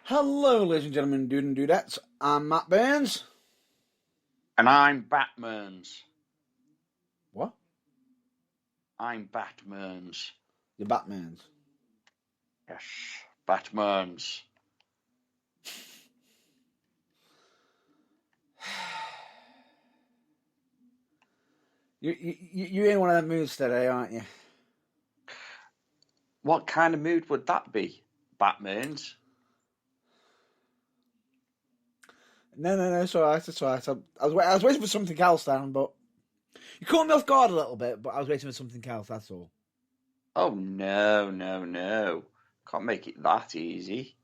Hello, ladies and gentlemen, dude and dudettes. I'm Matt Burns. And I'm Batman's. What? I'm Batman's. The Batmans. Yes, Batman's. You're in one of them moods today, aren't you? What kind of mood would that be? Batman's? No, it's alright, it's alright. I was waiting for something else down, but you caught me off guard a little bit, but I was waiting for something else, that's all. Oh, no. Can't make it that easy.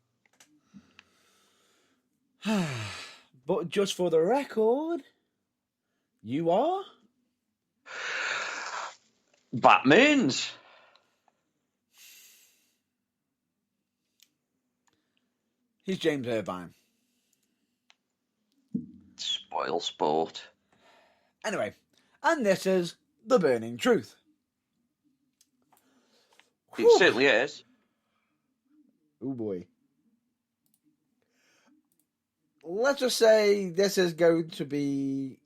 But just for the record, you are? Batman's. He's James Irvine. Spoil sport. Anyway, and this is The Burning Truth. It certainly is. Oh boy. Let's just say this is going to be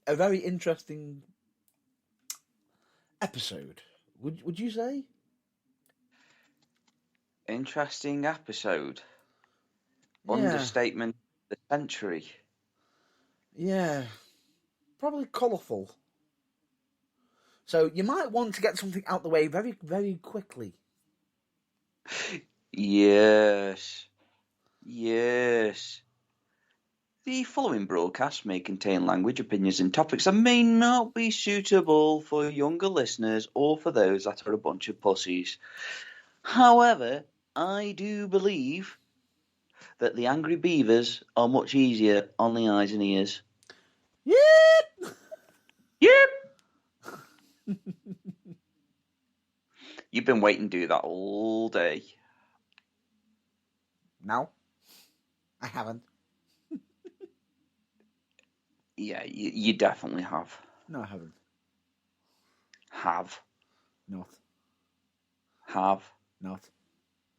a very interesting episode. Would you say? Interesting episode. Yeah. Understatement of the century. Yeah. Probably colourful. So you might want to get something out the way very, very quickly. Yes. The following broadcast may contain language, opinions, and topics that may not be suitable for younger listeners or for those that are a bunch of pussies. However, I do believe that the Angry Beavers are much easier on the eyes and ears. Yep! You've been waiting to do that all day. No, I haven't. Yeah, you definitely have. No, I haven't. Have. Not. Have. Not.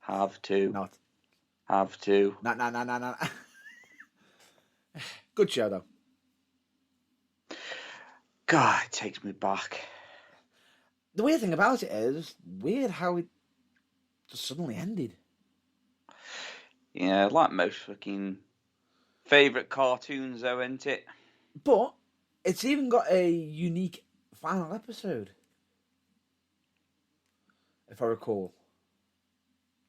Have to. Not. Have to. No. Good show, though. God, it takes me back. The weird thing about it is, weird how it just suddenly ended. Yeah, like most fucking favourite cartoons, though, isn't it? But it's even got a unique final episode, if I recall.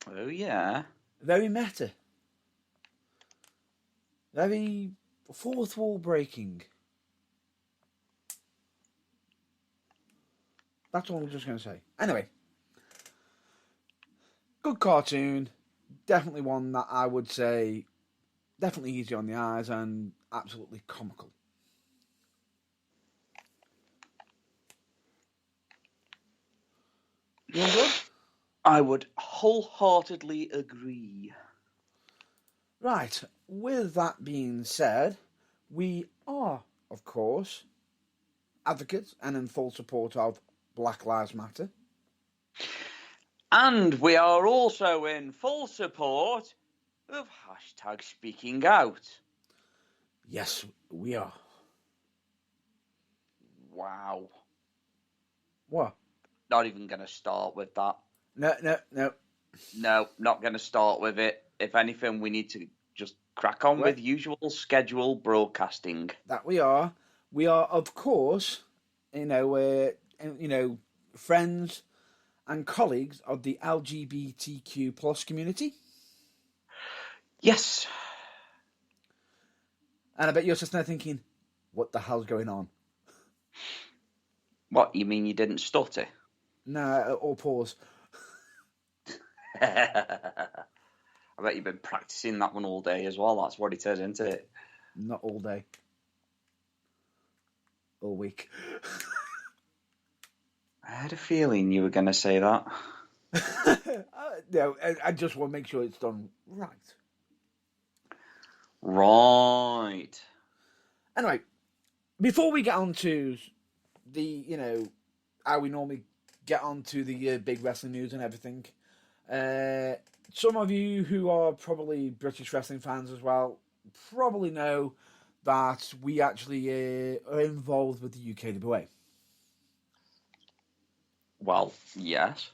Oh, yeah. Very meta. Very fourth wall breaking. That's all I'm just going to say. Anyway. Good cartoon. Definitely one that I would say definitely easy on the eyes and absolutely comical. You on good? I would wholeheartedly agree. Right. With that being said, we are, of course, advocates and in full support of Black Lives Matter. And we are also in full support of hashtag speaking out. Yes, we are. Wow. What? Not even going to start with that. No. No, not going to start with it. If anything, we need to just crack on with usual schedule broadcasting. That we are. We are, of course, friends and colleagues of the LGBTQ plus community. Yes. And I bet you're sitting there thinking, what the hell's going on? What, you mean you didn't stutter? No, or pause. I bet you've been practicing that one all day as well. That's what it is, isn't it? Not all day. All week. I had a feeling you were going to say that. No, I just want to make sure it's done right. Right. Anyway, before we get on to the, how we normally get on to the big wrestling news and everything, Some of you who are probably British wrestling fans as well probably know that we actually are involved with the UKWA. Well, yes.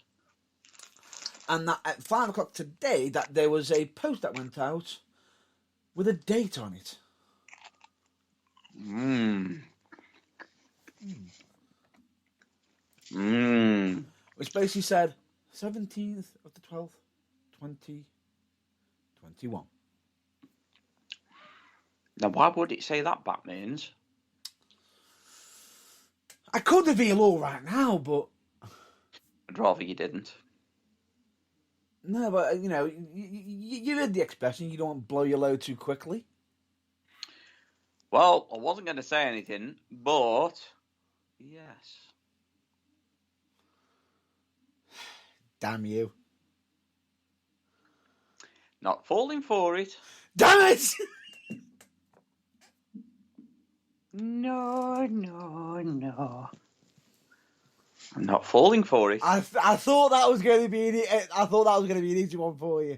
And that at 5 o'clock today, that there was a post that went out with a date on it. Which basically said 17th of the 12th, 2021. Now, why would it say that, Batmans? I could reveal all right now, but I'd rather you didn't. no, but you heard the expression, you don't want to blow your load too quickly. Well, I wasn't going to say anything, but yes. Damn you. Not falling for it. Damn it! No. I'm not falling for it. I thought that was going to be an easy one for you.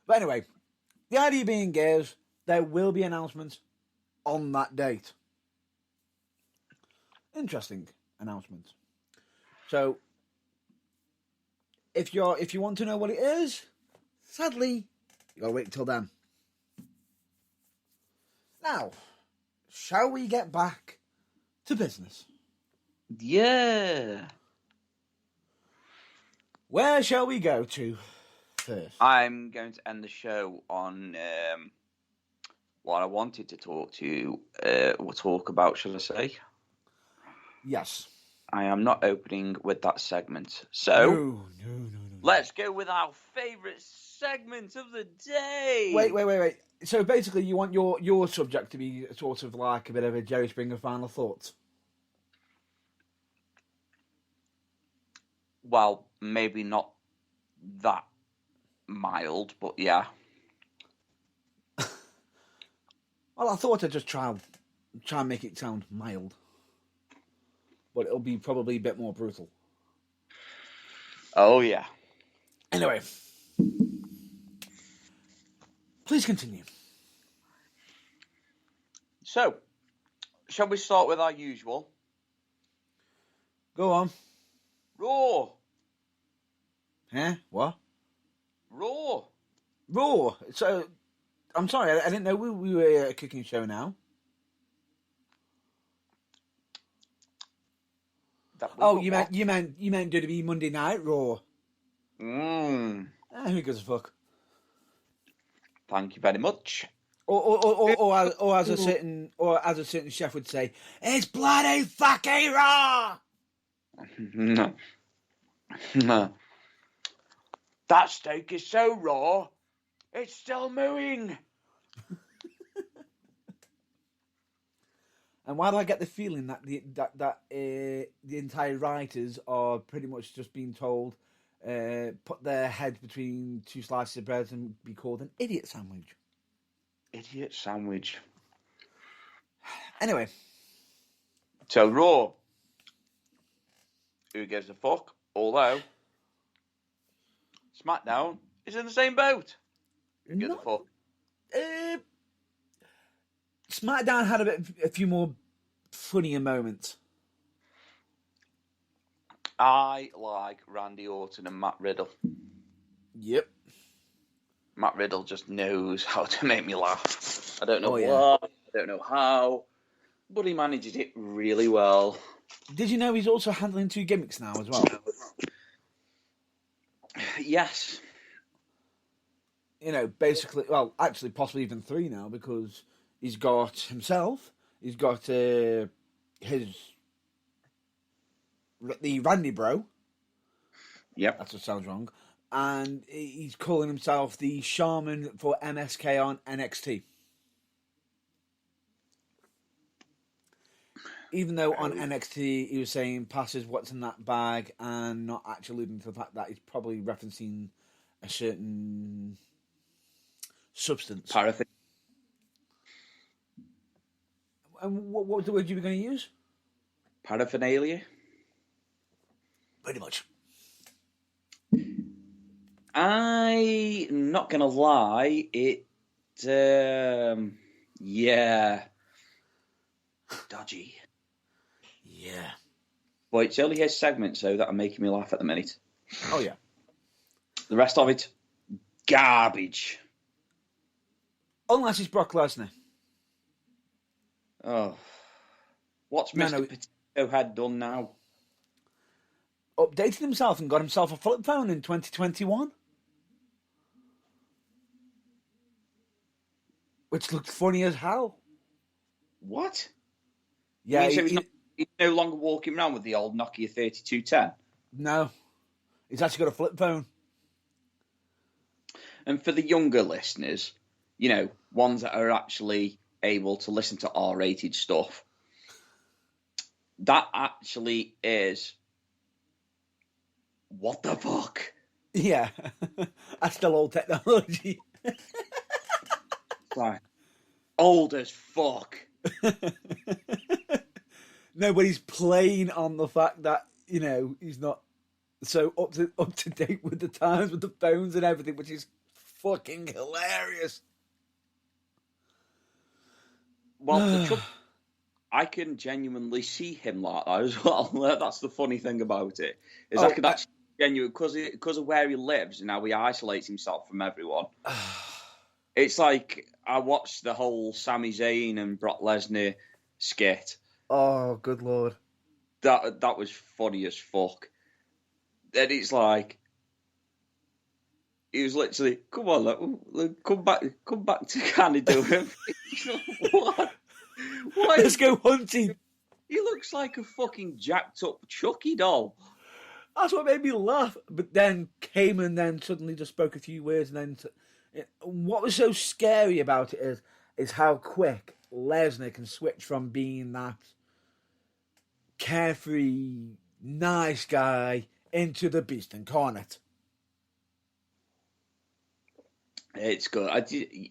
But anyway, the idea being is there will be announcements on that date. Interesting announcement. So, if you want to know what it is, sadly, you gotta wait until then. Now, shall we get back to business? Yeah. Where shall we go to first? I'm going to end the show on what I wanted to talk about, shall I say? Yes. I am not opening with that segment. So, No. let's go with our favourite segment of the day. Wait. So basically, you want your subject to be sort of like a bit of a Jerry Springer final thoughts. Well, maybe not that mild, but yeah. Well, I thought I'd just try and make it sound mild, but it'll be probably a bit more brutal. Oh yeah. Anyway, please continue. So, shall we start with our usual? Go on. Raw. Huh? What? Raw. Raw. So, I'm sorry, I didn't know we were a cooking show now. You meant WWE Monday Night Raw. Who Who gives a fuck? Thank you very much. Or as a certain chef would say, it's bloody fucking raw. No. That steak is so raw, it's still mooing. And why do I get the feeling that the entire writers are pretty much just being told, put their heads between two slices of bread and be called an idiot sandwich? Idiot sandwich. Anyway. So Raw. Who gives a fuck? Although SmackDown is in the same boat. Who gives a fuck? SmackDown had a few more funnier moments. I like Randy Orton and Matt Riddle. Yep. Matt Riddle just knows how to make me laugh. I don't know why, I don't know how, but he manages it really well. Did you know he's also handling 2 gimmicks now as well? Yes. Basically, well, actually, possibly even 3 now, because he's got himself, he's got the Randy Bro. Yep. That's what sounds wrong. And he's calling himself the Shaman for MSK on NXT. Even though on NXT he was saying passes what's in that bag and not actually alluding to the fact that he's probably referencing a certain substance. Paraffin. And what was the word you were going to use? Paraphernalia. Pretty much. I'm not gonna lie, yeah, dodgy. Yeah. But it's only his segments though that are making me laugh at the minute. Oh yeah. The rest of it, garbage. Unless it's Brock Lesnar. Oh, what's No, Mr. Potato Head done now? updated himself and got himself a flip phone in 2021. Which looked funny as hell. What? Yeah, He's no longer walking around with the old Nokia 3210? No. He's actually got a flip phone. And for the younger listeners, you know, ones that are actually able to listen to R-rated stuff, that actually is... What the fuck? Yeah. That's still old technology. Like, old as fuck. No, but he's playing on the fact that, you know, he's not so up to date with the times, with the phones and everything, which is fucking hilarious. Well, the trouble, I can genuinely see him like that as well. That's the funny thing about it. Is I can actually genuinely, because of where he lives and how he isolates himself from everyone. It's like I watched the whole Sami Zayn and Brock Lesnar skit. Oh, good lord. That was funny as fuck. And it's like he was literally, come on, look, come back to Canada. What? Let's go hunting. He looks like a fucking jacked up Chucky doll. That's what made me laugh. But then Cayman then suddenly just spoke a few words, and then what was so scary about it is how quick Lesnar can switch from being that carefree, nice guy into the beast incarnate. It's good.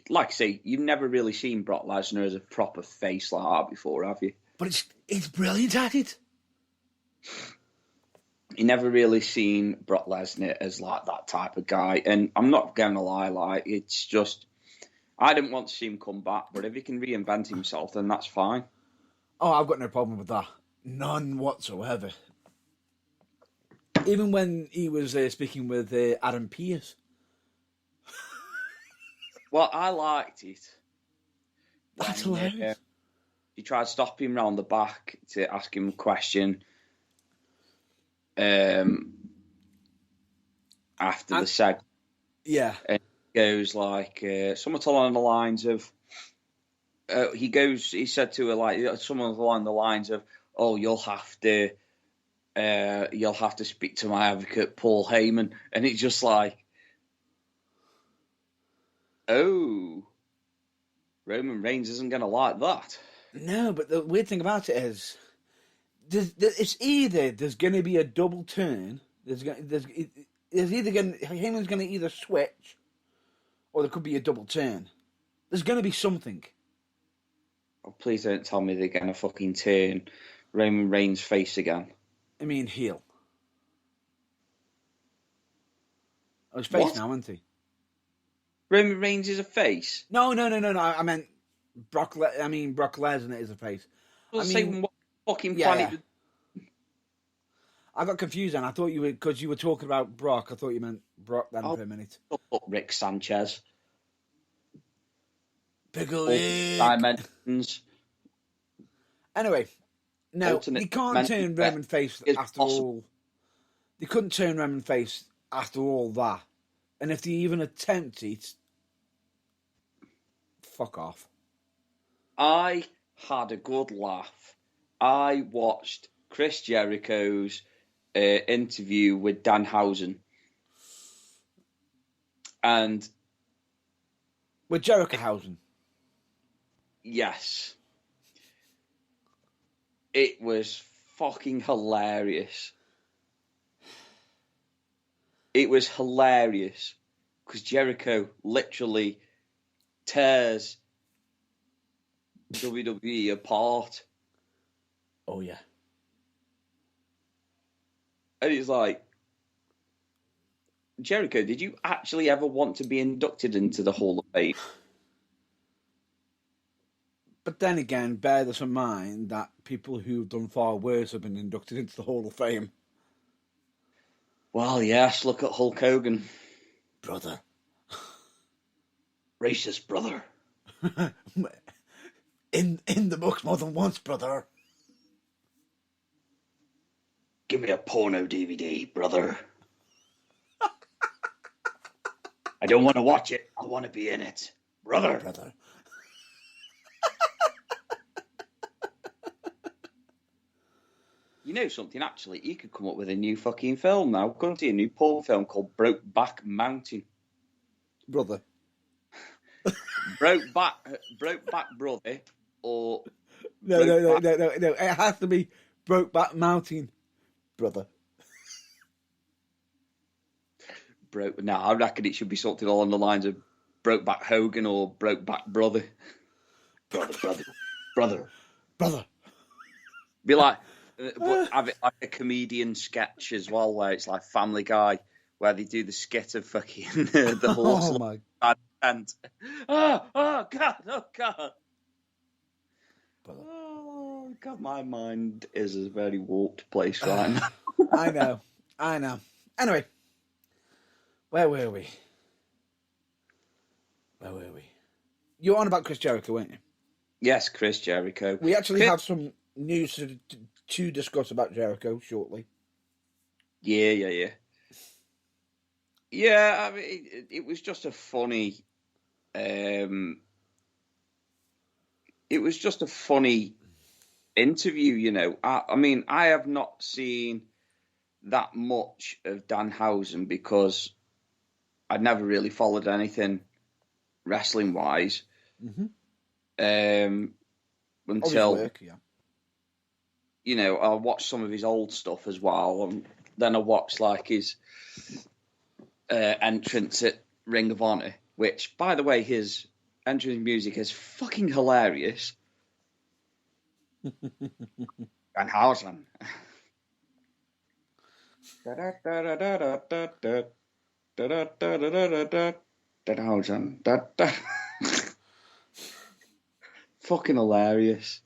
Like I say, you've never really seen Brock Lesnar as a proper face like that before, have you? But it's brilliant at it. You never really seen Brock Lesnar as like that type of guy. And I'm not going to lie, like, it's just, I didn't want to see him come back, but if he can reinvent himself, then that's fine. Oh, I've got no problem with that. None whatsoever. Even when he was speaking with Adam Pearce. Well, I liked it. That's hilarious. He tried to stop him round the back to ask him a question. After the segment. Yeah. And he goes like, somewhat along the lines of, he said to her, like, someone along the lines of, oh, you'll have to speak to my advocate, Paul Heyman. And it's just like, oh, Roman Reigns isn't going to like that. No, but the weird thing about it is, it's either there's going to be a double turn, Heyman's going to either switch, or there could be a double turn. There's going to be something. Oh, please don't tell me they're going to fucking turn Roman Reigns' face again. I mean, heel. Oh, he's face now, isn't he? Roman Reigns is a face? No. I meant Brock Lesnar is a face. What fucking planet? Yeah. I got confused then. I thought you were, because you were talking about Brock, I thought you meant Brock then for a minute. Up Rick Sanchez. Pickle dimensions. Anyway, no, Alternate they can't turn Roman face after all. They couldn't turn Roman face after all that. And if they even attempt it, fuck off. I had a good laugh. I watched Chris Jericho's interview with Danhausen. And... With Jerichohausen? Yes. It was fucking hilarious. It was hilarious because Jericho literally tears WWE apart. Oh, yeah. And it's like, Jericho, did you actually ever want to be inducted into the Hall of Fame? But then again, bear this in mind that people who've done far worse have been inducted into the Hall of Fame. Well, yes, look at Hulk Hogan. Brother. Racist brother. in the books more than once, brother. Give me a porno DVD, brother. I don't want to watch it. I want to be in it. Brother. Brother. You know something, actually? He could come up with a new fucking film now. Couldn't he? A new porn film called Brokeback Mountain. Brother. Brokeback Brother, or... No. It has to be Brokeback Mountain, brother. No, I reckon it should be something along the lines of Brokeback Hogan or Brokeback Brother. Brother. Be like, but have it like a comedian sketch as well, where it's like Family Guy, where they do the skit of fucking the horse. Oh my tent. Oh God, brother. Oh God, my mind is a very warped place right now. I know. Anyway, where were we? You were on about Chris Jericho, weren't you? Yes, Chris Jericho. We actually have some news to discuss about Jericho shortly. Yeah. Yeah, I mean, it was just a funny. It was just a funny interview, you know. I mean, I have not seen that much of Danhausen because I'd never really followed anything wrestling wise. Until work, yeah. You know, I watched some of his old stuff as well, and then I watched like his entrance at Ring of Honor, which, by the way, his entrance music is fucking hilarious. Danhausen. Danhausen. Fucking hilarious.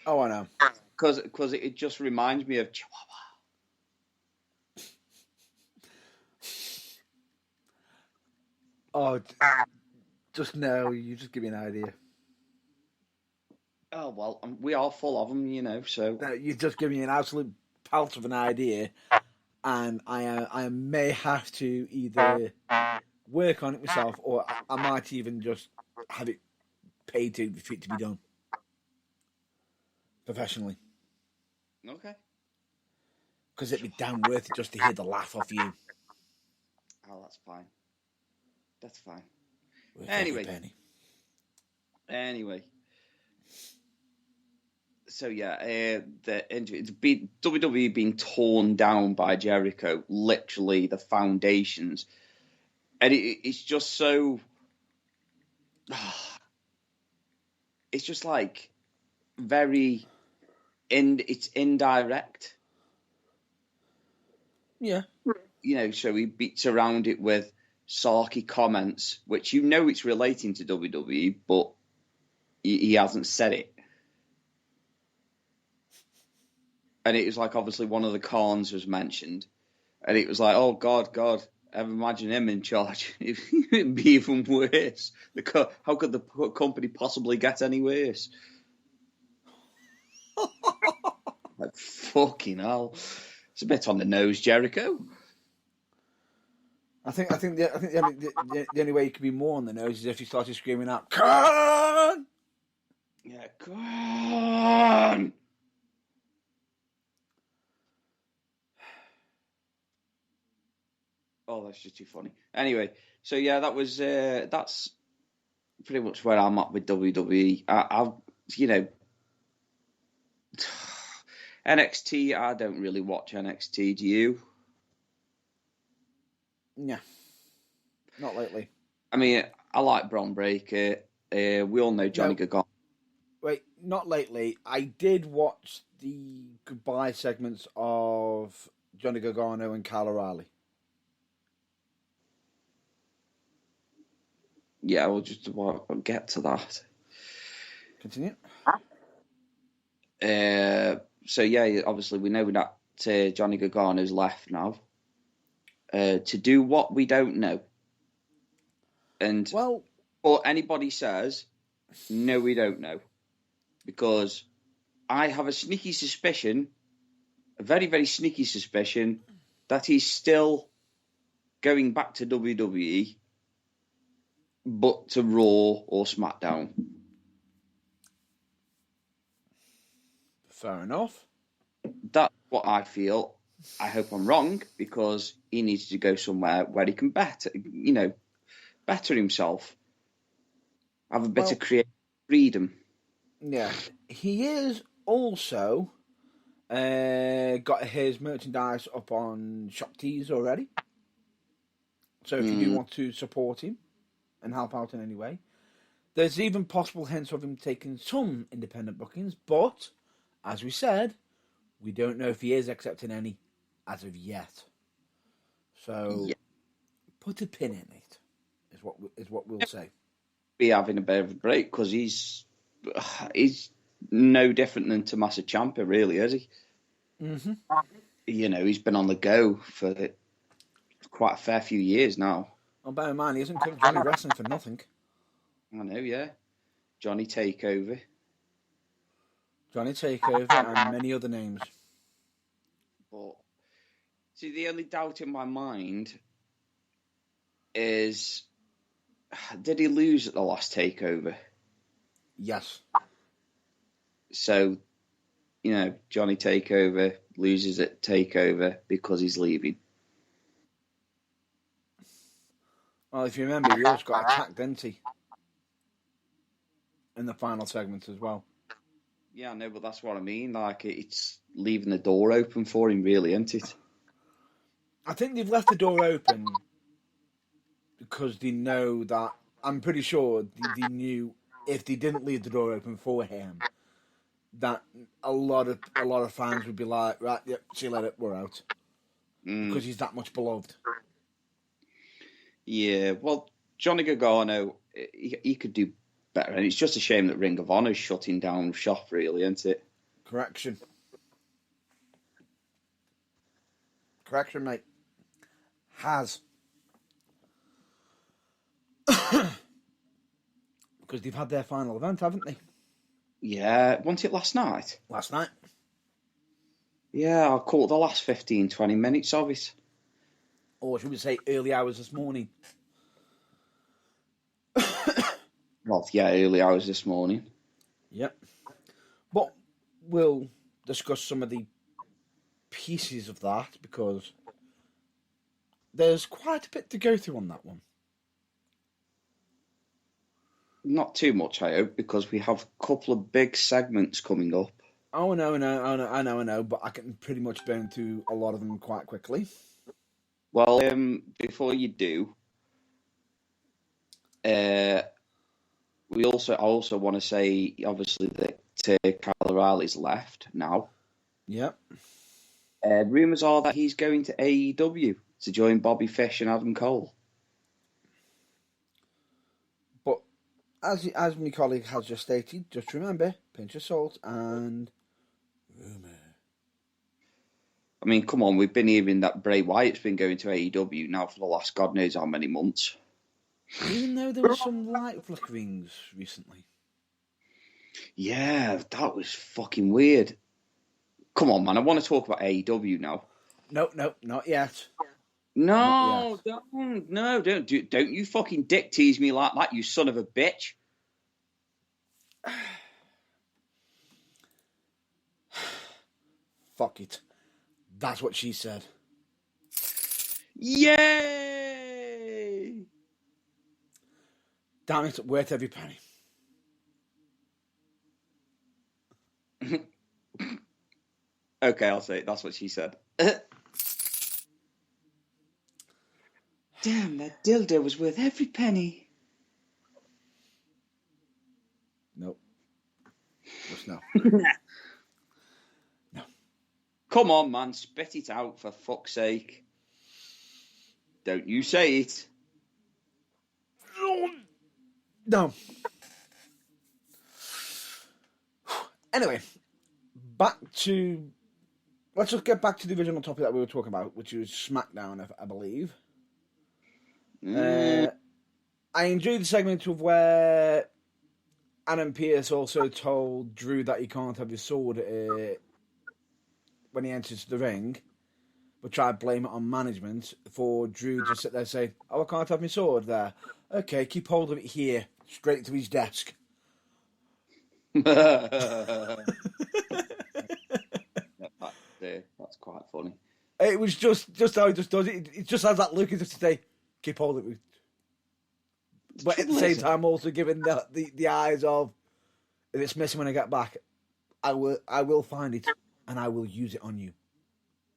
Oh, I know. Because it just reminds me of Chihuahua. Oh, just no. You just give me an idea. Oh well, we are full of them, you know. So You just give me an absolute pelt of an idea, and I may have to either work on it myself, or I might even just have it paid for it to be done professionally. Okay. Because it'd be damn worth it just to hear the laugh off you. Oh, that's fine. That's fine. Worth every penny. Anyway. So yeah, WWE being torn down by Jericho, literally the foundations, and it's just so. It's just like very, it's indirect. Yeah. You know, so he beats around it with sarky comments, which you know it's relating to WWE, but he hasn't said it. And it was like, obviously, one of the Khans was mentioned. And it was like, oh, God, ever imagine him in charge. It'd be even worse. How could the company possibly get any worse? Like, fucking hell. It's a bit on the nose, Jericho. I think the only way you could be more on the nose is if you started screaming out, Khan! Yeah, Khan! Oh, that's just too funny. Anyway, so yeah, that's pretty much where I'm at with WWE. I've you know, NXT. I don't really watch NXT. Do you? Yeah, not lately. I mean, I like Bron Breakker. We all know Johnny Gargano. Wait, not lately. I did watch the goodbye segments of Johnny Gargano and Kyle O'Reilly. Yeah, we'll just get to that. Continue. So yeah, obviously we know that Johnny Gargano's left now. To do what we don't know. And Well, or anybody says, no, we don't know. Because I have a sneaky suspicion, a very, very sneaky suspicion, that he's still going back to WWE, but to Raw or SmackDown. fair enough. That's what I feel. I hope I'm wrong, because he needs to go somewhere where he can better himself, have a bit of creative freedom. Yeah, he is also got his merchandise up on Shop Tees already. So if you do want to support him and help out in any way, there's even possible hints of him taking some independent bookings. But as we said, we don't know if he is accepting any as of yet. So put a pin in it. Is what we'll say. Be having a bit of a break, because he's no different than Tommaso Ciampa, really, is he? Mm-hmm. He's been on the go for quite a fair few years now. Well, bear in mind, he isn't currently wrestling for nothing. I know, yeah. Johnny Takeover. Johnny Takeover and many other names. But see, the only doubt in my mind is, did he lose at the last Takeover? Yes. So, Johnny Takeover loses at Takeover because he's leaving. Well, if you remember, he also got attacked, didn't he? In the final segment as well. Yeah, I know, but that's what I mean. Like, it's leaving the door open for him, really, isn't it? I think they've left the door open because they know that. I'm pretty sure they knew if they didn't leave the door open for him, that a lot of fans would be like, right, yep, see you later, we're out, because he's that much beloved. Yeah, well, Johnny Gargano, he could do better, and it's just a shame that Ring of Honor is shutting down shop, really, isn't it? Correction, mate. Has. Because they've had their final event, haven't they? Yeah, wasn't it last night? Last night. Yeah, I caught the last 15, 20 minutes of it. Or should we say early hours this morning? Well, yeah, early hours this morning. Yep. But we'll discuss some of the pieces of that, because there's quite a bit to go through on that one. Not too much, I hope, because we have a couple of big segments coming up. Oh, no, I know, but I can pretty much burn through a lot of them quite quickly. Well, before you do, I also want to say, obviously, that Kyle O'Reilly's left now. Yep. Rumours are that he's going to AEW to join Bobby Fish and Adam Cole. But as my colleague has just stated, just remember, pinch of salt and rumour. I mean, come on, we've been hearing that Bray Wyatt's been going to AEW now for the last God knows how many months. Even though there were some light flickerings recently. Yeah, that was fucking weird. Come on, man, I want to talk about AEW now. No, not yet. No, don't you fucking dick tease me like that, you son of a bitch. Fuck it. That's what she said. Yay! Damn it, worth every penny. Okay, I'll say it. That's what she said. Damn, that dildo was worth every penny. Nope. Just no. No. Come on, man, spit it out for fuck's sake. Don't you say it. No. Anyway, let's just get back to the original topic that we were talking about, which was SmackDown, I believe. I enjoyed the segment of where Adam Pearce also told Drew that he can't have his sword when he enters the ring, but tried to blame it on management for Drew to sit there and say, "Oh, I can't have my sword there. Okay, keep hold of it here, straight to his desk." That's quite funny. It was just how he just does it. It just has that look as if to say, "Keep hold of it," but at the same time also giving the eyes of, "If it's missing when I get back, I will find it and I will use it on you."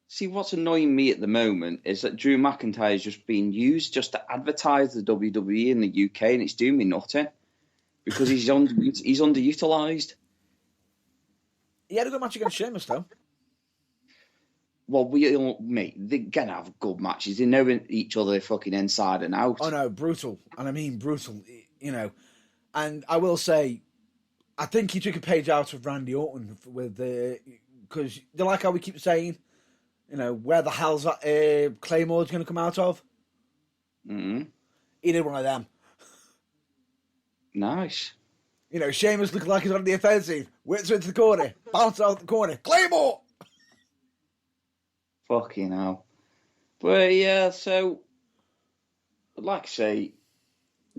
See, what's annoying me at the moment is that Drew McIntyre is just being used just to advertise the WWE in the UK, and it's doing me nothing because he's underutilized. He had a good match against Sheamus, though. Well, they're gonna have good matches. They know each other fucking inside and out. Oh no, brutal, and I mean brutal. You know, and I will say, I think he took a page out of Randy Orton with because they like how we keep saying, you know, where the hell's that Claymore's going to come out of? Mm-hmm. He did one of them. Nice. You know, Sheamus looking like he's on the offensive. Whips into the corner. Bounce out the corner. Claymore! Fucking hell. But yeah, so, like I say,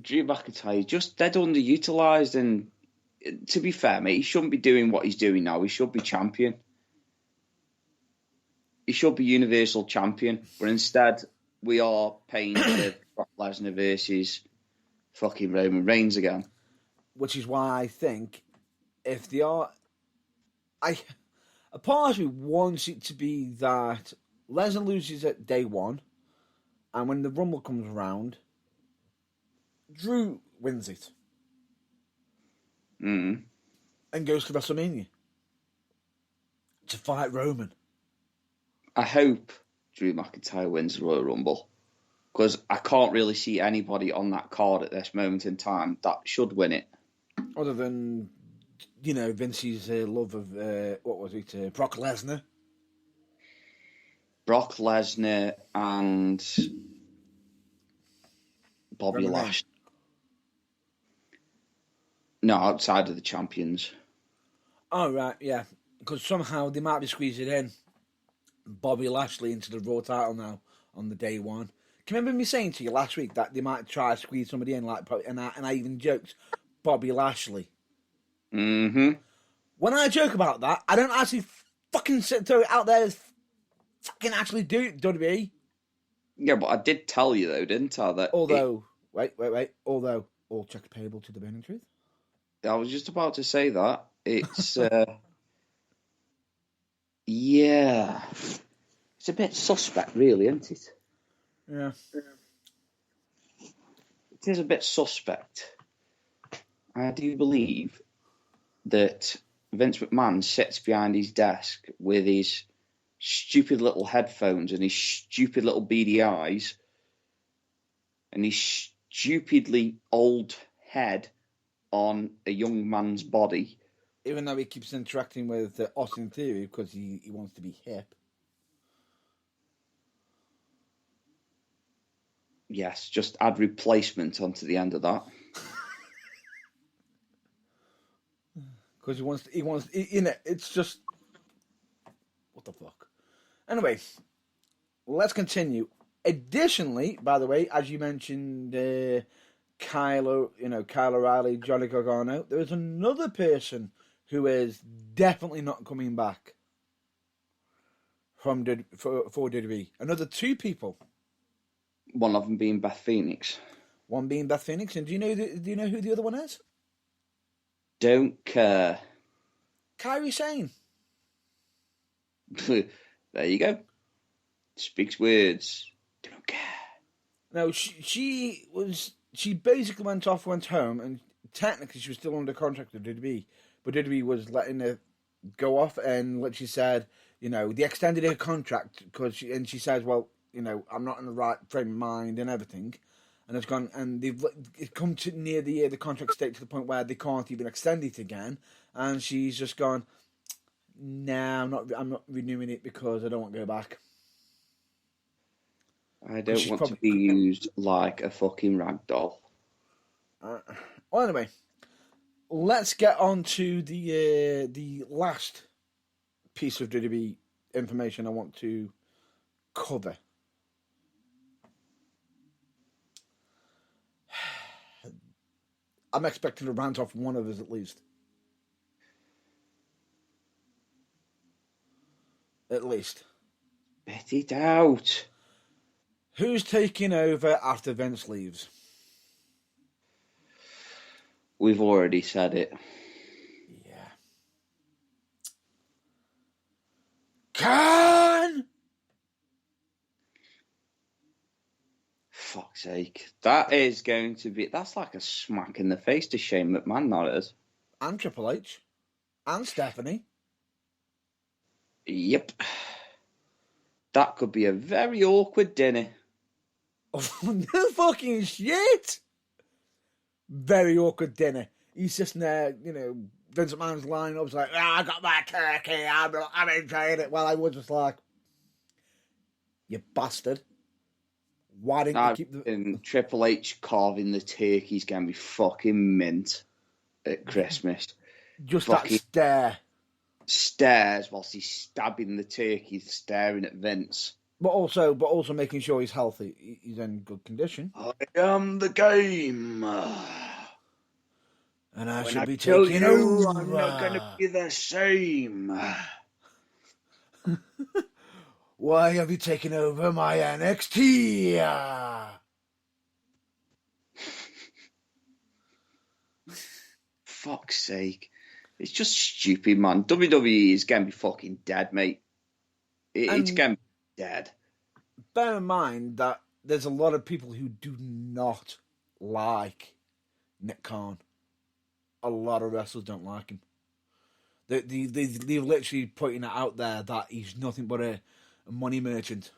Drew McIntyre is just dead underutilised, and to be fair, mate, he shouldn't be doing what he's doing now. He should be champion. He should be Universal Champion, but instead we are paying for Brock Lesnar versus fucking Roman Reigns again. Which is why I think if they are... A part of me wants it to be that Lesnar loses at day one, and when the Rumble comes around, Drew wins it. Mm. And goes to WrestleMania to fight Roman. I hope Drew McIntyre wins the Royal Rumble, because I can't really see anybody on that card at this moment in time that should win it. Other than, you know, Vince's love of, Brock Lesnar. Brock Lesnar and Bobby Lashley. No, outside of the champions. Oh, right, yeah. Because somehow they might be squeezing in Bobby Lashley into the Raw title now on the day one. Can you remember me saying to you last week that they might try to squeeze somebody in, and I even joked, Bobby Lashley. Mm-hmm. When I joke about that, I don't actually fucking throw it out there as fucking actually do it, WWE. Yeah, but I did tell you though, didn't I? That wait. Although all checks payable to the Burning Truth. I was just about to say that. It's yeah, it's a bit suspect, really, isn't it? Yeah. It is a bit suspect. I do believe that Vince McMahon sits behind his desk with his stupid little headphones and his stupid little beady eyes and his stupidly old head on a young man's body. Even though he keeps interacting with Austin Theory because he wants to be hip. Yes, just add replacement onto the end of that. Because he wants, you know, it's just, what the fuck. Anyway, let's continue. Additionally, by the way, as you mentioned, Kyle O'Reilly, Johnny Gargano, there is another person who is definitely not coming back for WWE. Another two people. One of them being Beth Phoenix. One being Beth Phoenix, and do you know who the other one is? Don't care. Kairi Sane. There you go. Speaks words. Don't care. No, she basically went home, and technically she was still under contract with WWE, but WWE was letting her go off, and she said, you know, they extended her contract because she says, well, you know, I'm not in the right frame of mind and everything, and it's gone, and it's come to near the contract date to the point where they can't even extend it again, and she's just gone, nah, I'm not renewing it because I don't want to go back. I don't want to be used like a fucking rag doll. Well, anyway, let's get on to the last piece of WWE information I want to cover. I'm expecting to rant off one of us at least. At least. Spit it out. Who's taking over after Vince leaves? We've already said it. Yeah. Khan! Fuck's sake. That's like a smack in the face to Shane McMahon, that is. And Triple H. And Stephanie. Yep. That could be a very awkward dinner. Oh, no fucking shit! Very awkward dinner. He's just there, Vince McMahon's lining up, like, I got my turkey, I'm enjoying it. Well, I was just like, you bastard. Why didn't you keep the... Triple H carving the turkey's going to be fucking mint at Christmas. Just fucking that stare. Stares whilst he's stabbing the turkey, staring at Vince. But also making sure he's healthy. He's in good condition. I am the game. And I should be taking over. I'm not going to be the same. Why have you taken over my NXT? Fuck's sake. It's just stupid, man. WWE is going to be fucking dead, mate. It's going to be dead. Bear in mind that there's a lot of people who do not like Nick Khan. A lot of wrestlers don't like him. They're literally putting it out there that he's nothing but a money merchant.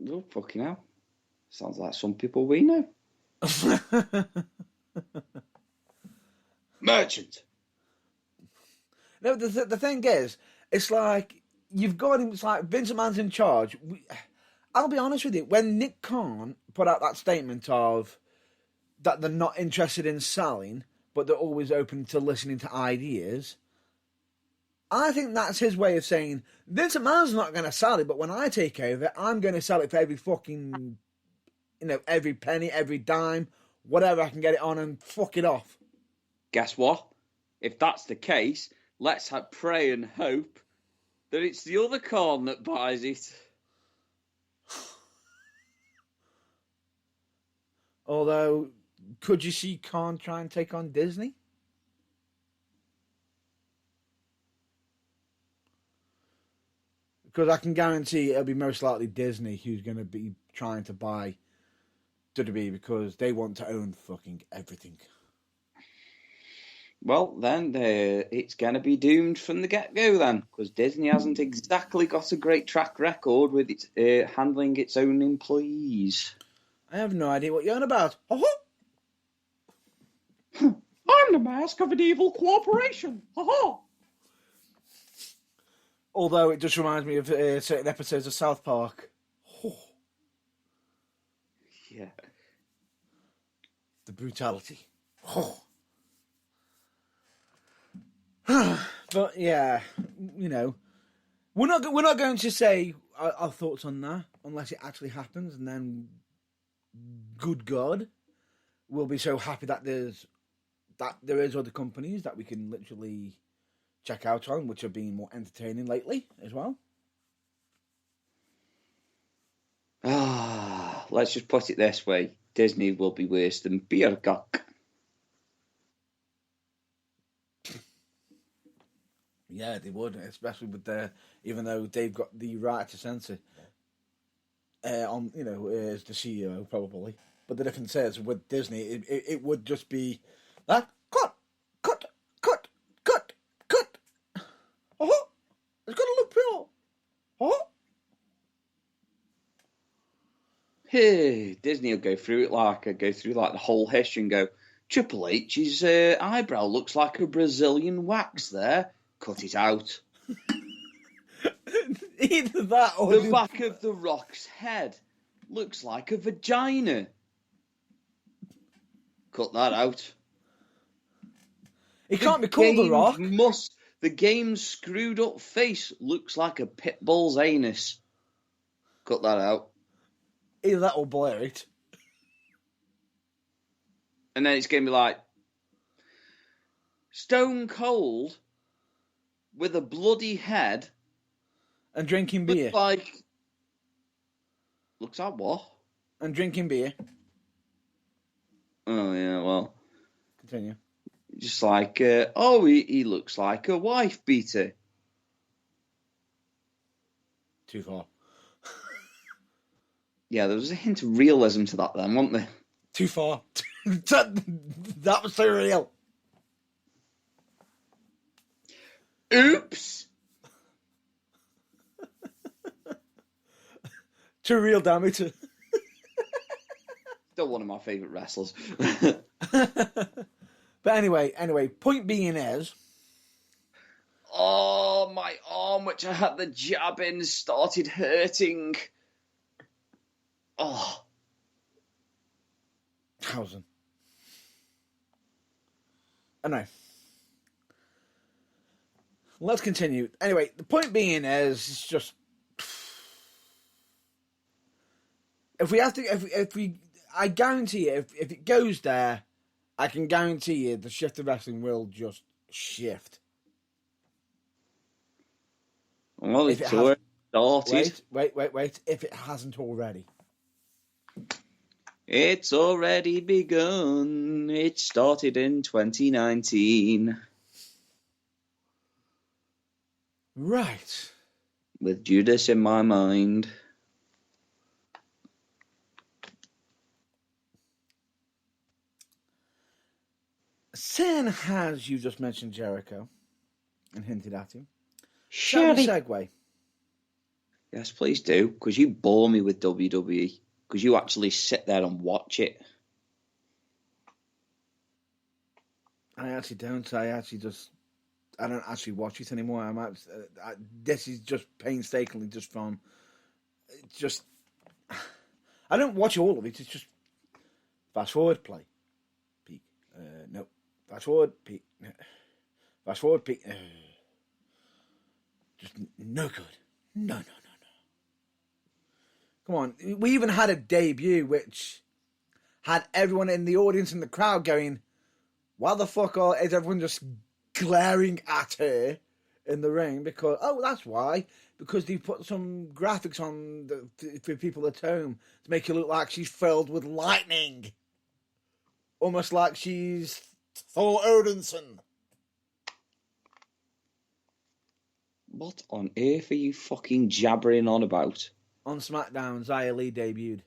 Oh, fucking hell. Sounds like some people we know. Merchant. No, the thing is, it's like, you've got him, it's like Vince McMahon's in charge. I'll be honest with you, when Nick Khan put out that statement of that they're not interested in selling, but they're always open to listening to ideas, I think that's his way of saying, Vince McMahon's not going to sell it, but when I take over, I'm going to sell it for every fucking, every penny, every dime, whatever I can get it on, and fuck it off. Guess what? If that's the case, let's pray and hope that it's the other Khan that buys it. Although, could you see Khan try and take on Disney? Because I can guarantee it'll be most likely Disney who's going to be trying to buy WWE because they want to own fucking everything. Well, then it's going to be doomed from the get-go then, because Disney hasn't exactly got a great track record with its handling its own employees. I have no idea what you're on about. Oh! I'm the mask of an evil corporation. Ha-ha! Although it just reminds me of certain episodes of South Park. Oh. Yeah. The brutality. Oh. But yeah, we're not going to say our thoughts on that unless it actually happens, and then, good God, we'll be so happy that there is other companies that we can literally check out on, which have been more entertaining lately as well. Let's just put it this way: Disney will be worse than Beer Gok. Yeah, they would, especially with even though they've got the right to censor on, as the CEO probably. But the difference is with Disney, it would just be that cut. Oh, it's got to look pure. Oh, Disney will go through the whole history and go, Triple H's eyebrow looks like a Brazilian wax there. Cut it out. Either that or The back of The Rock's head looks like a vagina. Cut that out. He can't be called The Rock. The game's screwed up face looks like a pit bull's anus. Cut that out. Either that or blur it. And then it's going to be like Stone Cold with a bloody head. And drinking beer. Looks like what? And drinking beer. Oh, yeah, well. Continue. Just like, he looks like a wife beater. Too far. Yeah, there was a hint of realism to that then, wasn't there? Too far. That was so real. Oops! Too real, damn it. Still one of my favourite wrestlers. But anyway, point being is... Oh, my arm, which I had the jab in, started hurting. Oh. Thousand. I know. Let's continue. Anyway, the point being is, it's just... I guarantee you, if it goes there, I can guarantee you the shift of wrestling will just shift. Well, it's already started. Wait. If it hasn't already. It's already begun. It started in 2019. Right. With Judas in my mind. Seeing as you just mentioned Jericho and hinted at him, Shall we segue? Yes, please do, because you bore me with WWE. Because you actually sit there and watch it. I actually don't. I don't actually watch it anymore. This is just painstakingly just from... I don't watch all of it. It's just fast forward, play. Peak. No. Fast forward, peak. Fast forward, peak. Just no good. No. Come on. We even had a debut which had everyone in the audience and the crowd going, why the fuck is everyone just glaring at her in the ring? Because, that's why. Because they put some graphics on for people at home to make it look like she's filled with lightning. Almost like she's Thor Odinson. What on earth are you fucking jabbering on about? On SmackDown, Xia Li debuted.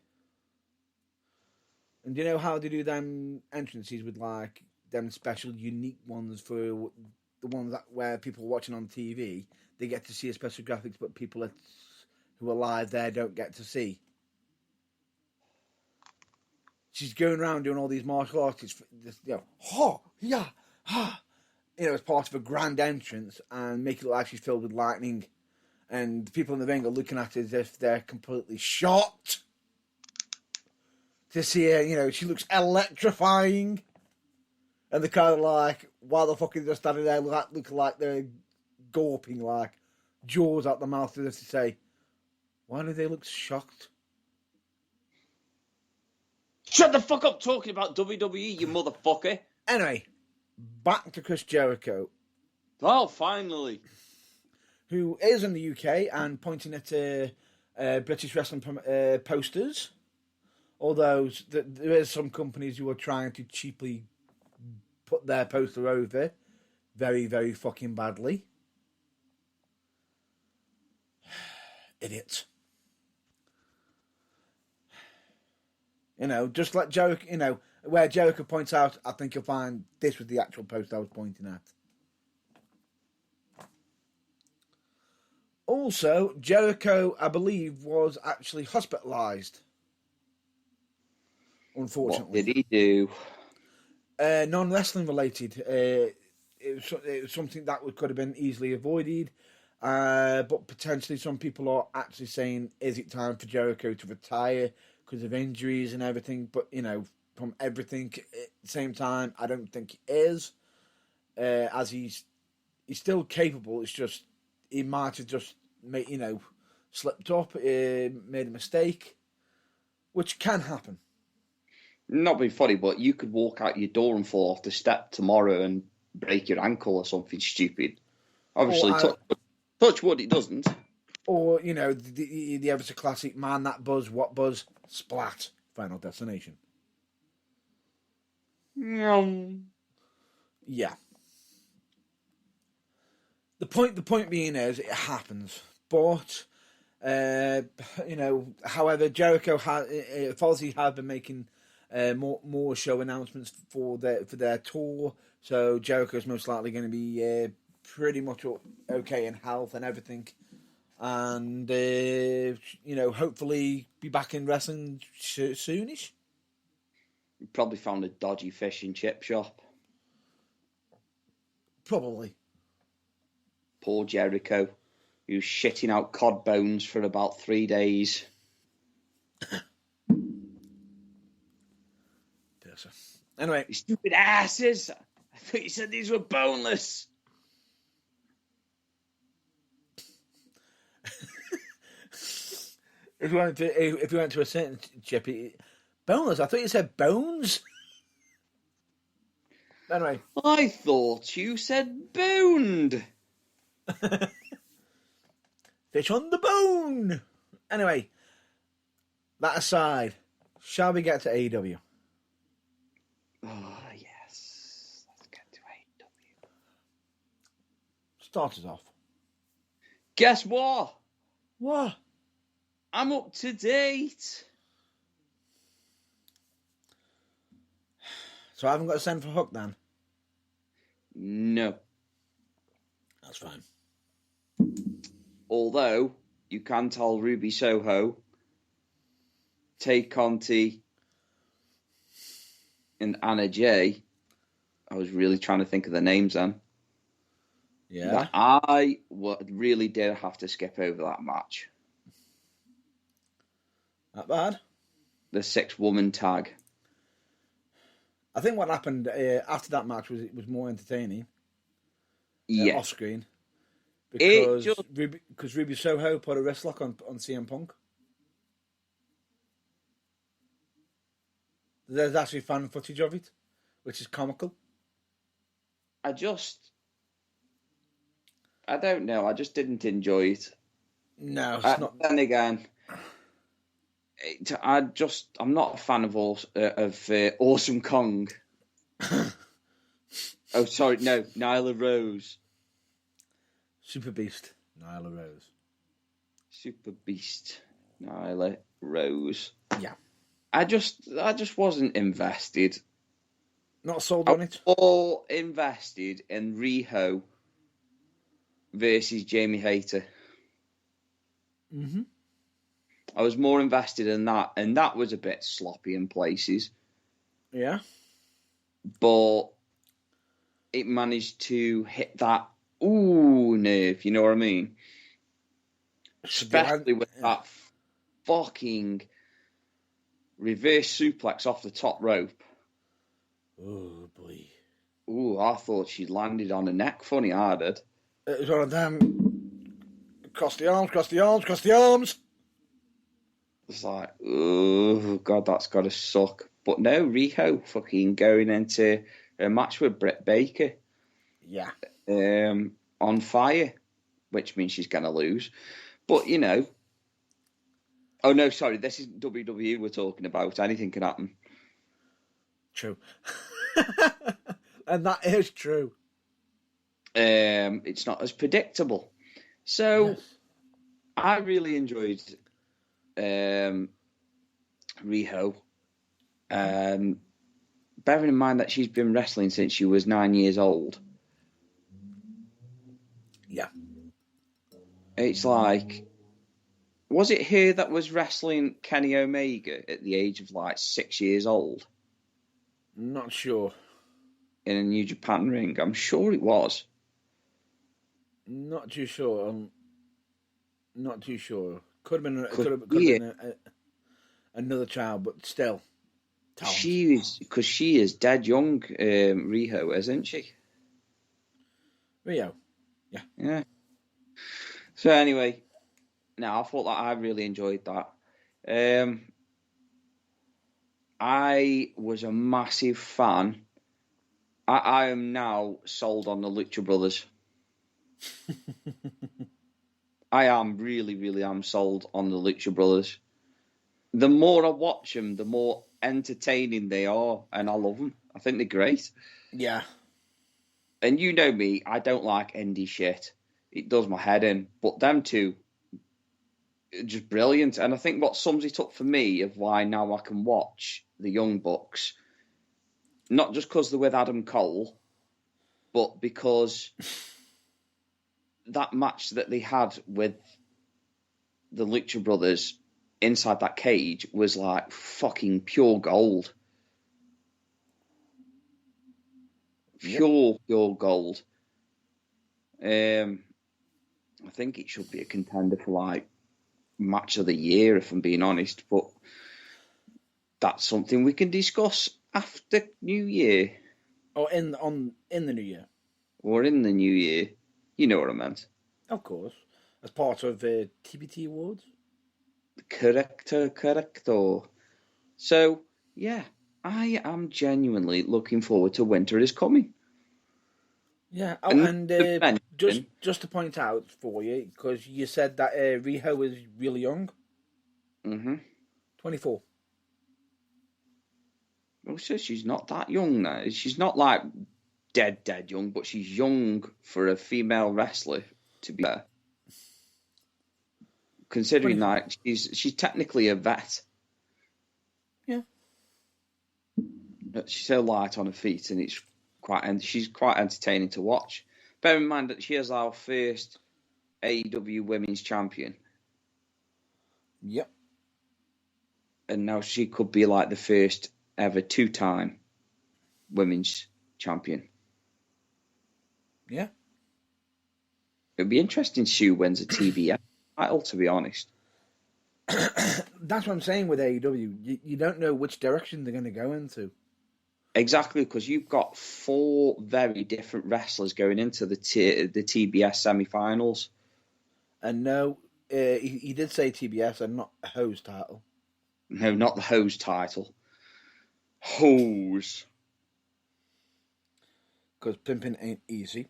And do you know how they do them entrances with like them special unique ones for the ones where people are watching on TV, they get to see a special graphics, but people who are live there don't get to see. She's going around doing all these martial arts, as part of a grand entrance and make it look like she's filled with lightning. And the people in the ring are looking at her as if they're completely shocked to see her. She looks electrifying. And they're kind of like, why the fuck are they just standing there looking like they're gawping, like jaws out the mouth as if to say, why do they look shocked? Shut the fuck up talking about WWE, you motherfucker. Anyway, back to Chris Jericho. Oh, finally. Who is in the UK and pointing at British wrestling posters. Although there is some companies who are trying to cheaply put their poster over very, very fucking badly. Idiots. Just like Jericho, where Jericho points out, I think you'll find this was the actual post I was pointing at. Also, Jericho, I believe, was actually hospitalised. unfortunately. What did he do? Non-wrestling related. It was something that could have been easily avoided. But potentially some people are actually saying, is it time for Jericho to retire because of injuries and everything? But, from everything at the same time, I don't think it is. As he's still capable. It's just, he might have just slipped up, made a mistake, which can happen. Not being funny, but you could walk out your door and fall off the step tomorrow and break your ankle or something stupid. Obviously, touch wood, it doesn't. Or, the ever so classic, man, that buzz, what buzz? Splat. Final Destination. Yeah. The point being is, it happens. But, however, Jericho Fozzy have been making more show announcements for their tour. So Jericho's most likely going to be pretty much okay in health and everything. And, hopefully be back in wrestling soonish. You probably found a dodgy fish and chip shop. Probably. Poor Jericho, who was shitting out cod bones for about 3 days. Anyway. You stupid asses! I thought you said these were boneless. If you went to a certain chip, boneless. I thought you said bones. Anyway, I thought you said boned. Fish on the bone. Anyway, that aside, shall we get to AEW? Oh yes, let's get to AEW. Start us off. Guess what? What? I'm up to date. So I haven't got to send for Hook then? No. That's fine. Although, you can tell Ruby Soho, Tay Conti, and Anna Jay, I was really trying to think of the names then. Yeah. That I really did have to skip over that match. Not bad. The 6-woman tag. I think what happened after that match was more entertaining. Yeah. Off screen. Because Ruby Soho put a wrist lock on CM Punk. There's actually fan footage of it, which is comical. I don't know. I just didn't enjoy it. No, it's not. Then again, I'm not a fan of Awesome Kong. Oh, sorry, no, Nyla Rose. Super Beast, Nyla Rose. Super Beast, Nyla Rose. Yeah. I just wasn't invested. Not sold on it? All invested in Riho versus Jamie Hayter. Mm-hmm. I was more invested in that, and that was a bit sloppy in places. Yeah. But it managed to hit that nerve, you know what I mean? Especially with that fucking reverse suplex off the top rope. Oh, boy. Ooh, I thought she landed on her neck funny, I did. It was one of them. Cross the arms, cross the arms, cross the arms. It's like, oh, God, that's got to suck. But no, Riho fucking going into a match with Britt Baker. Yeah. On fire, which means she's going to lose. But, you know. Oh, no, sorry, this is WWE we're talking about. Anything can happen. True. And that is true. It's not as predictable. So, yes. I really enjoyed Riho. Bearing in mind that she's been wrestling since she was 9 years old. Yeah. It's like Was it her that was wrestling Kenny Omega at the age of like 6 years old Not sure. in a New Japan ring? I'm sure it was. Not too sure. Not too sure. Could have been. Cause Could have been another child, but still. Talent. she is dead young, Riho, isn't she? Rio. Yeah. So anyway, I thought that I really enjoyed that. I was a massive fan. I am now sold on the Lucha Brothers. I am really am sold on the Lucha Brothers. The more I watch them, the more entertaining they are, and I love them. I think they're great. Yeah. And you know me, I don't like indie shit. It does my head in. But them two, just brilliant. And I think what sums it up for me of why now I can watch the Young Bucks, not just because they're with Adam Cole, but because that match that they had with the Lucha Brothers inside that cage was like fucking pure gold. Pure gold. I think it should be a contender for like match of the year, if I'm being honest, but that's something we can discuss after New Year. Or in the new year. Or in the New Year. You know what I meant. Of course. As part of TBT Awards. Correcto. So, yeah, I am genuinely looking forward to Winter is Coming. Yeah, and just to point out for you, because you said that Riho is really young. 24. Well, so she's not that young now. She's not like dead young, but she's young for a female wrestler, to be fair. Considering that she's technically a vet. Yeah. But she's so light on her feet, and she's quite entertaining to watch. Bear in mind that she is our first AEW Women's Champion. Yep. And now she could be like the first ever 2-time Women's Champion. Yeah. It'd be interesting to see who wins a TBS title, to be honest. That's what I'm saying with AEW. You don't know which direction they're going to go into. Exactly, because you've got 4 very different wrestlers going into the TBS semi-finals. And no, he did say TBS and not a hose title. No, not the hose title. Hose. Because pimping ain't easy.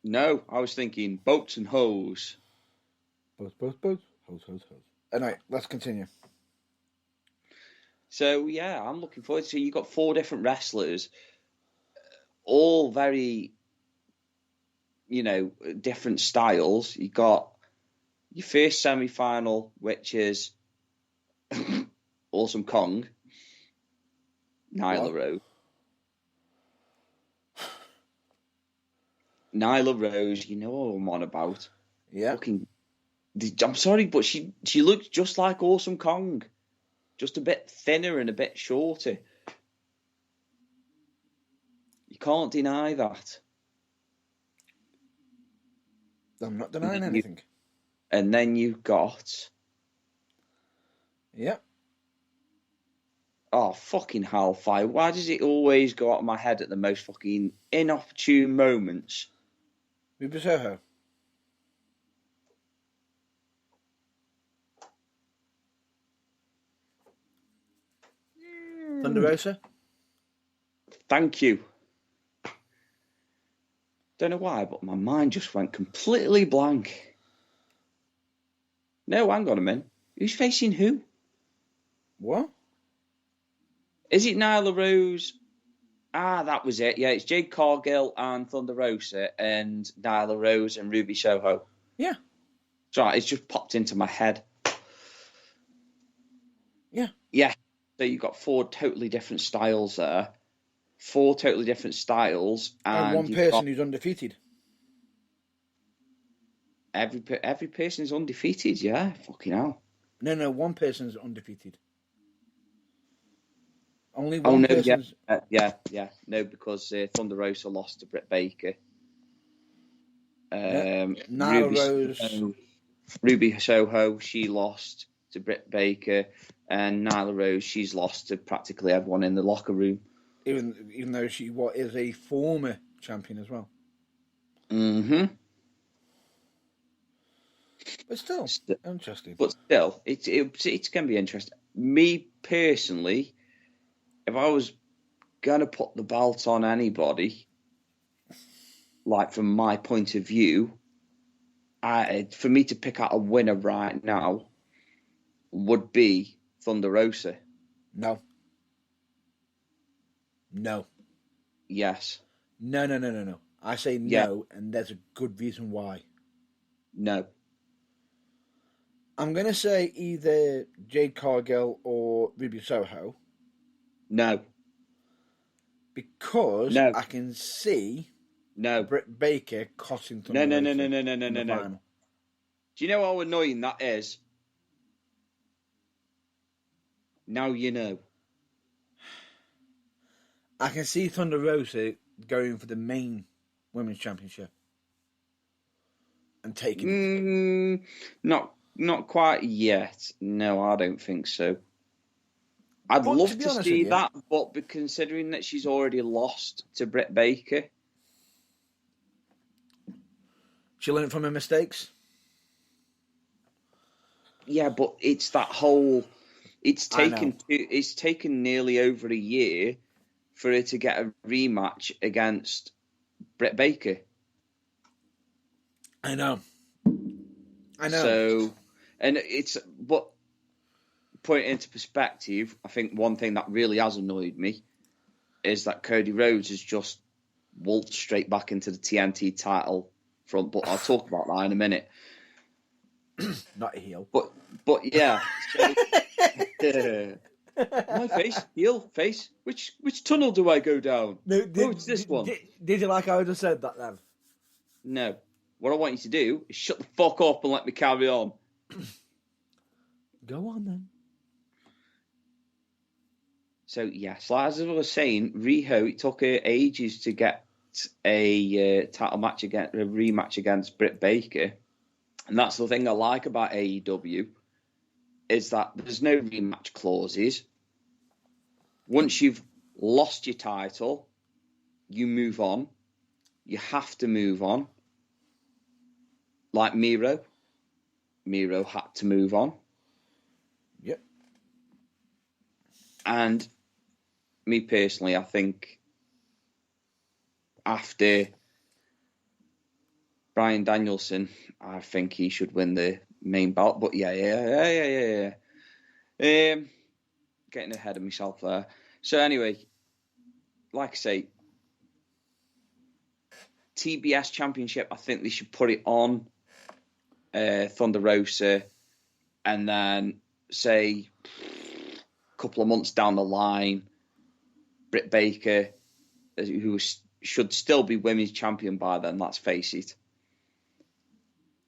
No, I was thinking boats and hose. Boats. Hose. Anyway, let's continue. So, yeah, I'm looking forward to it. You've got 4 different wrestlers, all very, different styles. You got your first semi-final, which is Awesome Kong, Nyla Rose. Nyla Rose, you know what I'm on about. Yeah. I'm sorry, but she looks just like Awesome Kong. Just a bit thinner and a bit shorter. You can't deny that. I'm not denying anything. And then you've got... Yeah. Oh, fucking hellfire. Why does it always go out of my head at the most fucking inopportune moments? Ruby Soho. Thunder Rosa. Thank you. Don't know why, but my mind just went completely blank. No, hang on a minute. Who's facing who? What? Is it Nyla Rose? Ah, that was it. Yeah, it's Jade Cargill and Thunder Rosa and Nyla Rose and Ruby Soho. Yeah. That's right, it's just popped into my head. Yeah. Yeah. So you've got 4 totally different styles there. 4 totally different styles. And one person who's undefeated. Every person is undefeated. Yeah, fucking hell. No, one person's undefeated. Only Oh one no, yeah, person's. no, because Thunder Rosa lost to Britt Baker. No, Nyla Rose. Ruby Soho, she lost to Britt Baker, and Nyla Rose, she's lost to practically everyone in the locker room. Even though she is a former champion as well. Mm-hmm. But still, interesting. But still, it's going to be interesting. Me personally, if I was going to put the belt on anybody, like from my point of view, for me to pick out a winner right now would be Thunder Rosa. No. Yes. No. I say no, and there's a good reason why. No. I'm going to say either Jade Cargill or Ruby Soho. No. Because No. I can see Britt Baker costing Thunder Rosa in the final. Do you know how annoying that is? Now you know. I can see Thunder Rosa going for the main women's championship and taking it. Not quite yet. No, I don't think so. I'd love to see that, but considering that she's already lost to Britt Baker. She learned from her mistakes? Yeah, but it's that whole... It's taken nearly over a year for her to get a rematch against Britt Baker. I know. So, but put it into perspective, I think one thing that really has annoyed me is that Cody Rhodes has just waltzed straight back into the TNT title front, but I'll talk about that in a minute. Not a heel. But yeah. So, my face, heel, face. Which tunnel do I go down? No, it's this one. Did you like how I just said that then? No. What I want you to do is shut the fuck up and let me carry on. Go on then. So yes, like as I was saying, Riho, it took her ages to get a rematch against Britt Baker, and that's the thing I like about AEW is that there's no rematch clauses. Once you've lost your title, you move on. You have to move on. Like Miro had to move on. Yep. And me personally, I think after Bryan Danielson, I think he should win the main belt. But yeah. Getting ahead of myself there. So anyway, like I say, TBS Championship, I think they should put it on Thunder Rosa, and then say a couple of months down the line, Britt Baker, who should still be women's champion by then, let's face it.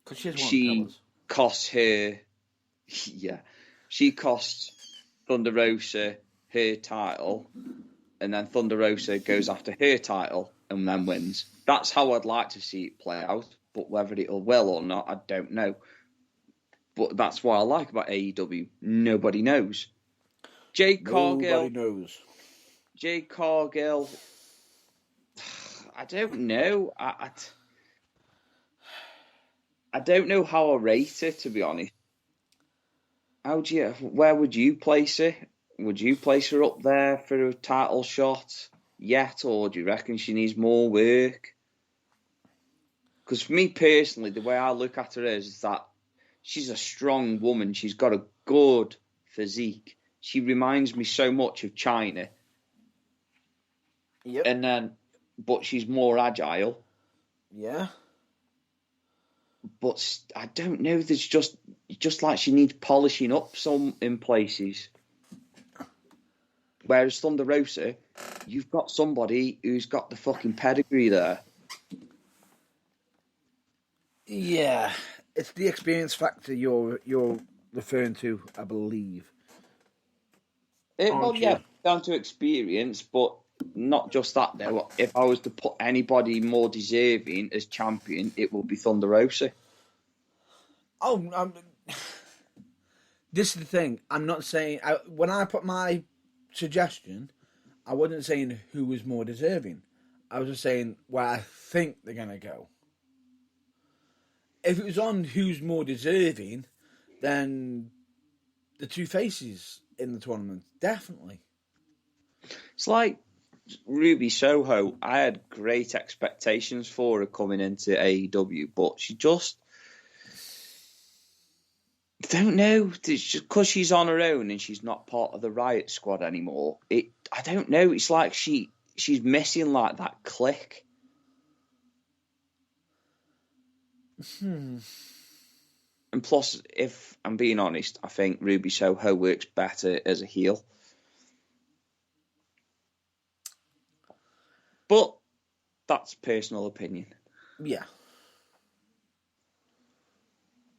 Because she cost her, she cost Thunder Rosa her title, and then Thunder Rosa goes after her title and then wins. That's how I'd like to see it play out, but whether it'll well or not, I don't know. But that's what I like about AEW. Nobody knows. Jade Cargill. Nobody knows. Jade Cargill. I don't know. I don't know how I rate her, to be honest. Where would you place her? Would you place her up there for a title shot yet, or do you reckon she needs more work? Because for me personally, the way I look at her is that she's a strong woman. She's got a good physique. She reminds me so much of Chyna. Yep. But she's more agile. Yeah. But I don't know. There's just like she needs polishing up some in places. Whereas Thunder Rosa, you've got somebody who's got the fucking pedigree there. Yeah. It's the experience factor you're referring to, I believe, Well, aren't yeah, you? down to experience, but not just that though. If I was to put anybody more deserving as champion, it would be Thunder Rosa. Oh, this is the thing. I'm not saying when I put my suggestion, I wasn't saying who was more deserving. I was just saying where I think they're gonna go. If it was on who's more deserving, then the two faces in the tournament, definitely. It's like Ruby Soho. I had great expectations for her coming into AEW, but she just don't know. It's just because she's on her own and she's not part of the Riot Squad anymore. I don't know. It's like she's missing like that click. And plus, if I'm being honest, I think Ruby Soho works better as a heel. But that's personal opinion. Yeah,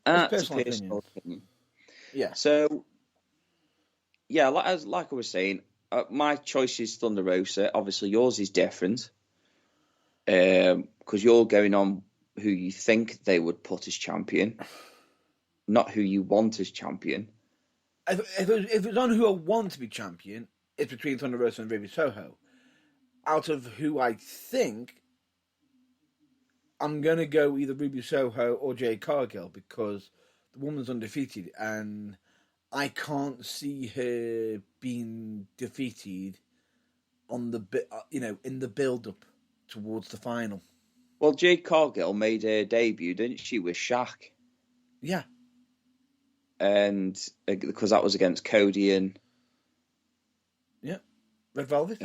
That's a personal opinion. personal opinion. Yeah, So, yeah, like I was saying, my choice is Thunder Rosa. Obviously, yours is different because you're going on who you think they would put as champion, not who you want as champion. if it was on who I want to be champion, it's between Thunder Rosa and Ruby Soho. Out of who I think, I'm gonna go either Ruby Soho or Jade Cargill because the woman's undefeated, and I can't see her being defeated on the in the build up towards the final. Well, Jade Cargill made her debut, didn't she, with Shaq? Yeah, And because that was against Cody and yeah, Red Velvet.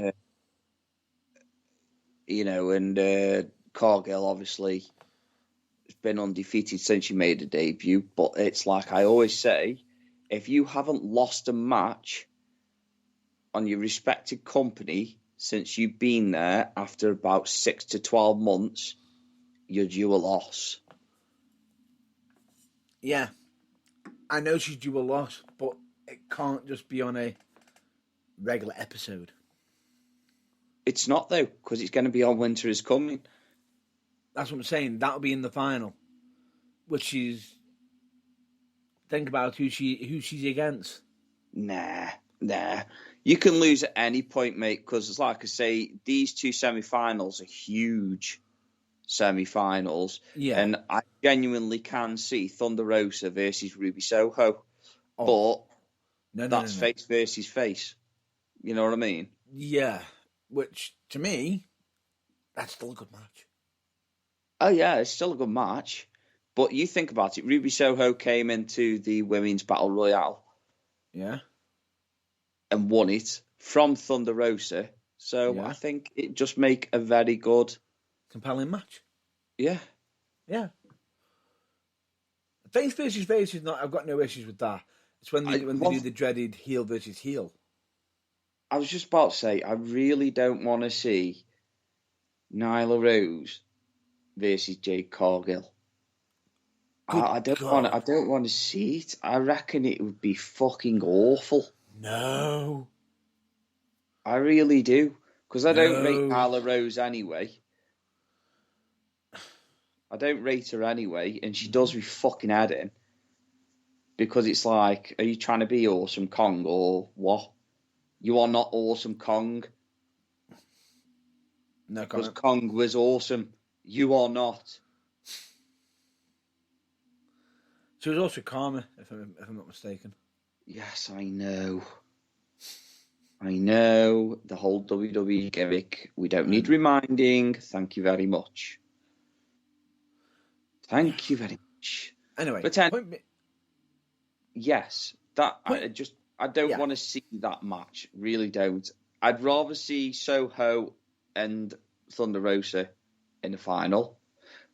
and Cargill obviously has been undefeated since she made her debut. But it's like I always say, if you haven't lost a match on your respected company since you've been there after about 6 to 12 months, you're due a loss. Yeah, I know she's due a loss, but it can't just be on a regular episode. It's not though, because it's going to be on Winter is Coming. That's what I'm saying. That'll be in the final, which is think about who she's against. Nah. You can lose at any point, mate, because it's like I say, these two semi-finals are huge semi-finals. Yeah. And I genuinely can see Thunder Rosa versus Ruby Soho. Oh. But that's face versus face. You know what I mean? Yeah. Which, to me, that's still a good match. Oh, yeah, it's still a good match. But you think about it, Ruby Soho came into the Women's Battle Royale. Yeah. And won it from Thunder Rosa. So yeah. I think it just make a very good... compelling match. Yeah. Yeah. Face versus face is not... I've got no issues with that. It's when they do the dreaded heel versus heel. I was just about to say, I really don't want to see Nyla Rose versus Jade Cargill. I don't want to see it. I reckon it would be fucking awful. No. I really do. Because I don't rate Nyla Rose anyway. I don't rate her anyway, and she does me fucking head in. Because it's like, are you trying to be Awesome Kong or what? You are not Awesome Kong. No, because Kong was awesome. You are not. She was also Karma, if I'm not mistaken. Yes, I know. The whole WWE gimmick. We don't need reminding. Thank you very much. Thank you very much. Anyway, but yes, I don't want to see that match. Really don't. I'd rather see Soho and Thunder Rosa in the final.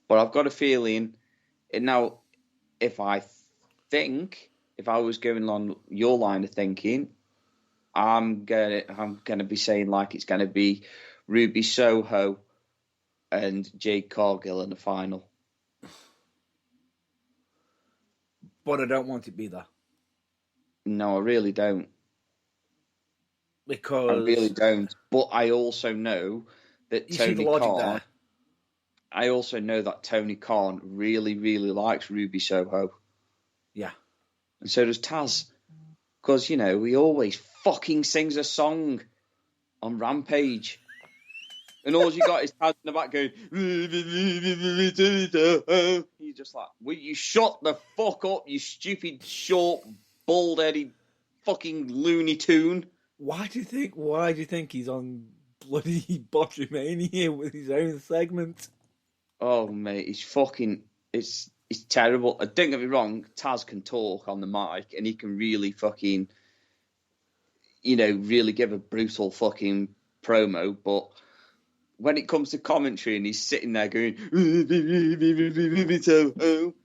But I've got a feeling now. If I was going on your line of thinking, I'm gonna be saying like it's gonna be Ruby Soho and Jade Cargill in the final. but I don't want it to be there. No, I really don't. Because I really don't. But I also know that you see the Tony logic Khan. there. I also know that Tony Khan really, really likes Ruby Soho. Yeah. And so does Taz. Because, you know, he always fucking sings a song on Rampage. And all you got is Taz in the back going, you're just like, will you shut the fuck up, you stupid, short, bald-headed fucking Looney Tune? Why do you think he's on bloody Botchamania with his own segment? Oh, mate, it's terrible. Don't get me wrong, Taz can talk on the mic and he can really fucking, you know, really give a brutal fucking promo, but when it comes to commentary and he's sitting there going,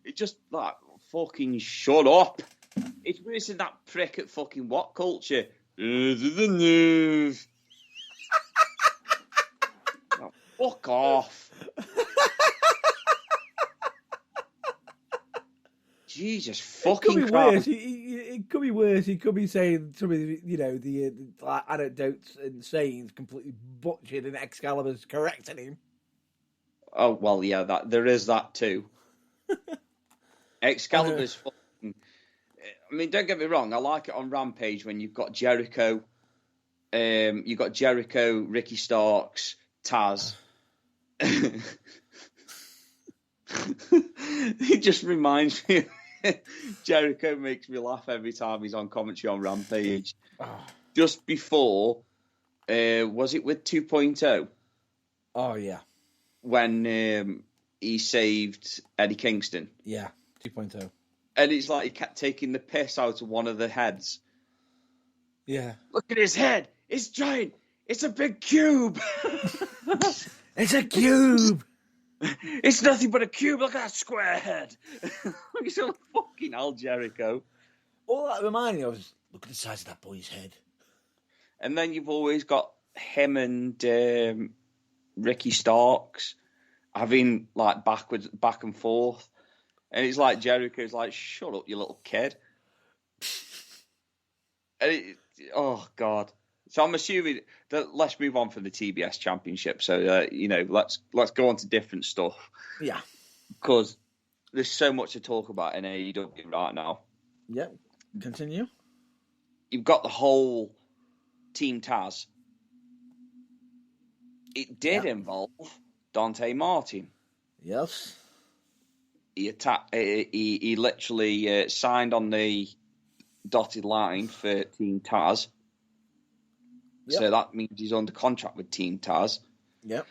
it just like, fucking shut up. It's worse than that prick at fucking What Culture. Oh, fuck off. Jesus fucking Christ. It could be worse. He could be saying some of the, you know, the anecdotes and sayings completely butchered, and Excalibur's correcting him. Oh, well, yeah, there is that too. Excalibur's fucking... I mean, don't get me wrong, I like it on Rampage when you've got Jericho, Ricky Starks, Taz. It just reminds me... Jericho makes me laugh every time he's on commentary on Rampage. Just before, was it with 2.0? Oh, yeah. When he saved Eddie Kingston. Yeah, 2.0. And it's like he kept taking the piss out of one of the heads. Yeah. Look at his head. It's giant. It's a big cube. It's a cube. It's nothing but a cube. Look at that square head. He's a fucking Al Jericho. All that reminded me of was, look at the size of that boy's head. And then you've always got him and Ricky Starks having like back and forth. And it's like Jericho's like, shut up, you little kid. And oh, God. So I'm assuming that let's move on from the TBS Championship. So, you know, let's go on to different stuff. Yeah. Because there's so much to talk about in AEW right now. Yep. Continue. You've got the whole Team Taz. It did involve Dante Martin. Yes. He literally signed on the dotted line for Team Taz. Yep. So that means he's under contract with Team Taz. Yep.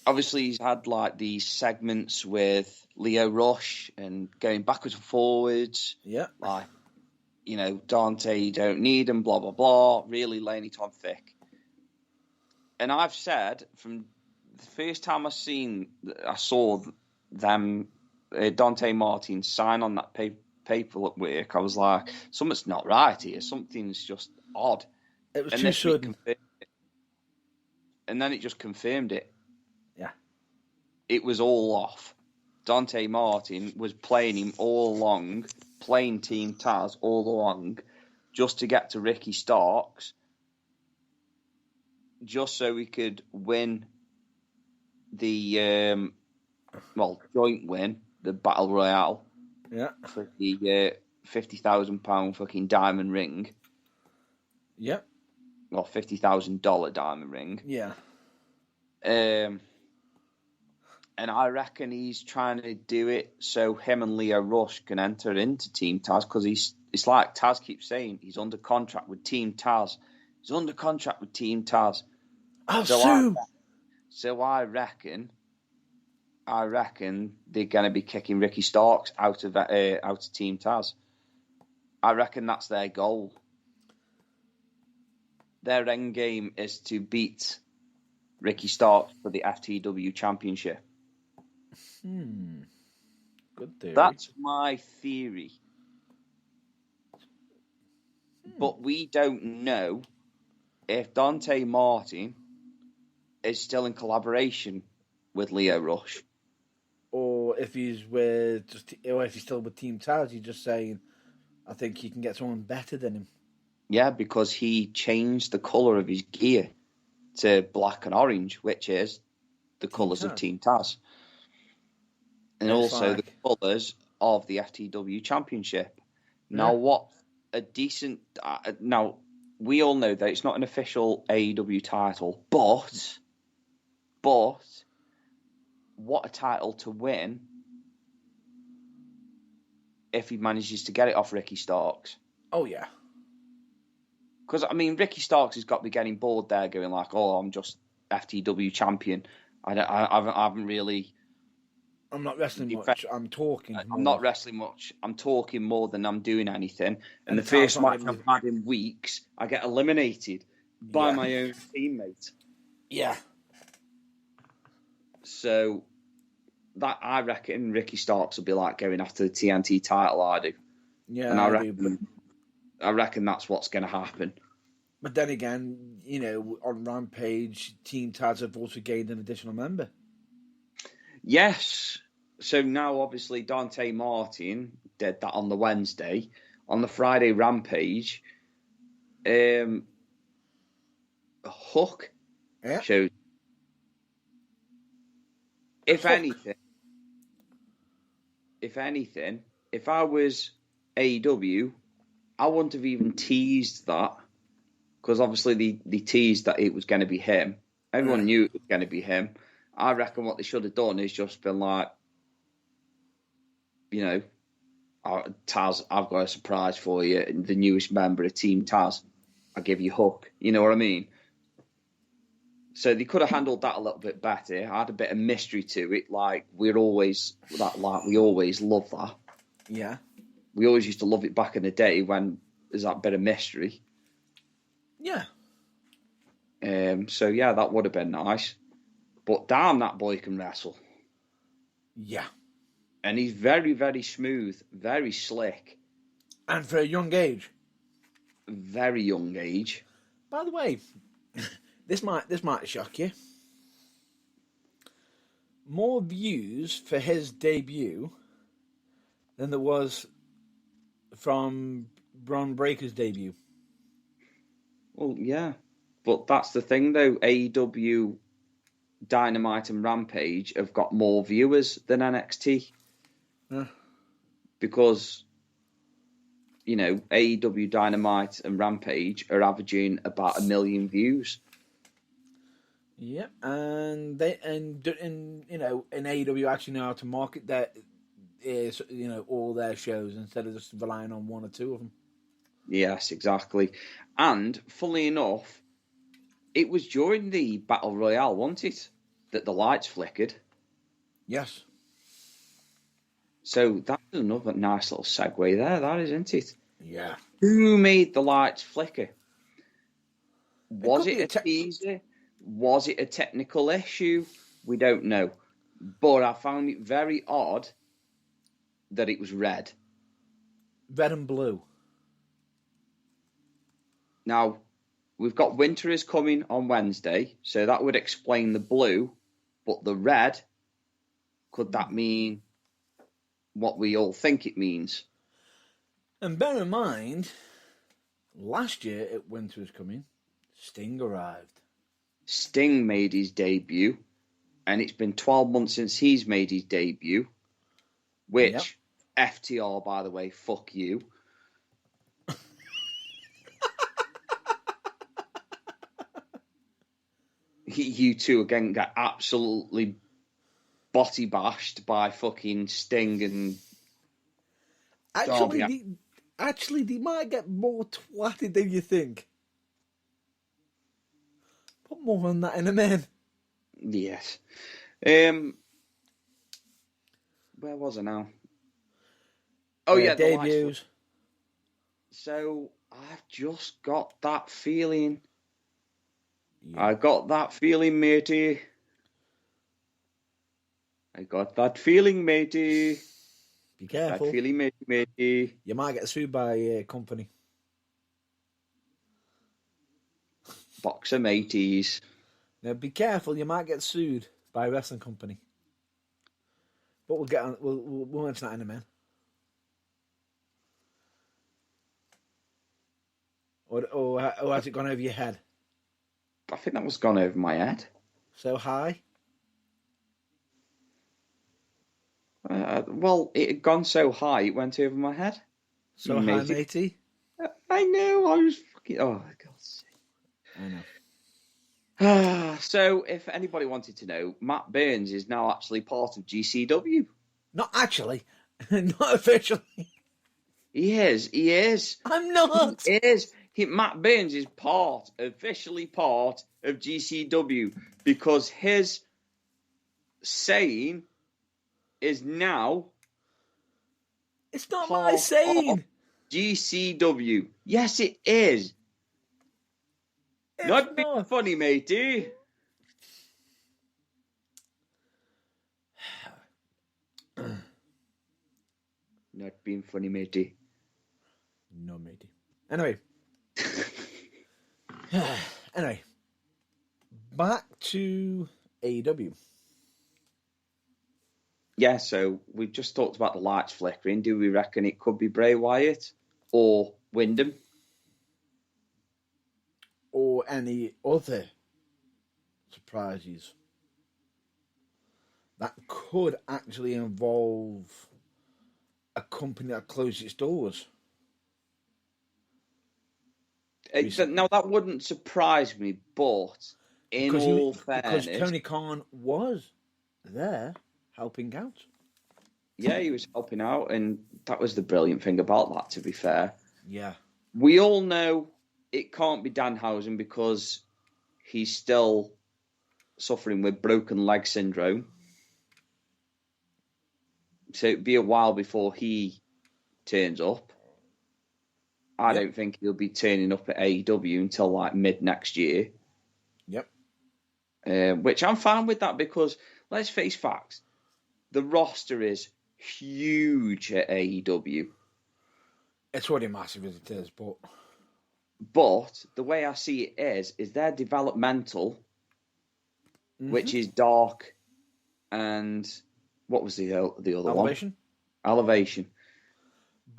Obviously, he's had like these segments with Leo Rush and going backwards and forwards. Yeah. Like, you know, Dante, you don't need him, blah, blah, blah. Really laying it on thick. And I've said from the first time I saw them, Dante Martin sign on that paperwork, I was like, something's not right here. Something's just odd. It was too sudden. And then it just confirmed it. Yeah. It was all off. Dante Martin was playing him all along, playing Team Taz all along, just to get to Ricky Starks, just so he could win the, joint win, the Battle Royale. Yeah. For the £50,000 fucking diamond ring. Yep. Or $50,000 diamond ring. Yeah. And I reckon he's trying to do it so him and Leo Rush can enter into Team Taz, because it's like Taz keeps saying, he's under contract with Team Taz. He's under contract with Team Taz. Oh, so I reckon they're going to be kicking Ricky Starks out of Team Taz. I reckon that's their goal. Their end game is to beat Ricky Starks for the FTW Championship. Good theory. That's my theory. But we don't know if Dante Martin is still in collaboration with Leo Rush. Or But if he's or if he's still with Team Taz, he's just saying, I think he can get someone better than him. Yeah, because he changed the colour of his gear to black and orange, which is the colours of Team Taz. And It's also like... the colours of the FTW Championship. Now, what a decent... now, we all know that it's not an official AEW title, but what a title to win if he manages to get it off Ricky Starks. Oh, yeah. Because, I mean, Ricky Starks has got to be getting bored there, going like, oh, I'm just FTW champion. I haven't really... I'm not wrestling much. I'm talking more. I'm not wrestling much. I'm talking more than I'm doing anything. And the first match I've had in weeks, I get eliminated by my own teammate. Yeah. So that, I reckon Ricky Starks will be like going after the TNT title. I do. Yeah, and I reckon that's what's going to happen. But then again, you know, on Rampage, Team Taz have also gained an additional member. Yes. So now, obviously, Dante Martin did that on the Wednesday. On the Friday Rampage, Hook showed. If anything, if I was AEW, I wouldn't have even teased that, because obviously they teased that it was going to be him. Everyone knew it was going to be him. I reckon what they should have done is just been like, you know, Taz, I've got a surprise for you. The newest member of Team Taz, I'll give you Hook. You know what I mean? So they could have handled that a little bit better. Had a bit of mystery to it. Like we always love that. Yeah. We always used to love it back in the day when there's that bit of mystery. Yeah. So yeah, that would have been nice. But damn, that boy can wrestle. Yeah. And he's very, very smooth, very slick. And for a young age. Very young age. By the way, this might shock you. More views for his debut than there was from Bron Breakker's debut. Well, yeah. But that's the thing, though. AEW, Dynamite and Rampage have got more viewers than NXT. Because, you know, AEW, Dynamite and Rampage are averaging about 1 million views. Yeah, and you know, in AEW actually know how to market their, you know, all their shows instead of just relying on one or two of them. Yes, exactly. And funnily enough, it was during the Battle Royale, wasn't it, that the lights flickered? Yes. So that's another nice little segue there, that is, isn't it? Yeah. Who made the lights flicker? Was it a teaser? Was it a technical issue? We don't know. But I found it very odd that it was red. Red and blue. Now, we've got Winter is coming on Wednesday, so that would explain the blue. But the red, could that mean what we all think it means? And bear in mind, last year at Winter is Coming, Sting arrived. Sting made his debut, and it's been 12 months since he's made his debut, which, FTR, by the way, fuck you. You two again got absolutely body bashed by fucking Sting and Actually, they might get more twatted than you think. Put more on that in a minute. Yes. Where was I now? Oh, yeah, debuts. So I've just got that feeling. Yeah. I got that feeling, matey. I got that feeling, matey. Be careful. That feeling, matey. You might get sued by a company. Boxer mateys. Now, be careful. You might get sued by a wrestling company. But we'll get on. We'll mention that in a minute. Or has it gone over your head? I think that was gone over my head. So high? Well, it had gone so high, it went over my head. So high, matey? I know, I was fucking... Oh, God's I know. sake. So, if anybody wanted to know, Matt Burns is now actually part of GCW. Not actually. Not officially. He is. I'm not. He is. Matt Burns is officially part of GCW, because his saying is now... It's not my saying. GCW. Yes, it is. Not being funny, matey. Not being funny, matey. No, matey. Anyway, back to AEW. Yeah, so we've just talked about the lights flickering. Do we reckon it could be Bray Wyatt or Wyndham? Or any other surprises that could actually involve a company that closed its doors? Now, that wouldn't surprise me, but in all fairness... Because Tony Khan was there helping out. Yeah, he was helping out, and that was the brilliant thing about that, to be fair. Yeah. We all know it can't be Danhausen because he's still suffering with broken leg syndrome. So it'd be a while before he turns up. I don't think he'll be turning up at AEW until like mid next year. Yep. Which I'm fine with that, because let's face facts. The roster is huge at AEW. It's already massive as it is, but the way I see it is their developmental, which is Dark, and what was the other Elevation? one? Elevation.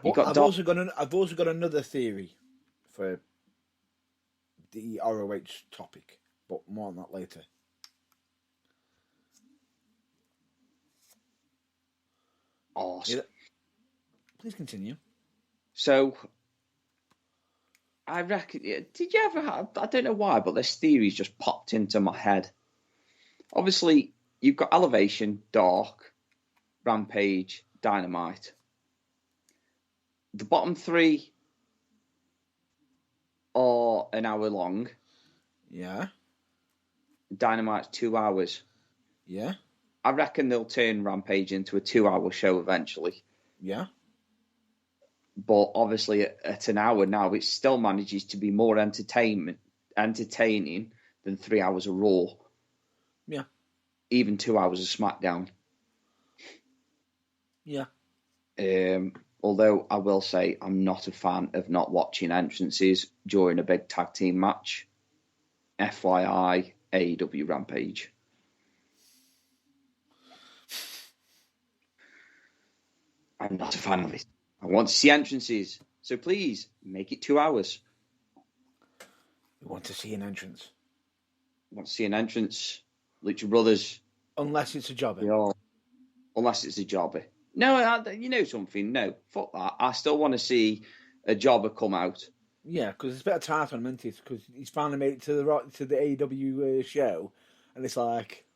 I've also got another theory for the ROH topic, but more on that later. Awesome. Please continue. So, I reckon... Did you ever have... I don't know why, but this theory's just popped into my head. Obviously, you've got Elevation, Dark, Rampage, Dynamite. The bottom three are an hour long. Yeah. Dynamite's 2 hours. Yeah. I reckon they'll turn Rampage into a 2-hour show eventually. Yeah. But obviously at an hour now, it still manages to be more entertaining than 3 hours of Raw. Yeah. Even 2 hours of SmackDown. Yeah. Although I will say I'm not a fan of not watching entrances during a big tag team match. FYI, AEW Rampage. I'm not a fan of it. I want to see entrances. So please, make it 2 hours. We want to see an entrance. I want to see an entrance. Lucha Brothers. Unless it's a jobber. Yeah. Unless it's a jobber. No, you know something? No, fuck that. I still want to see a jobber come out. Yeah, because it's a bit of time on him, isn't it? Because he's finally made it to the AEW show, and it's like...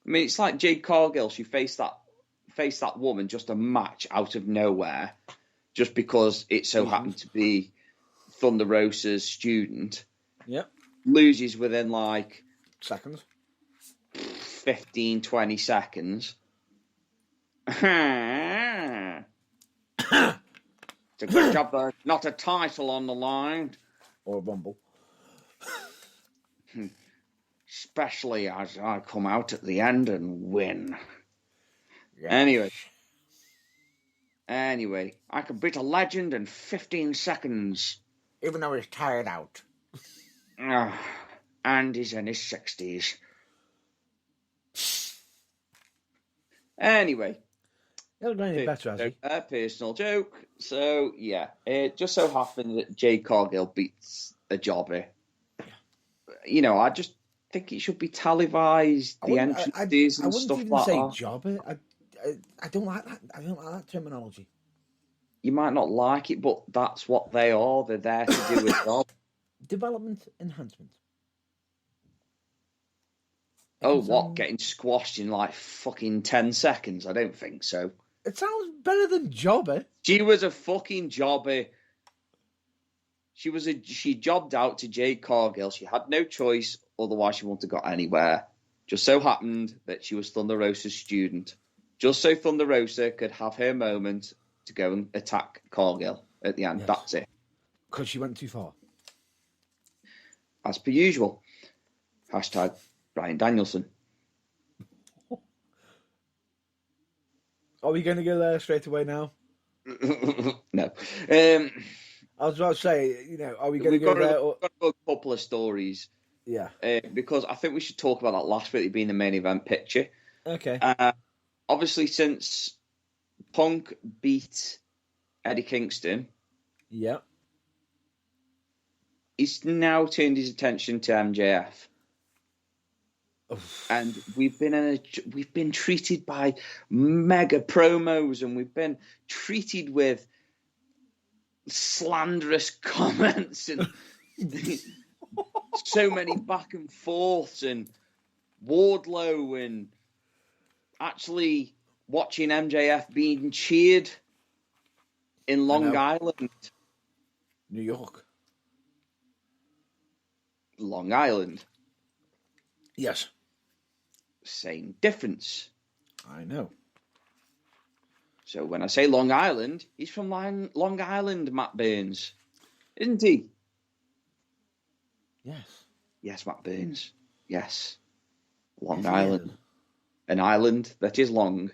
I mean, it's like Jade Cargill. She faced that woman just a match out of nowhere, just because it so happened to be Thunder Rosa's student. Yep. Loses within like... Seconds. 15, 20 seconds. It's a good job there's not a title on the line. Or a bumble. Especially as I come out at the end and win. Yes. Anyway, I could beat a legend in 15 seconds. Even though he's tired out. And he's in his 60s. Anyway, It'll go any better, has he? personal joke. So, yeah, it just so happened that Jay Cargill beats a jobber. You know, I just think it should be televised, the entrances I and wouldn't stuff even like say that. jobber. I don't like that. I don't like that terminology. You might not like it, but that's what they are. They're there to do a job. Development enhancement. Oh, what? Getting squashed in like fucking 10 seconds? I don't think so. It sounds better than jobber. She was a fucking jobber. She jobbed out to Jade Cargill. She had no choice, otherwise she wouldn't have got anywhere. Just so happened that she was Thunder Rosa's student. Just so Thunder Rosa could have her moment to go and attack Cargill at the end. Yes. That's it. Because she went too far. As per usual. Hashtag Bryan Danielson. Are we going to go there straight away now? No. I was about to say, you know, are we going to go there? We've got a couple of stories. Yeah. Because I think we should talk about that last week being the main event picture. Okay. Obviously, since Punk beat Eddie Kingston, yeah, he's now turned his attention to MJF. And we've been treated by mega promos, and we've been treated with slanderous comments and so many back and forths, and Wardlow, and actually watching MJF being cheered in Long Island, New York, Long Island. Yes. Same difference. I know. So when I say Long Island, he's from Long Island, Matt Burns. Isn't he? Yes. Yes, Matt Burns. Yes. Long Island. An island that is long.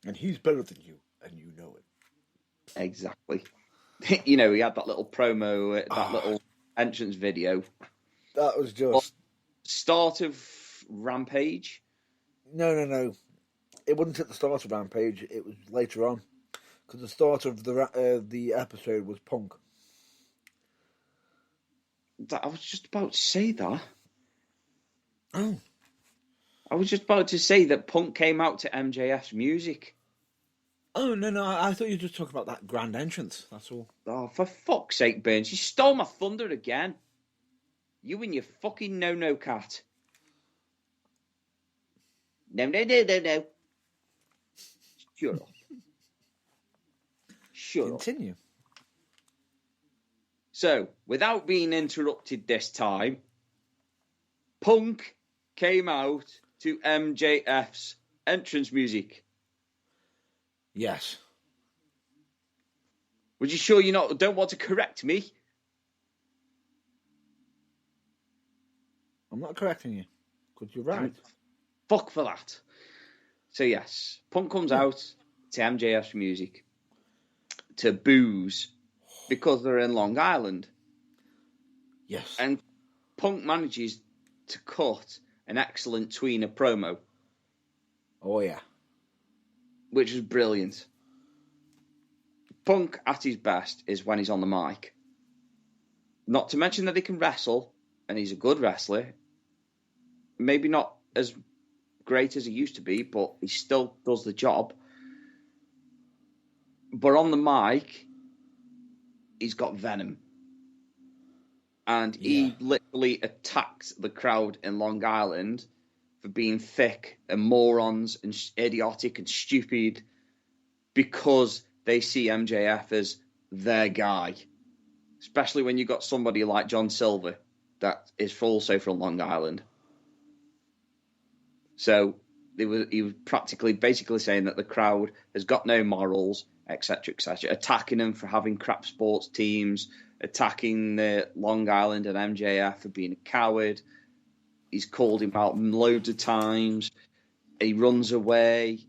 And he's better than you, and you know it. Exactly. You know, he had that little promo, that little entrance video. That was just... Start of Rampage? No. It wasn't at the start of Rampage. It was later on. Because the start of the episode was Punk. I was just about to say that. Oh. I was just about to say that Punk came out to MJF's music. Oh, no. I thought you were just talking about that grand entrance. That's all. Oh, for fuck's sake, Burns. You stole my thunder again. You and your fucking no-no cat. No. Shut up. Shut up. Continue. So, without being interrupted this time, Punk came out to MJF's entrance music. Yes. Was you sure you don't want to correct me? I'm not correcting you. Because you're right. Fuck for that. So yes, Punk comes out to MJF's music to booze because they're in Long Island. Yes. And Punk manages to cut an excellent tweener promo. Oh, yeah. Which was brilliant. Punk at his best is when he's on the mic. Not to mention that he can wrestle, and he's a good wrestler. Maybe not as great as he used to be, but he still does the job. But on the mic, he's got venom. And he literally attacks the crowd in Long Island for being thick and morons and idiotic and stupid because they see MJF as their guy. Especially when you've got somebody like John Silver that is also from Long Island. So he was basically saying that the crowd has got no morals, etc., etc., attacking them for having crap sports teams, attacking the Long Island and MJF for being a coward. He's called him out loads of times. He runs away.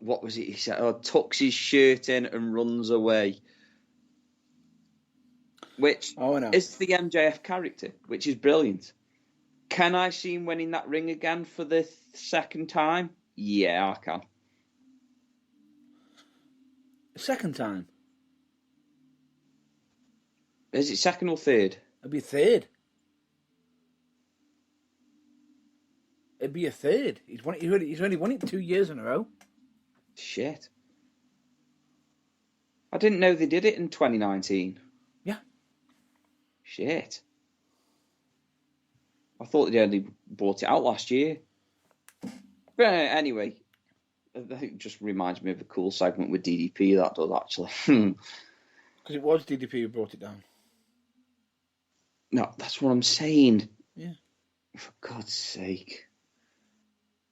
What was it? He said, tucks his shirt in and runs away. Which is the MJF character, which is brilliant. Can I see him winning that ring again for the second time? Yeah, I can. Second time. Is it second or third? It'd be third. It'd be a third. He's only won it 2 years in a row. Shit. I didn't know they did it in 2019. Yeah. Shit. I thought they only brought it out last year. But anyway, I think it just reminds me of a cool segment with DDP, that does, actually. Because it was DDP who brought it down. No, that's what I'm saying. Yeah. For God's sake.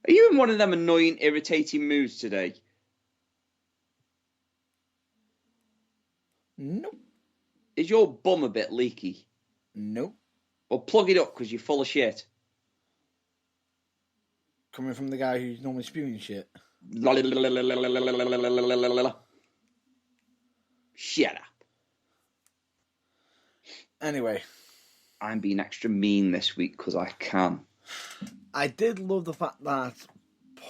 Are you in one of them annoying, irritating moods today? Nope. Is your bum a bit leaky? Nope. Or plug it up because you're full of shit? Coming from the guy who's normally spewing shit. Shut up. Anyway. I'm being extra mean this week because I can. I did love the fact that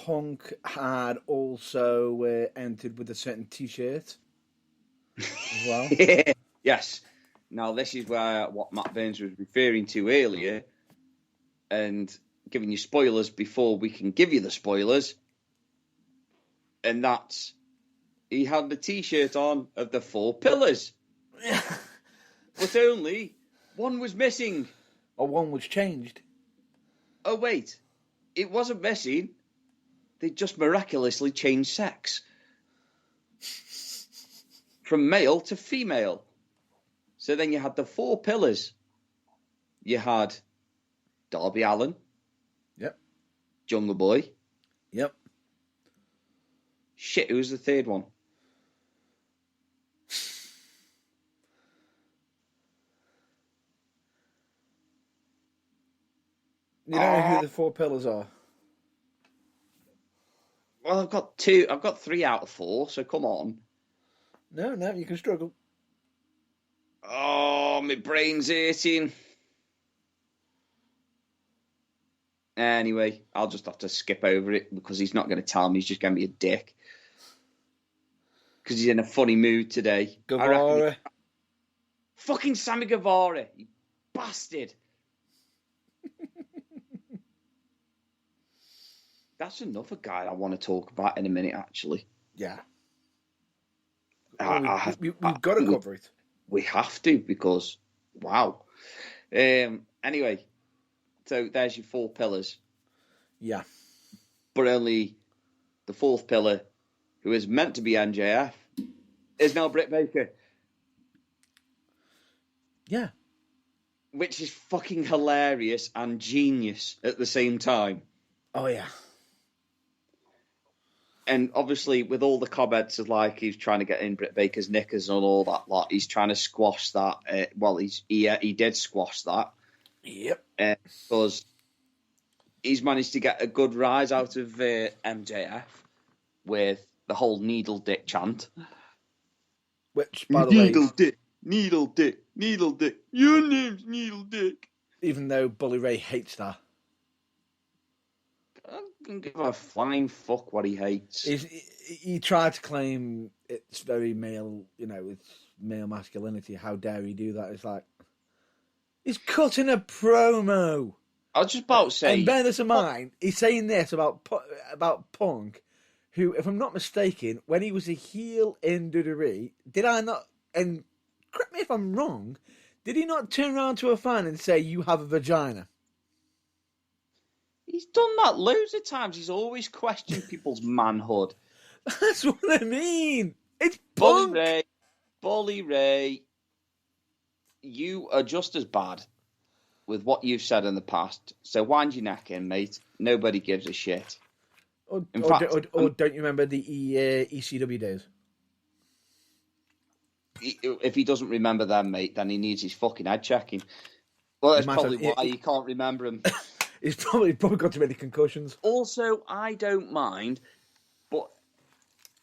Punk had also entered with a certain T-shirt as well. Yes. Now, this is what Matt Burns was referring to earlier, and giving you spoilers before we can give you the spoilers. And that's, he had the T-shirt on of the 4 pillars. But only one was missing. Or one was changed. Oh, wait. It wasn't missing. They just miraculously changed sex. From male to female. So then you had the 4 pillars. You had Darby Allin. Yep. Jungle Boy. Yep. Shit, who was the third one? You don't know who the 4 pillars are? Well, I've got 2. I've got 3 out of 4, so come on. No, you can struggle. Oh, my brain's hurting. Anyway, I'll just have to skip over it because he's not going to tell me. He's just going to be a dick. Because he's in a funny mood today. Guevara. Fucking Sammy Guevara, you bastard. That's another guy I want to talk about in a minute, actually. Yeah. We've got to cover it. We have to because, wow. Anyway, so there's your 4 pillars. Yeah. But only the 4th pillar, who is meant to be MJF, is now Britt Baker. Yeah. Which is fucking hilarious and genius at the same time. Oh, yeah. And obviously, with all the comments of like he's trying to get in Britt Baker's knickers and all that lot, he's trying to squash that. He did squash that. Yep. Because he's managed to get a good rise out of MJF with the whole needle dick chant. Which, by the way, needle dick. Your name's Needle Dick. Even though Bully Ray hates that. I can give a flying fuck what he hates. He tried to claim it's very male, it's male masculinity. How dare he do that? It's like, he's cutting a promo. I was just about to say... And bear this in mind, he's saying this about Punk, who, if I'm not mistaken, when he was a heel in WWE, did I not... And correct me if I'm wrong, did he not turn around to a fan and say, you have a vagina? He's done that loads of times. He's always questioned people's manhood. That's what I mean. It's Punk. Bully Ray, you are just as bad with what you've said in the past. So wind your neck in, mate. Nobody gives a shit. Or don't you remember the ECW days? If he doesn't remember them, mate, then he needs his fucking head checking. Well, that's probably why you can't remember him. He's probably got too many concussions. Also, I don't mind, but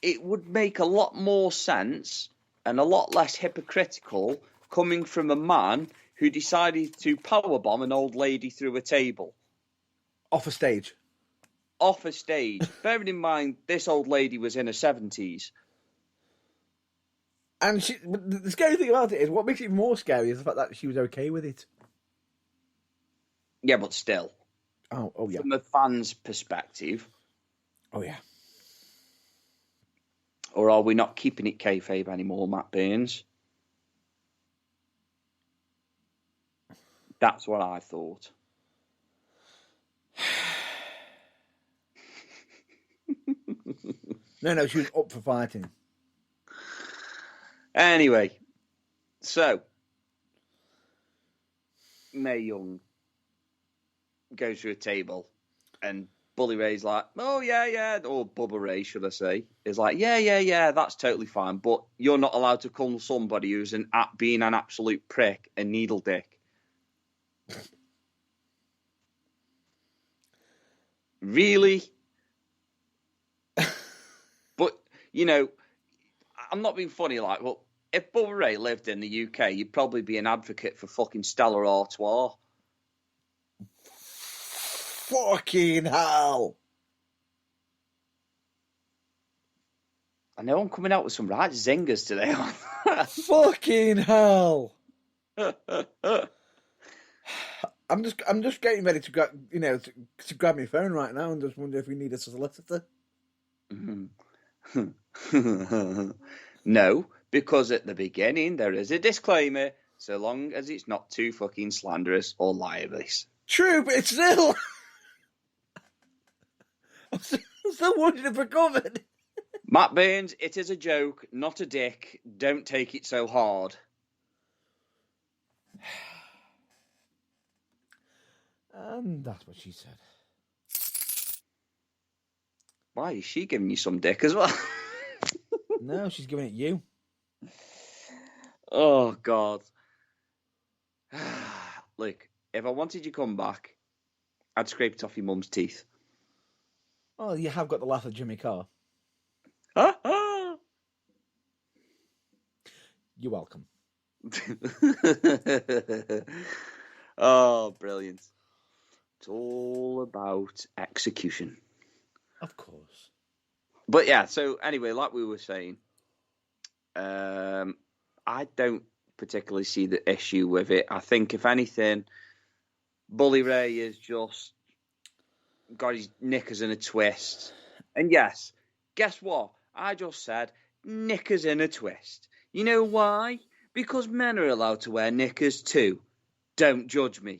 it would make a lot more sense and a lot less hypocritical coming from a man who decided to powerbomb an old lady through a table. Off a stage. Off a stage. Bearing in mind, this old lady was in her 70s. And the scary thing about it is, what makes it more scary is the fact that she was okay with it. Yeah, but still. Oh yeah. From a fan's perspective. Oh yeah. Or are we not keeping it kayfabe anymore, Matt Burns? That's what I thought. No, she was up for fighting. Anyway, so Mae Young goes to a table and Bully Ray's like, oh, yeah, or Bubba Ray, should I say, is like, yeah, that's totally fine, but you're not allowed to call somebody who's being an absolute prick a needle dick. Really? But, you know, I'm not being funny, like, well, if Bubba Ray lived in the UK, you'd probably be an advocate for fucking Stella Artois. Fucking hell. I know I'm coming out with some right zingers today. Fucking hell. I'm just getting ready to grab, to grab my phone right now and just wonder if we need a solicitor. No, because at the beginning there is a disclaimer, so long as it's not too fucking slanderous or libelous. True, but it's still... I'm still wanting to be covered. Matt Burns, it is a joke, not a dick. Don't take it so hard. And that's what she said. Why is she giving you some dick as well? No, she's giving it you. Oh, God. Look, if I wanted you to come back, I'd scrape it off your mum's teeth. Oh, you have got the laugh of Jimmy Carr. You're welcome. Oh, brilliant. It's all about execution. Of course. But yeah, so anyway, like we were saying, I don't particularly see the issue with it. I think, if anything, Bully Ray has just got his knickers in a twist. And yes, guess what? I just said knickers in a twist. You know why? Because men are allowed to wear knickers too. Don't judge me.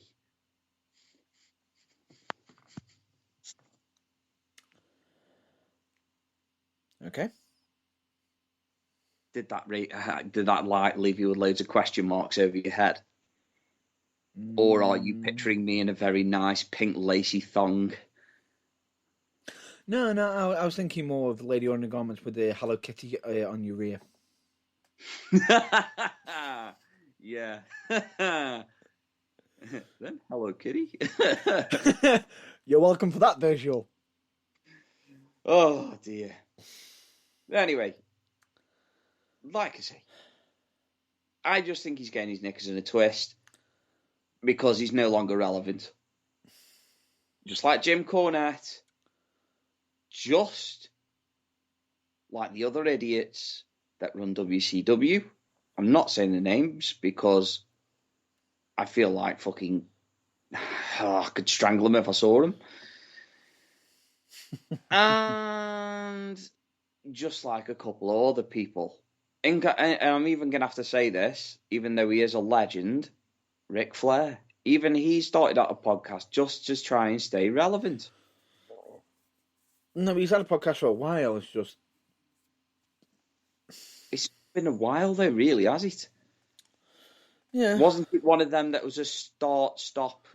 Okay. Did that leave you with loads of question marks over your head? Or are you picturing me in a very nice pink lacy thong? No, I was thinking more of the lady on the garments with the Hello Kitty on your rear. Yeah. Then Hello Kitty. You're welcome for that visual. Oh dear. Anyway, like I say, I just think he's getting his knickers in a twist because he's no longer relevant. Just like Jim Cornette, just like the other idiots that run WCW. I'm not saying the names because I feel like fucking I could strangle them if I saw them. And just like a couple of other people. And I'm even going to have to say this, even though he is a legend, Ric Flair. Even he started out a podcast just to try and stay relevant. No, but he's had a podcast for a while. It's been a while though, really, has it? Yeah. Wasn't it one of them that was a start-stop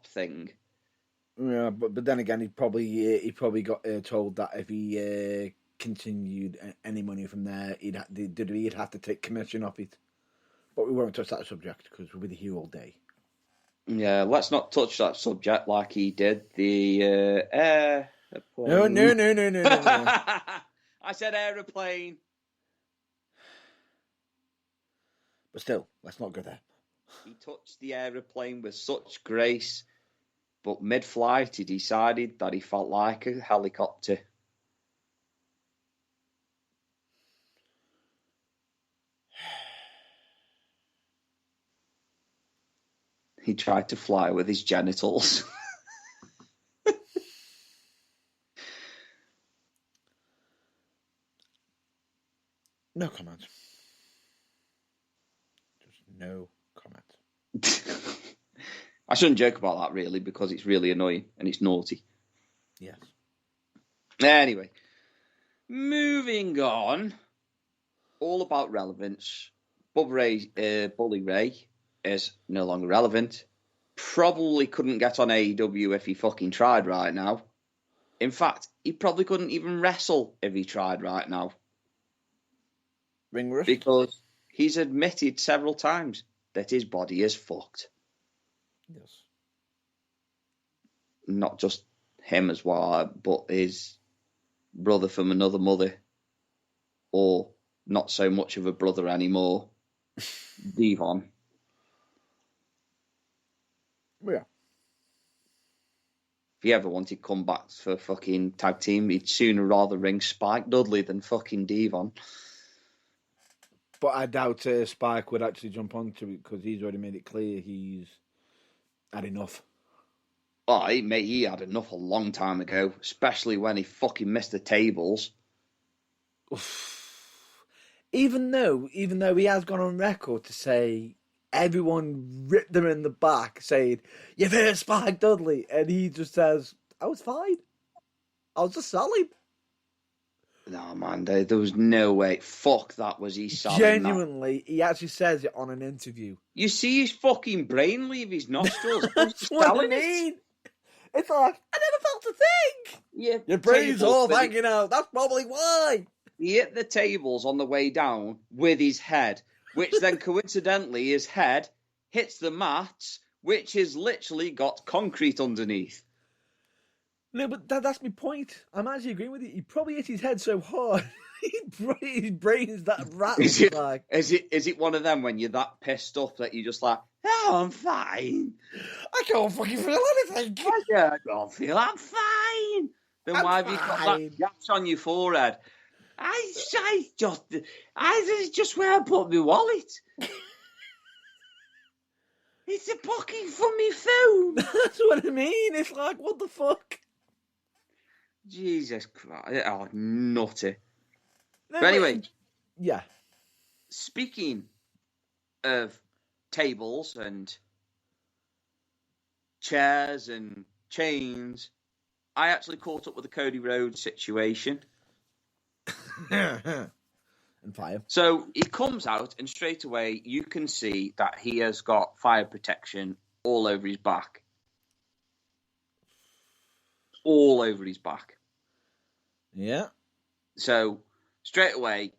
thing? Yeah, but then again, he probably got told that if he continued any money from there, he'd have to take commission off it. But we won't touch that subject because we'll be here all day. Yeah, let's not touch that subject like he did the airplane. No. I said aeroplane. But still, let's not go there. He touched the aeroplane with such grace, but mid-flight he decided that he felt like a helicopter. He tried to fly with his genitals. No comment. Just no comment. I shouldn't joke about that, really, because it's really annoying and it's naughty. Yes. Anyway, moving on. All about relevance. Bully Ray is no longer relevant. Probably couldn't get on AEW if he fucking tried right now. In fact, he probably couldn't even wrestle if he tried right now. Ring rust? Because he's admitted several times that his body is fucked. Yes. Not just him as well, but his brother from another mother. Or not so much of a brother anymore. Devon. Yeah. If he ever wanted comebacks for fucking tag team, he'd sooner rather ring Spike Dudley than fucking Devon. But I doubt Spike would actually jump onto it because he's already made it clear he's had enough. Oh, he had enough a long time ago, especially when he fucking missed the tables. Even though he has gone on record to say everyone ripped him in the back, saying, "You've heard Spike Dudley," and he just says, "I was fine. I was just selling." No, man, there was no way. Fuck, that was he selling. Genuinely, he actually says it on an interview. You see his fucking brain leave his nostrils. That's what I mean. It's like, I never felt a thing. Yeah, Your brain's all hanging out. That's probably why. He hit the tables on the way down with his head, which then coincidentally his head hits the mats, which has literally got concrete underneath. No, but that's my point. I'm actually agreeing with you. He probably hit his head so hard, his brain's that rattled. Is it one of them when you're that pissed up that you're just like, oh, I'm fine. I can't fucking feel anything. I don't feel I'm fine. Then why have you got that gash on your forehead? I just where I put my wallet. It's a pocket for me phone. That's what I mean. It's like, what the fuck? Jesus Christ. Oh, nutty. No, but anyway. Yeah. Speaking of tables and chairs and chains, I actually caught up with the Cody Rhodes situation. And fire. So he comes out and straight away you can see that he has got fire protection all over his back. All over his back. Yeah. So straight away,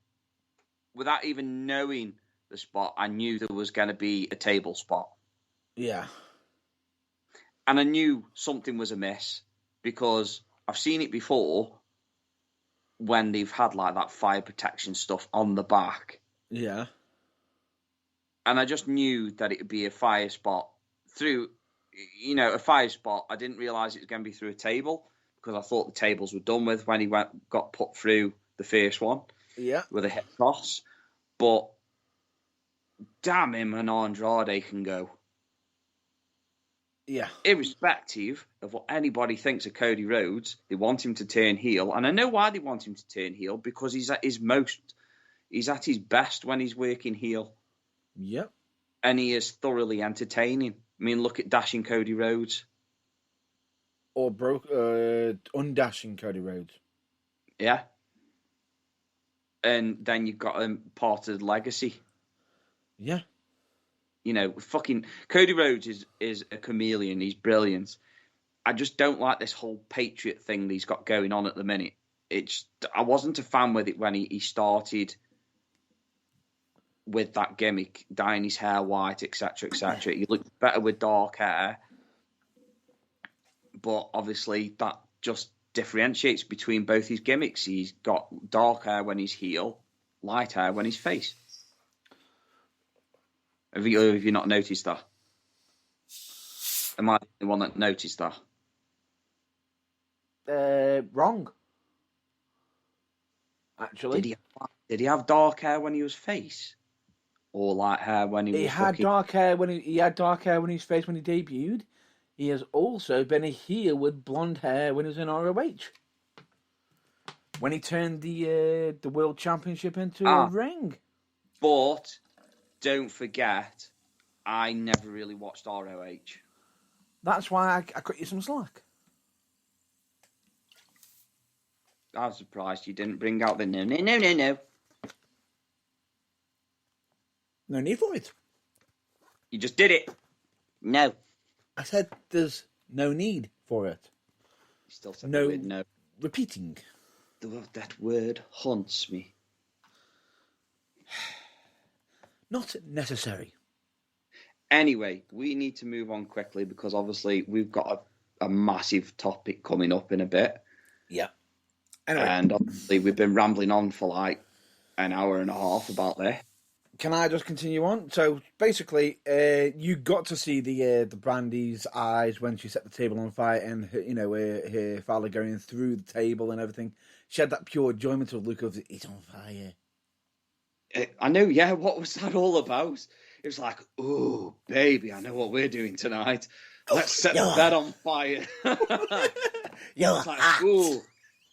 without even knowing the spot, I knew there was going to be a table spot. Yeah. And I knew something was amiss because I've seen it before when they've had like that fire protection stuff on the back. Yeah. And I just knew that it would be a fire spot through, a fire spot. I didn't realise it was going to be through a table because I thought the tables were done with when he got put through the first one. Yeah. With a hip toss. But damn him, and Andrade can go. Yeah. Irrespective of what anybody thinks of Cody Rhodes, they want him to turn heel. And I know why they want him to turn heel, because he's at his best when he's working heel. Yep. And he is thoroughly entertaining. I mean, look at Dashing Cody Rhodes. Or undashing Cody Rhodes. Yeah. And then you've got part of the legacy. Yeah. Fucking Cody Rhodes is a chameleon. He's brilliant. I just don't like this whole Patriot thing that he's got going on at the minute. I wasn't a fan with it when he started with that gimmick, dyeing his hair white, etc., etc. He looked better with dark hair. But obviously that just differentiates between both his gimmicks. He's got dark hair when he's heel, light hair when he's face. Have you not noticed that? Am I the one that noticed that? Wrong. Actually, Did he have dark hair when he was face, or light hair when he he was had fucking? dark hair when he had dark hair when he was face when he debuted. He has also been a heel with blonde hair when he was in ROH. When he turned the World Championship into a ring. But don't forget, I never really watched ROH. That's why I cut you some slack. I'm surprised you didn't bring out the no. No need for it. You just did it. No. I said there's no need for it. You still said the word no. Repeating. That word haunts me. Not necessary. Anyway, we need to move on quickly because obviously we've got a massive topic coming up in a bit. Yeah. Anyway. And obviously we've been rambling on for like an hour and a half about this. Can I just continue on? So basically, you got to see the Brandy's eyes when she set the table on fire, and her father going through the table and everything. She had that pure enjoyment of the look of it's on fire. I know, yeah. What was that all about? It was like, oh, baby, I know what we're doing tonight. Let's set the bed on fire. It's like, ooh,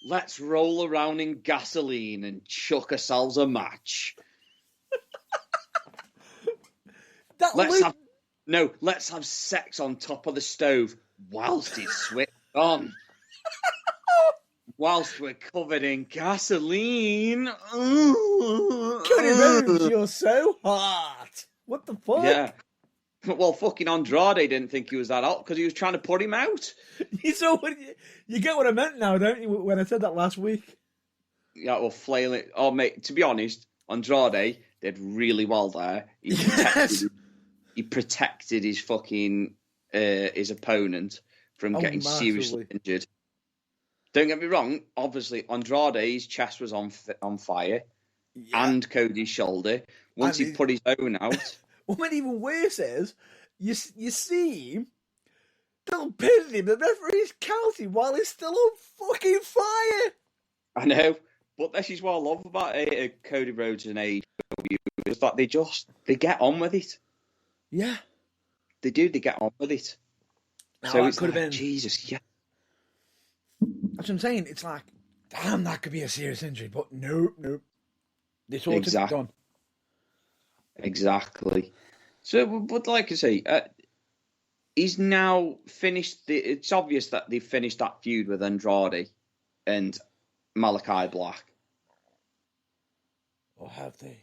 let's roll around in gasoline and chuck ourselves a match. Let's have sex on top of the stove whilst it's switched on. Whilst we're covered in gasoline. Cody Rhodes, you're so hot. What the fuck? Yeah. Well, fucking Andrade didn't think he was that hot because he was trying to put him out. You get what I meant now, don't you, when I said that last week? Yeah, well, flailing. Oh, mate, to be honest, Andrade did really well there. He protected his fucking his opponent from getting seriously injured. Don't get me wrong. Obviously, Andrade's chest was on fire, and Cody's shoulder. Once he put his own out. What even worse is, you see him, they'll pin him. The referee's counting while he's still on fucking fire. I know, but this is what I love about Cody Rhodes and AEW is that they get on with it. Yeah, they do. They get on with it. Now, so it could have been Jesus. Yeah, that's what I'm saying. It's like, damn, that could be a serious injury, but nope. They sorted it done. Exactly. So, but like I say, he's now finished. It's obvious that they've finished that feud with Andrade and Malachi Black. Or have they?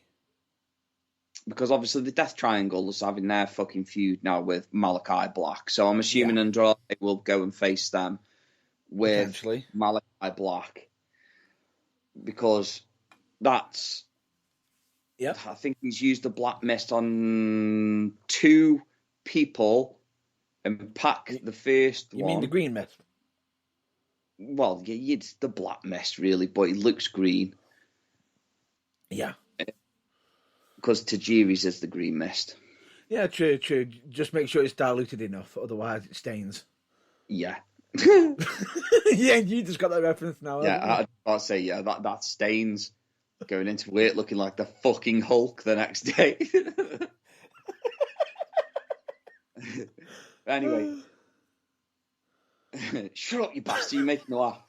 Because obviously the Death Triangle is having their fucking feud now with Malachi Black. So I'm assuming Andrade will go and face them with Malachi Black. Because that's... Yep. I think he's used the Black Mist on 2 people and Pac the first one. You mean the Green Mist? Well, yeah, it's the Black Mist, really, but it looks green. Yeah. Because Tajiri's is the Green Mist. Yeah, true. Just make sure it's diluted enough, otherwise it stains. Yeah. Yeah, you just got that reference now. Yeah, I'd say, yeah, that stains. Going into work looking like the fucking Hulk the next day. Anyway. Shut up, you bastard. You're making me laugh.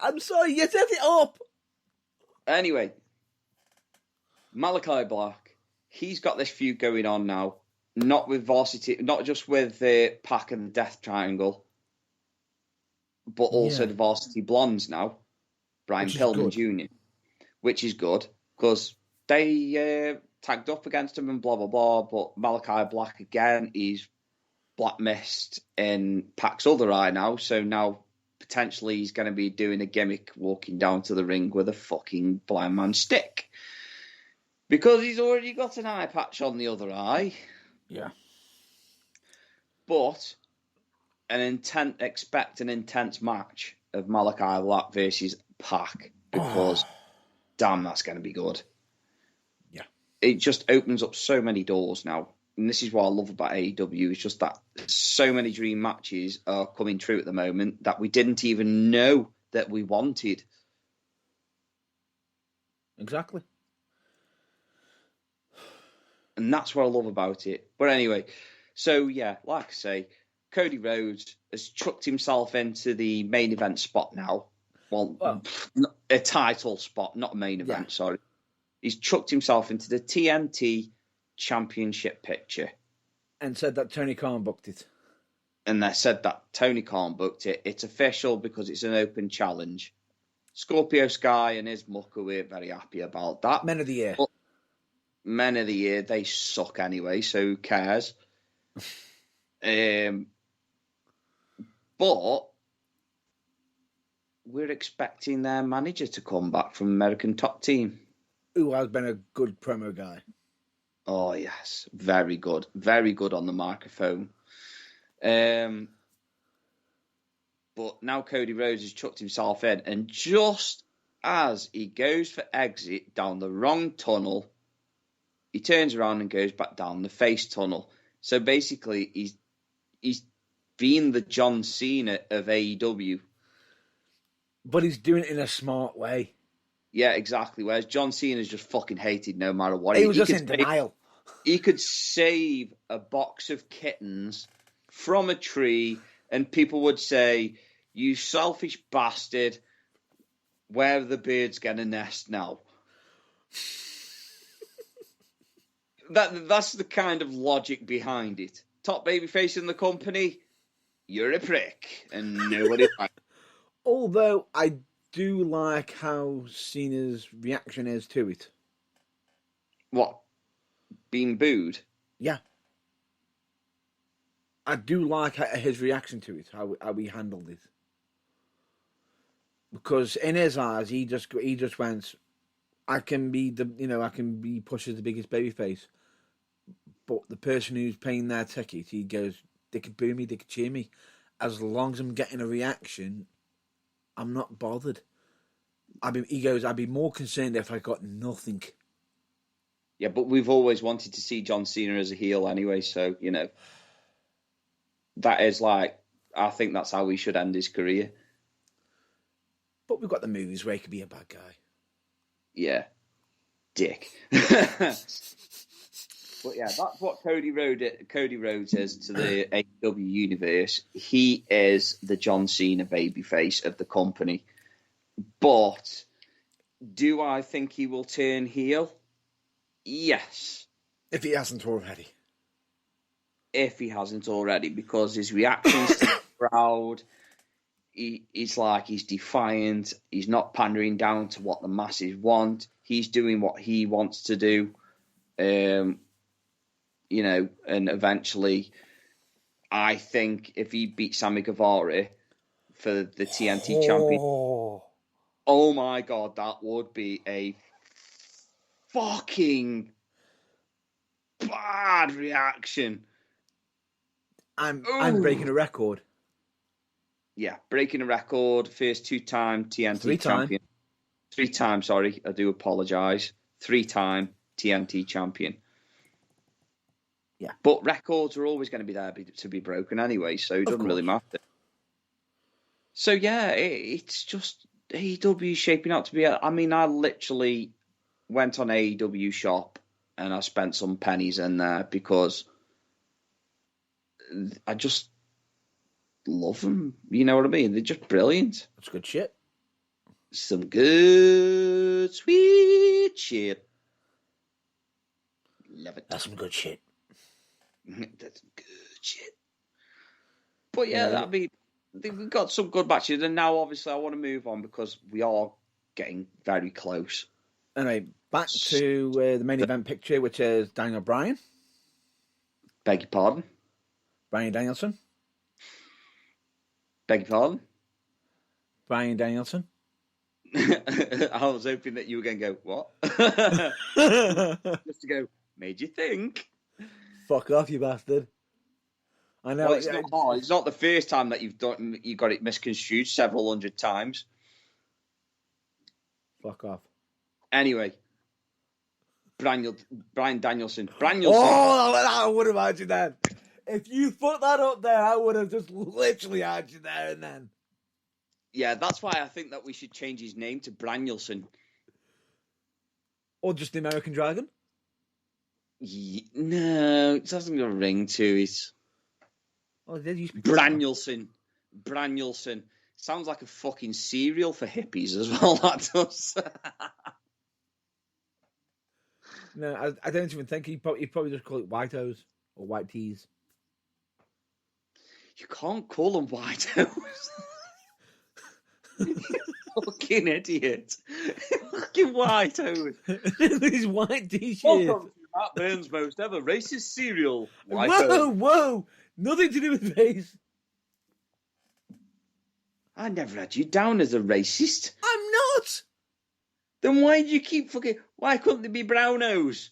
I'm sorry, you set it up. Anyway. Malachi Black. He's got this feud going on now. Not with Varsity, not just with Pac and the Death Triangle, but also the Varsity Blondes now. Brian Pillman Jr., which is good because they tagged up against him and blah, blah, blah. But Malachi Black, again, he's Black Mist in Pac's other eye now. So now potentially he's going to be doing a gimmick walking down to the ring with a fucking blind man stick. Because he's already got an eye patch on the other eye. Yeah. But expect an intense match of Malachi Black versus Pac because damn, that's going to be good. Yeah. it just opens up so many doors now. And this is what I love about AEW. It's just that so many dream matches are coming true at the moment that we didn't even know that we wanted. Exactly. And that's what I love about it. But anyway, so yeah, like I say, Cody Rhodes has chucked himself into the main event spot now. Well, a title spot, not a main event, sorry. He's chucked himself into the TNT Championship picture. And said that Tony Khan booked it. And they said that Tony Khan booked it. It's official because it's an open challenge. Scorpio Sky and his mucker were very happy about that. Men of the Year. But Men of the Year, they suck anyway, so who cares? But we're expecting their manager to come back from American Top Team. Who has been a good promo guy. Oh, yes. Very good. Very good on the microphone. But now Cody Rhodes has chucked himself in, and just as he goes for exit down the wrong tunnel, he turns around and goes back down the face tunnel. So basically, he's been the John Cena of AEW. But he's doing it in a smart way. Yeah, exactly. Whereas John Cena's just fucking hated no matter what. He was just in denial. He could save a box of kittens from a tree, and people would say, "You selfish bastard, where are the birds going to nest now?" That's the kind of logic behind it. Top babyface in the company, you're a prick, and nobody likes it. Although I do like how Cena's reaction is to it. What? Being booed? Yeah. I do like his reaction to it, how he handled it. Because in his eyes, he just went, I can be pushed as the biggest babyface, but the person who's paying their ticket, he goes, they can boo me, they can cheer me, as long as I'm getting a reaction, I'm not bothered. He goes, I'd be more concerned if I got nothing. Yeah, but we've always wanted to see John Cena as a heel anyway, so, that is like, I think that's how he should end his career. But we've got the movies where he could be a bad guy. Yeah. Dick. But yeah, that's what Cody Rhodes is to the AEW universe. He is the John Cena babyface of the company. But do I think he will turn heel? Yes. If he hasn't already. Because his reactions to the crowd, he's defiant. He's not pandering down to what the masses want. He's doing what he wants to do. And eventually, I think if he beats Sammy Guevara for the TNT champion, oh my God, that would be a fucking bad reaction. I'm breaking a record. Yeah, breaking a record. First two-time TNT champion. 3 times, sorry. I do apologise. 3-time TNT champion. Yeah. But records are always going to be there to be broken anyway, so it doesn't really matter. So, yeah, it's just AEW shaping up to be... I literally went on AEW shop and I spent some pennies in there because I just love them. You know what I mean? They're just brilliant. That's good shit. Some good, sweet shit. Love it. That's some good shit. That's some good shit. But yeah, we've got some good matches, and now obviously I want to move on because we are getting very close. Anyway, back to the main event picture, which is Daniel Bryan. Beg your pardon? Bryan Danielson. Beg your pardon? Bryan Danielson. I was hoping that you were going to go, what? Just to go, made you think. Fuck off, you bastard. I know. Well, it's not hard. It's not the first time that you got it misconstrued several hundred times. Fuck off. Anyway, Brian Danielson. Oh, I would have had you then. If you put that up there, I would have just literally had you there and then. Yeah, that's why I think that we should change his name to Branielson. Or just the American Dragon. No, it doesn't got a ring to it. Oh, they used to be Branielson. Sounds like a fucking cereal for hippies as well, that does. No, I don't even think he'd probably just call it White O's or White Tees. You can't call them White O's. You fucking idiot. Fucking White O's. These White T-shirts. Welcome to Matt Burns' most ever racist cereal. Whoa. Nothing to do with race. I never had you down as a racist. I'm not. Then why do you keep fucking... Why couldn't there be brown O's?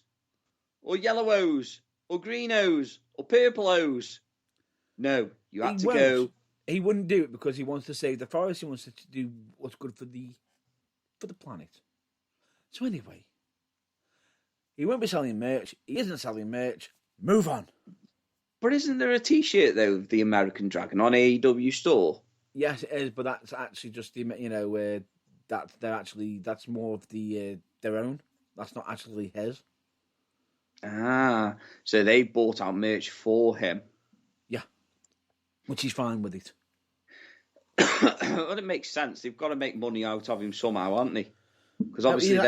Or yellow O's? Or green O's? Or purple O's? No, you had to go... He wouldn't do it because he wants to save the forest. He wants to do what's good for the planet. So anyway, he won't be selling merch. He isn't selling merch. Move on. But isn't there a T-shirt, though, of the American Dragon on AEW store? Yes, it is, but that's actually just that's more of the their own. That's not actually his. Ah, so they bought out merch for him. Yeah, which he's fine with it. Well, it makes sense. They've got to make money out of him somehow, aren't they? Because obviously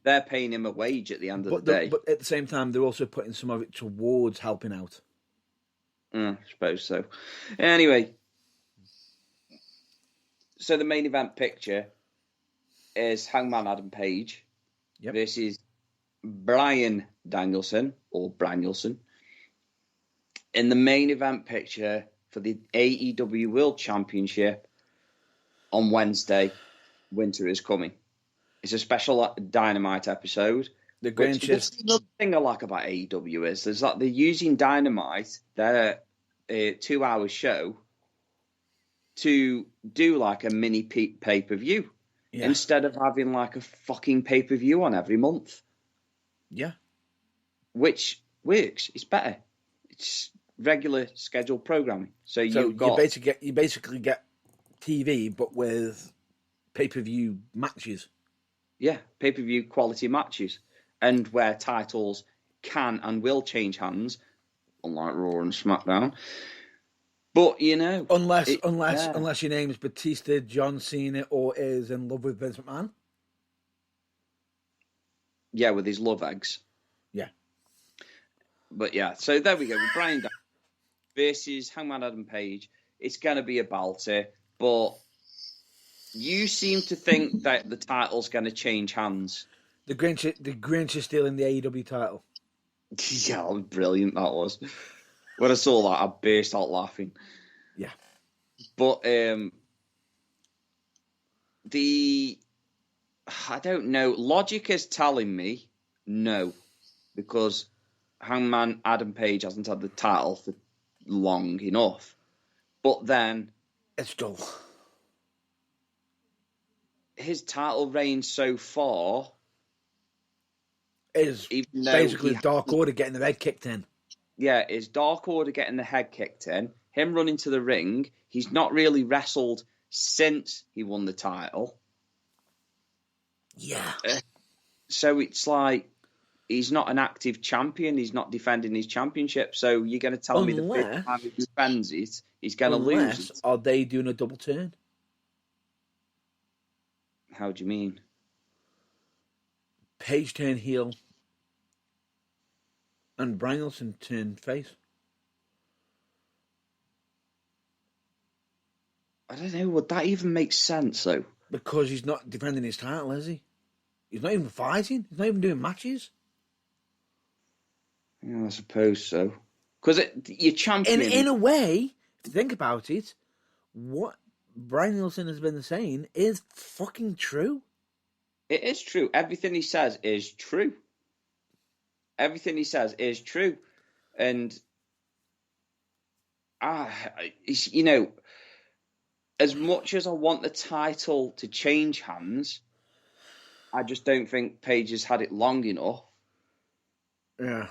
they're paying him a wage at the end of the day. But at the same time, they're also putting some of it towards helping out. I suppose so. Anyway, so the main event picture is Hangman Adam Page versus Brian Danielson or Branielson in the main event picture for the AEW World Championship on Wednesday. Winter is coming. It's a special Dynamite episode. The another thing I like about AEW is that they're using Dynamite, their 2-hour show, to do like a mini pay-per-view instead of having like a fucking pay-per-view on every month. Yeah. Which works. It's better. It's regular scheduled programming. So you basically get TV, but with pay-per-view matches. Yeah, pay-per-view quality matches. And where titles can and will change hands, unlike Raw and SmackDown. But, unless your name is Batista, John Cena, or is in love with Vince McMahon. Yeah, with his love eggs. Yeah. But yeah, so there we go. With Brian versus Hangman Adam Page. It's going to be a belter, but you seem to think that the title's going to change hands. The Grinch is stealing the AEW title. Yeah, brilliant that was. When I saw that, I burst out laughing. Yeah. But I don't know. Logic is telling me no, because Hangman Adam Page hasn't had the title for long enough. But then it's dull. His title reign so far is basically Dark Order getting the head kicked in. Yeah, is Dark Order getting the head kicked in, him running to the ring. He's not really wrestled since he won the title. Yeah. So it's like he's not an active champion. He's not defending his championship. So you're going to tell me the first time he defends it, he's going to lose it. Are they doing a double turn? How do you mean? Page turn heel and Branielson turn face. I don't know. Would that even make sense, though? Because he's not defending his title, is he? He's not even fighting. He's not even doing matches. Yeah, I suppose so. Because your champion... In a way, if you think about it, what Branielson has been saying is fucking true. It is true. Everything he says is true. Everything he says is true. And, as much as I want the title to change hands, I just don't think Page has had it long enough Yeah.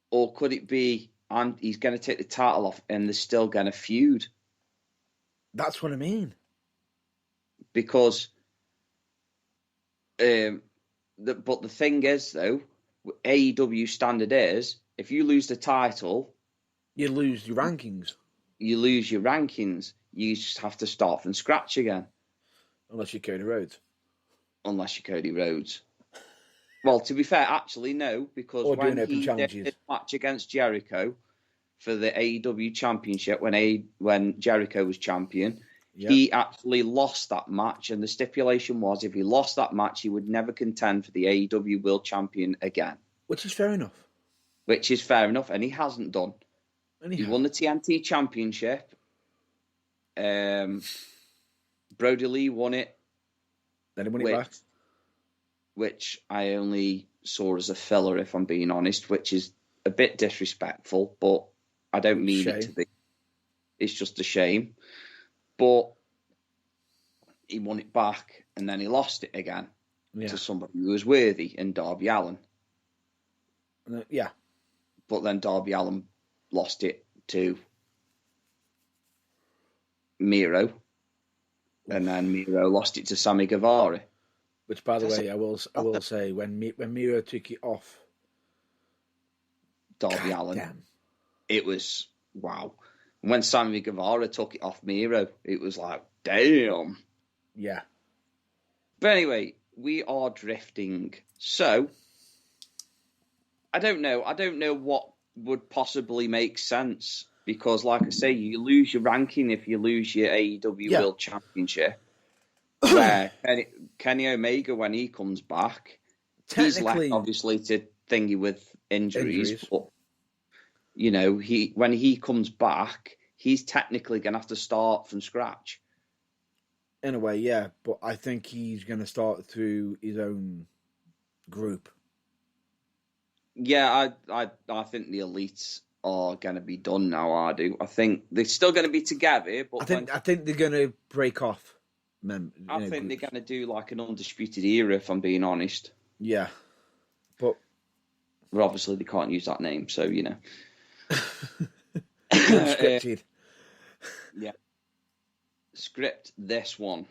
Or could it be he's going to take the title off and they're still going to feud? That's what I mean. Because, but the thing is, though, AEW standard is, if you lose the title, You lose your rankings. you lose your rankings. You just have to start from scratch again. Unless you're Cody Rhodes. Unless you're Cody Rhodes. Well, to be fair, actually, no, because Or when doing open he did challenges. his match against Jericho for the AEW Championship, when Jericho was champion, he actually lost that match, and the stipulation was if he lost that match, he would never contend for the AEW World Champion again. Which is fair enough. Which is fair enough, and he hasn't done. He won the TNT Championship. Brody Lee won it. Then he won it back. Which I only saw as a filler, if I'm being honest, which is a bit disrespectful, but I don't mean it to be. It's just a shame. But he won it back, and then he lost it again to somebody who was worthy in Darby Allin. Yeah. But then Darby Allin lost it to Miro, and then Miro lost it to Sammy Guevara. Which, by the way, I will say, when Miro took it off Darby Allin, it was wow. And when Sammy Guevara took it off Miro, it was like, damn. Yeah. But anyway, we are drifting. So, I don't know. I don't know what would possibly make sense. Because, like I say, you lose your ranking if you lose your AEW World Championship. Where Kenny Omega, when he comes back, he's left obviously to thingy with injuries. But you know, when he comes back, he's technically going to have to start from scratch. In a way, yeah, but I think he's going to start through his own group. Yeah, I think the elites are going to be done now. I do. I think they're still going to be together, but I think they're going to break off. I think they're going to do like an undisputed era, if I'm being honest. Yeah. But obviously they can't use that name, so, you know. Scripted. Yeah. Script this one.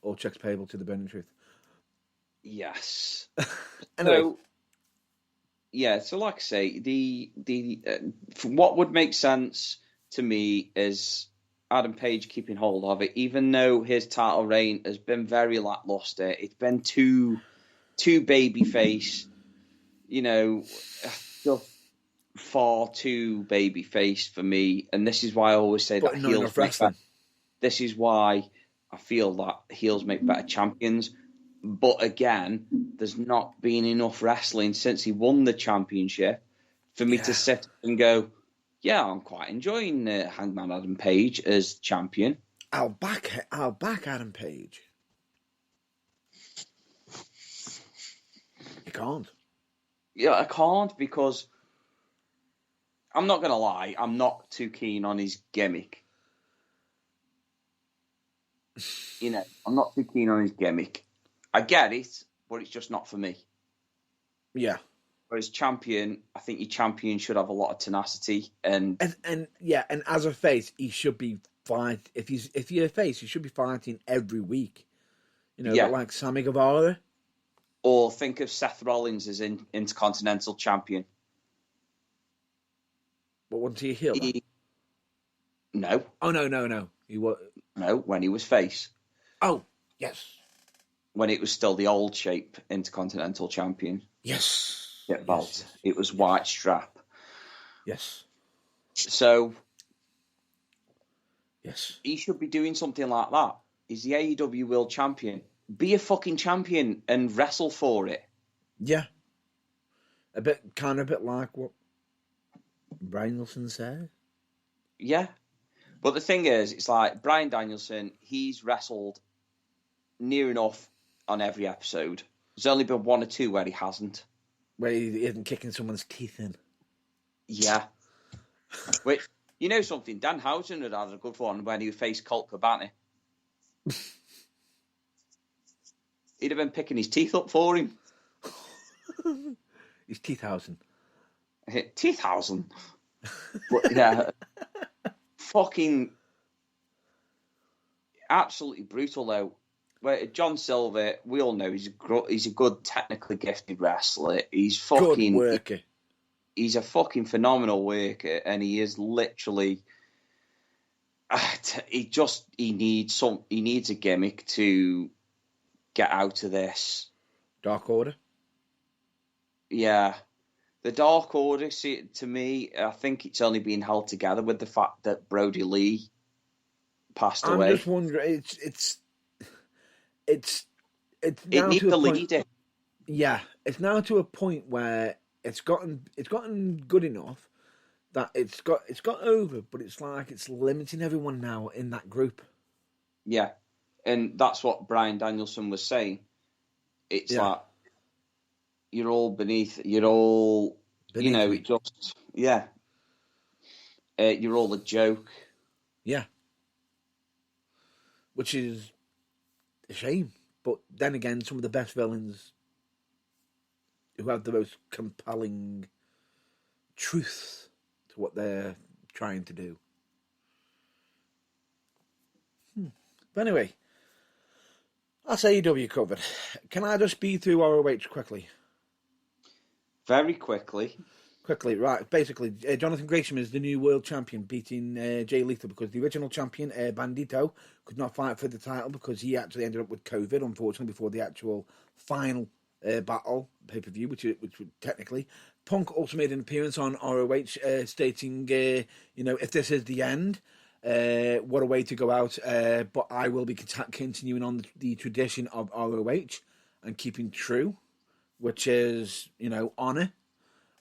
All checks payable to the burning truth. Yes. Anyway. So like I say, the what would make sense to me is Adam Page keeping hold of it, even though his title reign has been very lackluster. It's been too babyface, you know, just far too babyface for me. And this is why I always say that heels make better. This is why I feel that heels make better champions. But again, there's not been enough wrestling since he won the championship for me to sit and go, yeah, I'm quite enjoying Hangman Adam Page as champion. I'll back Adam Page. You can't. Yeah, I can't because I'm not going to lie, I'm not too keen on his gimmick. You know, I'm not too keen on his gimmick. I get it, but it's just not for me. Yeah. Whereas champion, I think your champion should have a lot of tenacity and as a face, he should be fight. If you're a face, you should be fighting every week. You know, like Sammy Guevara. Or think of Seth Rollins as Intercontinental Champion. But wasn't he a heel? No. Oh no. He was. No, when he was face. Oh yes. When it was still the old shape Intercontinental Champion. Yes. Belt. Yes. It was white strap. Yes. So. Yes. He should be doing something like that. He's the AEW World Champion. Be a fucking champion and wrestle for it. Yeah. A bit like what Bryan Danielson said. Yeah. But the thing is, it's like Bryan Danielson, he's wrestled near enough on every episode. There's only been one or two where he hasn't. Where he isn't kicking someone's teeth in. Yeah. Which, you know something, Dan Housen had a good one when he faced Colt Cabana. He'd have been picking his teeth up for him. He's T-1000. T-1000. But yeah, fucking absolutely brutal though. John Silver, we all know he's a good, technically gifted wrestler. Good worker. He's a fucking phenomenal worker, and he is literally. He needs a gimmick to get out of this. Dark Order. Yeah, the Dark Order. See, to me, I think it's only being held together with the fact that Brody Lee passed away. I'm just wondering. It needs a leader. Yeah, it's now to a point where it's gotten good enough that it's got over, but it's like it's limiting everyone now in that group. Yeah, and that's what Bryan Danielson was saying. It's like you're all beneath. You're all me. You're all a joke. Yeah, which is a shame. But then again, some of the best villains who have the most compelling truth to what they're trying to do. But anyway, that's AEW covered. Can I just speed through ROH quickly? Very quickly. Quickly, right. Basically, Jonathan Gresham is the new world champion, beating Jay Lethal because the original champion, Bandito, could not fight for the title because he actually ended up with COVID, unfortunately, before the actual final battle pay-per-view, which would technically. Punk also made an appearance on ROH stating, if this is the end, what a way to go out, but I will be continuing on the tradition of ROH and keeping true, which is, honour,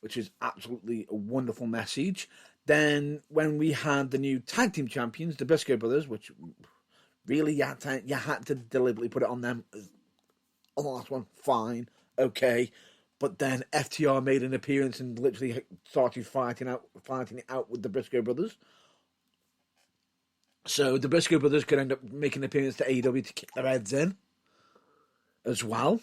which is absolutely a wonderful message. Then when we had the new tag team champions, the Briscoe brothers, which really you had to deliberately put it on them. On the last one, fine, okay. But then FTR made an appearance and literally started fighting it out with the Briscoe brothers. So the Briscoe brothers could end up making an appearance to AEW to kick their heads in as well.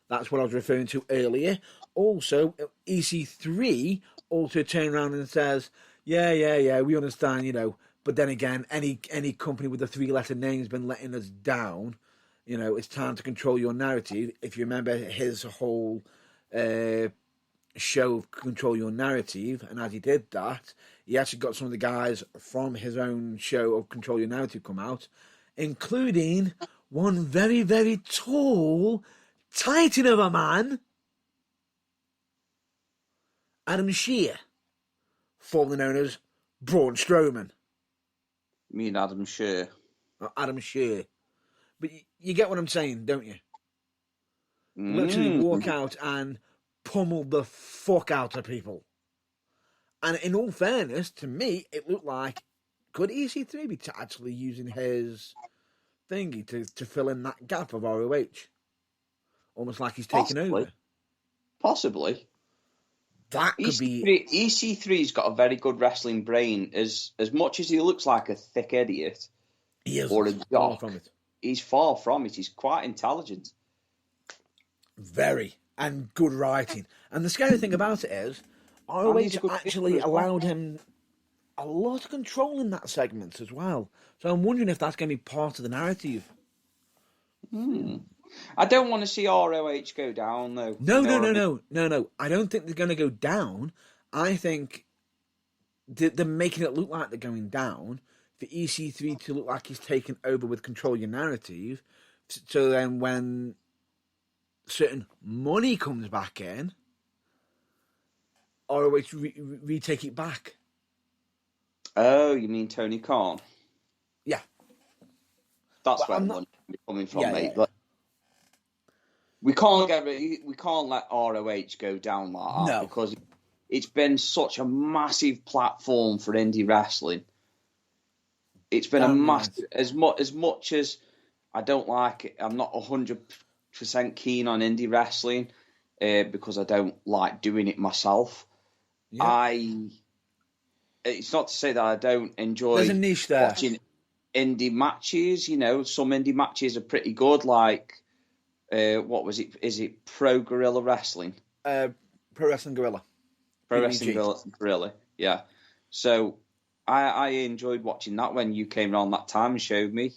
That's what I was referring to earlier. Also, EC3 also turned around and says, yeah, we understand, But then again, any company with a 3-letter name has been letting us down. It's time to control your narrative. If you remember his whole show of Control Your Narrative, and as he did that, he actually got some of the guys from his own show of Control Your Narrative come out, including one very, very tall titan of a man, Adam Shear, formerly known as Braun Strowman. You mean Adam Shear? Adam Shear. But you get what I'm saying, don't you? Literally walk out and pummel the fuck out of people. And in all fairness, to me, it looked like, could EC3 be actually using his thingy to fill in that gap of ROH? Almost like he's taken over. Possibly. That could be... EC3's got a very good wrestling brain. As much as he looks like a thick idiot or a jock, he's far from it. He's quite intelligent. Very. And good writing. And the scary thing about it is, ROH actually allowed him a lot of control in that segment as well. So I'm wondering if that's going to be part of the narrative. I don't want to see ROH go down, though. No. I don't think they're going to go down. I think they're making it look like they're going down for EC3 to look like he's taken over with Control Your Narrative. So then when certain money comes back in, ROH retake it back. Oh, you mean Tony Khan? Yeah. That's where the money is coming from, mate. But we can't let ROH go down like that because it's been such a massive platform for indie wrestling. It's been a massive, as much as I don't like it. I'm not 100% keen on indie wrestling because I don't like doing it myself. Yeah. It's not to say that I don't enjoy There's a niche there. Watching indie matches. Some indie matches are pretty good. Like, what was it? Is it Pro Guerrilla Wrestling? Pro Wrestling Gorilla. Pro Wrestling PWG. Gorilla. Yeah. So I enjoyed watching that when you came around that time and showed me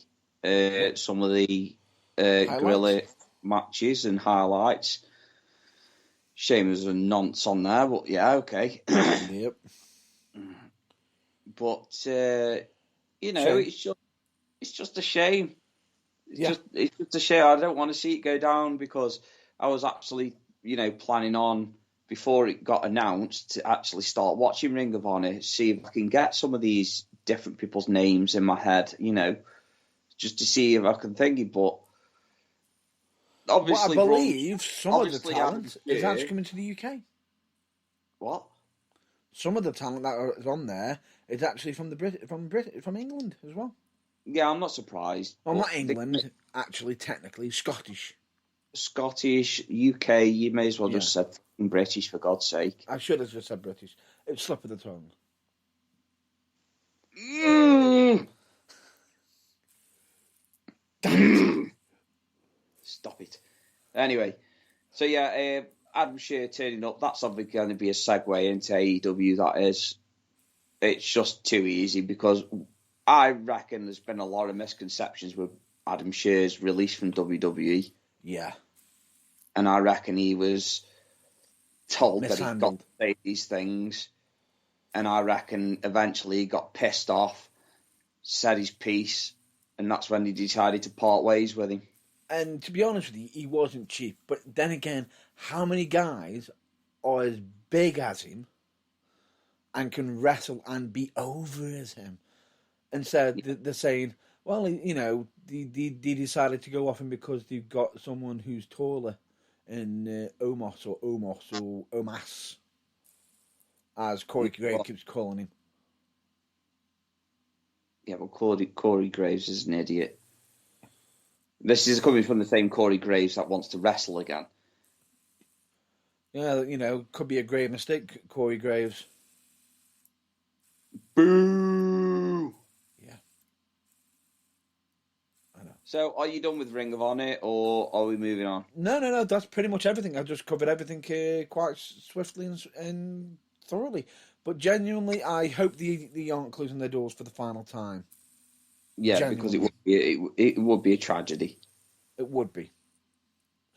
some of the Gorilla matches and highlights. Shame there's a nonce on there, but yeah, okay. Yep. But it's just a shame. It's just a shame. I don't want to see it go down because I was actually, planning on before it got announced to actually start watching Ring of Honor, see if I can get some of these different people's names in my head, just to see if I can think it. But obviously, I believe some of the talent is actually coming to the UK. What? Some of the talent that is on there is actually from from England as well. Yeah, I'm not surprised. Well, not England, actually, technically Scottish. Scottish, UK. You may as well just say British, for God's sake. I should have just said British. It's slip of the tongue. Stop it. Anyway, so yeah, Adam Shear turning up. That's obviously going to be a segue into AEW. That is, it's just too easy because I reckon there's been a lot of misconceptions with Adam Shear's release from WWE. Yeah, and I reckon he was told that he got to say these things, and I reckon eventually he got pissed off, said his piece, and that's when he decided to part ways with him. And to be honest with you, he wasn't cheap. But then again, how many guys are as big as him and can wrestle and be over as him? Instead, they're saying, well, they decided to go off him because they've got someone who's taller in Omos or Omas, as Corey Graves keeps calling him. Yeah, well, Corey Graves is an idiot. This is coming from the same Corey Graves that wants to wrestle again. Yeah, could be a grave mistake, Corey Graves. Boo! Yeah. I know. So, are you done with Ring of Honor, or are we moving on? No. That's pretty much everything. I've just covered everything quite swiftly and thoroughly. But genuinely, I hope they aren't closing their doors for the final time. Yeah, genuinely. Because it would be a tragedy. It would be.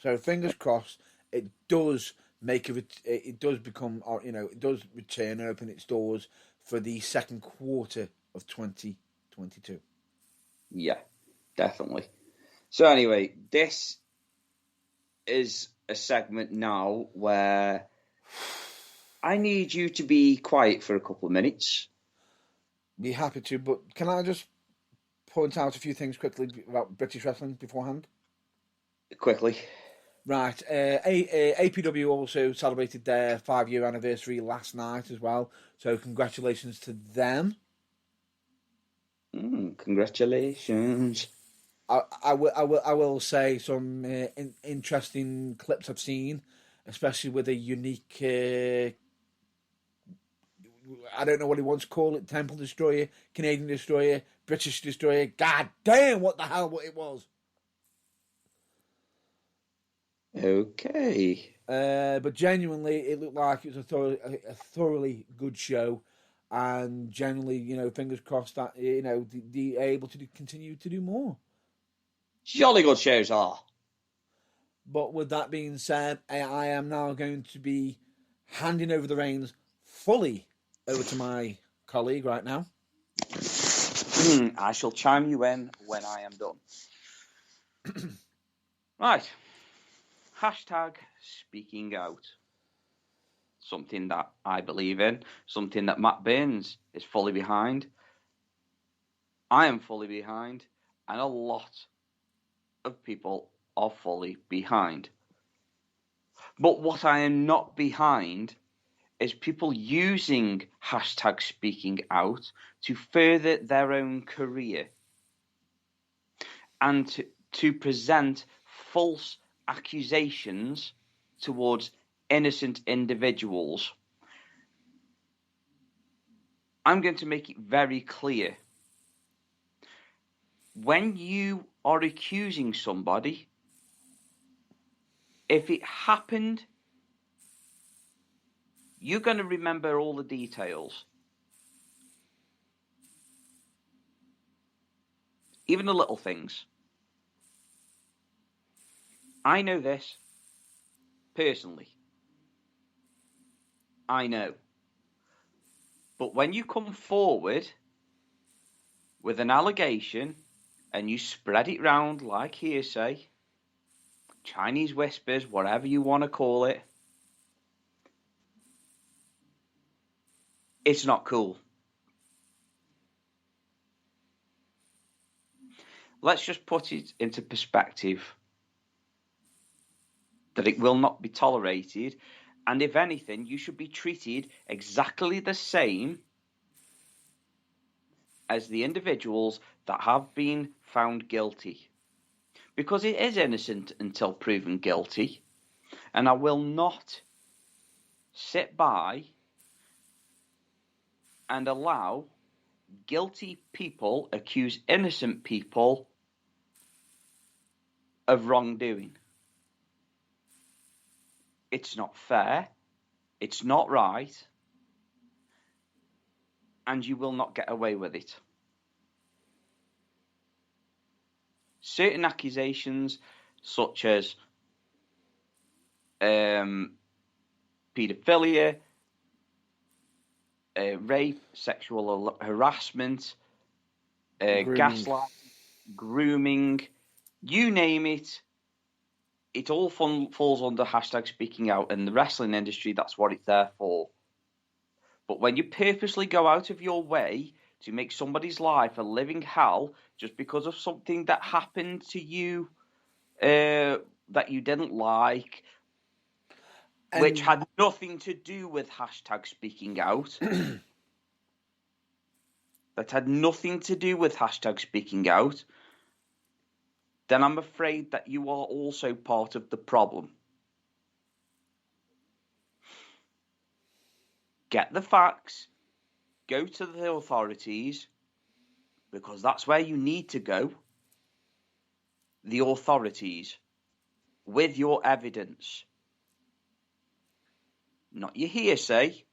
So fingers crossed. It does it does become, it does return, open its doors for the second quarter of 2022. Yeah, definitely. So anyway, this is a segment now where I need you to be quiet for a couple of minutes. Be happy to, but can I just point out a few things quickly about British wrestling beforehand? Quickly. Right. APW also celebrated their 5-year anniversary last night as well. So congratulations to them. Congratulations. I will say some interesting clips I've seen, especially with a unique. I don't know what he wants to call it. Temple Destroyer, Canadian Destroyer, British Destroyer. God damn, what the hell it was. Okay. But genuinely, it looked like it was a thoroughly good show, and genuinely, fingers crossed that they're able to continue to do more. Jolly good shows are. But with that being said, I am now going to be handing over the reins fully over to my colleague right now. I shall chime you in when I am done. Right. Hashtag speaking out. Something that I believe in. Something that Matt Burns is fully behind. I am fully behind. And a lot of people are fully behind. But what I am not behind is people using hashtag speaking out to further their own career. And to present false accusations towards innocent individuals. I'm going to make it very clear. When you are accusing somebody, if it happened you're going to remember all the details. Even the little things. I know this personally. I know. But when you come forward with an allegation and you spread it round like hearsay, Chinese whispers, whatever you want to call it, it's not cool. Let's just put it into perspective that it will not be tolerated, and if anything, you should be treated exactly the same as the individuals that have been found guilty. Because it is innocent until proven guilty, and I will not sit by and allow guilty people accuse innocent people of wrongdoing. It's not fair, it's not right, and you will not get away with it. Certain accusations, such as paedophilia, rape, sexual harassment, gaslighting, grooming, you name it, it all falls under hashtag speaking out. In the wrestling industry, that's what it's there for. But when you purposely go out of your way to make somebody's life a living hell just because of something that happened to you that you didn't like, which had nothing to do with hashtag speaking out, that had nothing to do with hashtag speaking out, then I'm afraid that you are also part of the problem. Get the facts, go to the authorities, because that's where you need to go. The authorities, with your evidence. Not your hearsay,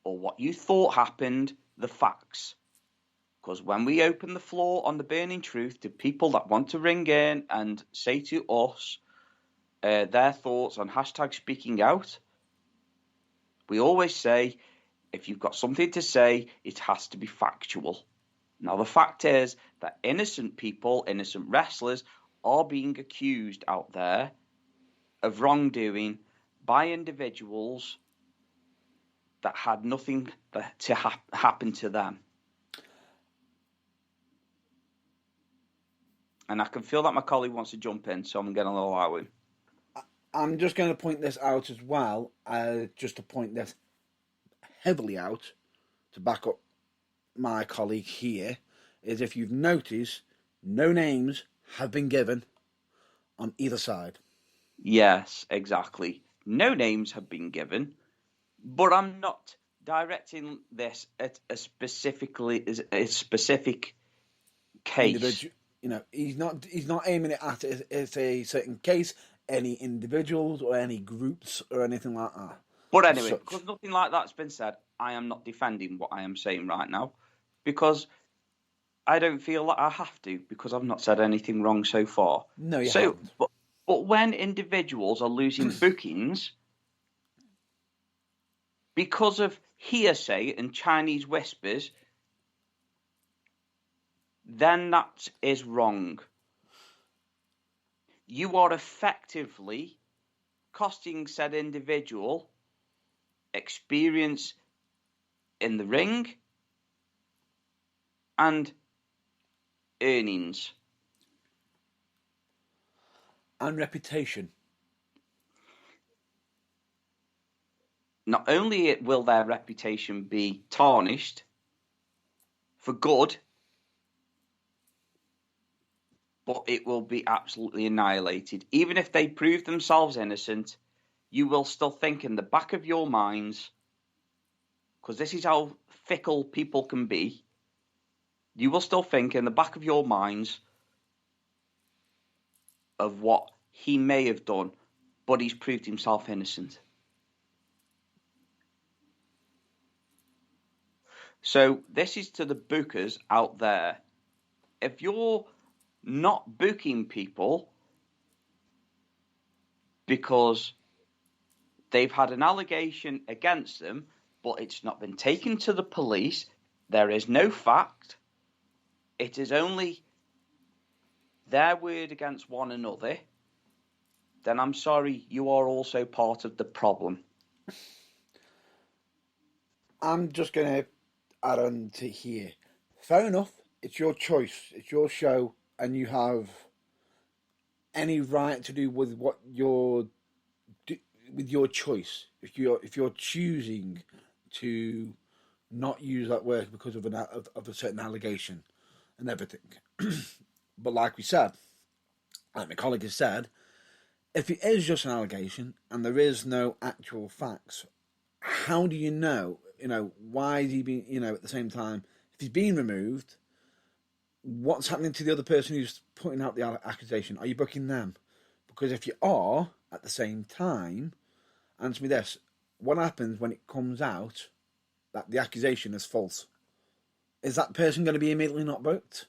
or what you thought happened, the facts. Because when we open the floor on the Burning Truth to people that want to ring in and say to us their thoughts on hashtag speaking out, we always say, if you've got something to say, it has to be factual. Now, the fact is that innocent people, innocent wrestlers, are being accused out there of wrongdoing by individuals that had nothing to happen to them. And I can feel that my colleague wants to jump in, so I'm going to allow him. I'm just going to point this out as well, just to point this heavily out, to back up my colleague here, is if you've noticed, no names have been given on either side. Yes, exactly. No names have been given, but I'm not directing this at a specific case. He's not aiming it at a certain case, any individuals or any groups or anything like that. But anyway, because nothing like that's been said, I am not defending what I am saying right now, because I don't feel like I have to, because I've not said anything wrong so far. No, you haven't. But when individuals are losing bookings because of hearsay and Chinese whispers, then that is wrong. You are effectively costing said individual experience in the ring and earnings. And reputation. Not only will their reputation be tarnished for good, but it will be absolutely annihilated. Even if they prove themselves innocent, you will still think in the back of your minds, because this is how fickle people can be, you will still think in the back of your minds of what he may have done, but he's proved himself innocent. So this is to the bookers out there. If you're not booking people because they've had an allegation against them, but it's not been taken to the police, there is no fact, it is only their word against one another, then I'm sorry, you are also part of the problem. I'm just going to add on to here. Fair enough. It's your choice. It's your show, and you have any right to do with what you're with your choice. If you're choosing to not use that word because of of a certain allegation and everything, but like we said, like my colleague has said, if it is just an allegation and there is no actual facts, how do you know? Why is he being? At the same time, if he's being removed, what's happening to the other person who's putting out the accusation? Are you booking them? Because if you are, at the same time, answer me this: what happens when it comes out that the accusation is false? Is that person going to be immediately not booked?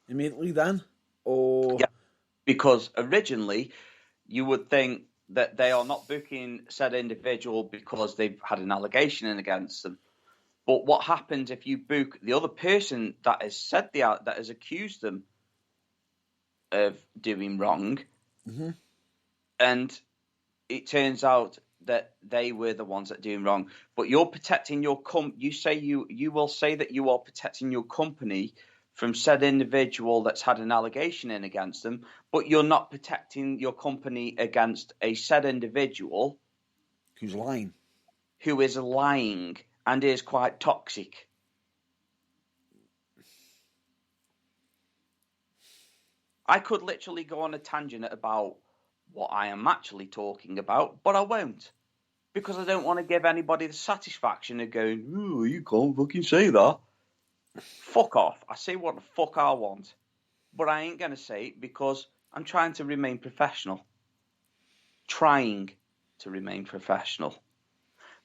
Immediately then? Or... Yeah, because originally you would think that they are not booking said individual because they've had an allegation in against them. But what happens if you book the other person that has said that has accused them of doing wrong, and it turns out that they were the ones that are doing wrong, but you're protecting your you will say that you are protecting your company from said individual that's had an allegation in against them, but you're not protecting your company against a said individual who's lying, who is lying and is quite toxic. I could literally go on a tangent about what I am actually talking about, but I won't. Because I don't want to give anybody the satisfaction of going, "Oh, you can't fucking say that." Fuck off. I say what the fuck I want. But I ain't going to say it because I'm trying to remain professional. Trying to remain professional.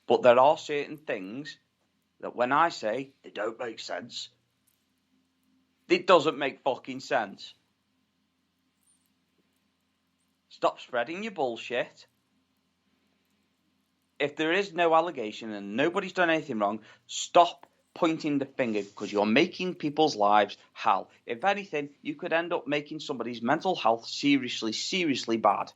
But there are certain things that when I say they don't make sense, it doesn't make fucking sense. Stop spreading your bullshit. If there is no allegation and nobody's done anything wrong, stop pointing the finger because you're making people's lives hell. If anything, you could end up making somebody's mental health seriously, seriously bad.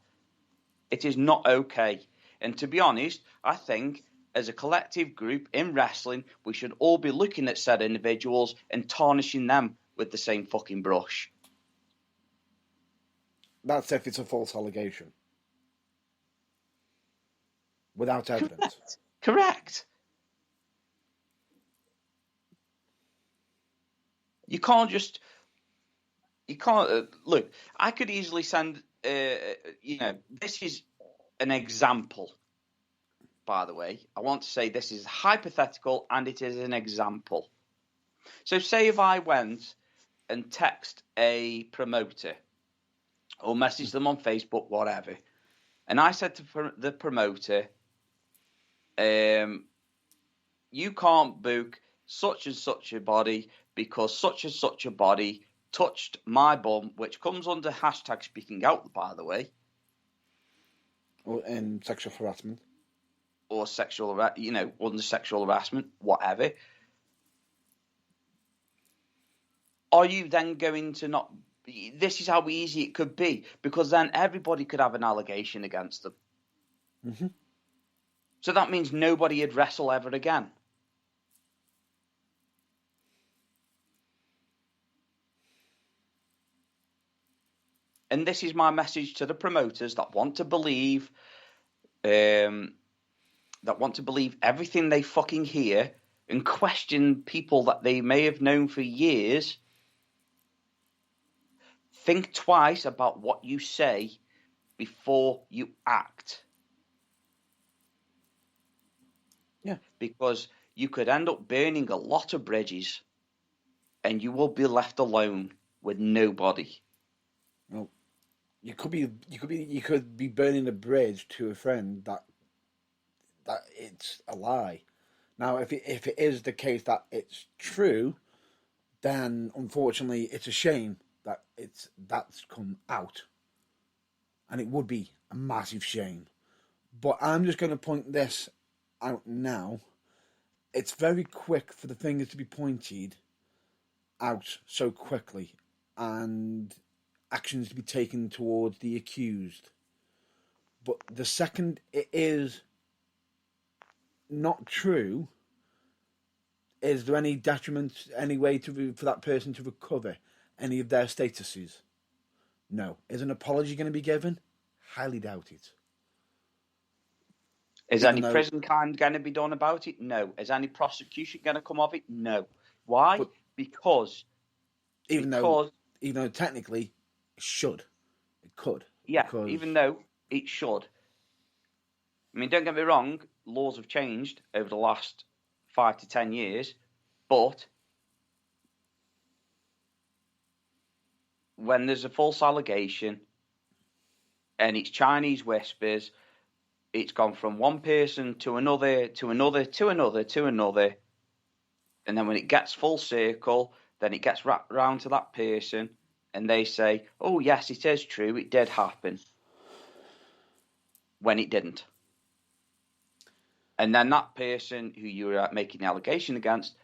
It is not okay. And to be honest, I think as a collective group in wrestling, we should all be looking at said individuals and tarnishing them with the same fucking brush. That's if it's a false allegation. Without evidence. Correct. You can't look. I could easily send. This is an example. By the way, I want to say this is hypothetical and it is an example. So, say if I went and text a promoter or message them on Facebook, whatever, and I said to the promoter, "You can't book such and such a body because such and such a body touched my bum," which comes under hashtag speaking out, by the way. Or in sexual harassment. Or under sexual harassment, whatever. Are you then going to not... This is how easy it could be, because then everybody could have an allegation against them. Mm-hmm. So that means nobody would wrestle ever again. And this is my message to the promoters that want to believe everything they fucking hear and question people that they may have known for years. Think twice about what you say before you act. Yeah. Because you could end up burning a lot of bridges and you will be left alone with nobody. Well, you could be burning a bridge to a friend that it's a lie. Now, if it is the case that it's true, then unfortunately it's a shame that that's come out, and it would be a massive shame. But I'm just going to point this out now. It's very quick for the fingers to be pointed out so quickly, and actions to be taken towards the accused. But the second it is not true, is there any detriment, any way for that person to recover any of their statuses? No. Is an apology going to be given? Highly doubt it. Is any prison time going to be done about it? No. Is any prosecution going to come of it? No. Why? Because even though technically it should, it could. Yeah, because... even though it should. I mean, don't get me wrong, laws have changed over the last 5 to 10 years, but when there's a false allegation and it's Chinese whispers, it's gone from one person to another, to another, to another, to another, and then when it gets full circle, then it gets wrapped around to that person, and they say, oh, yes, it is true, it did happen, when it didn't. And then that person who you're making the allegation against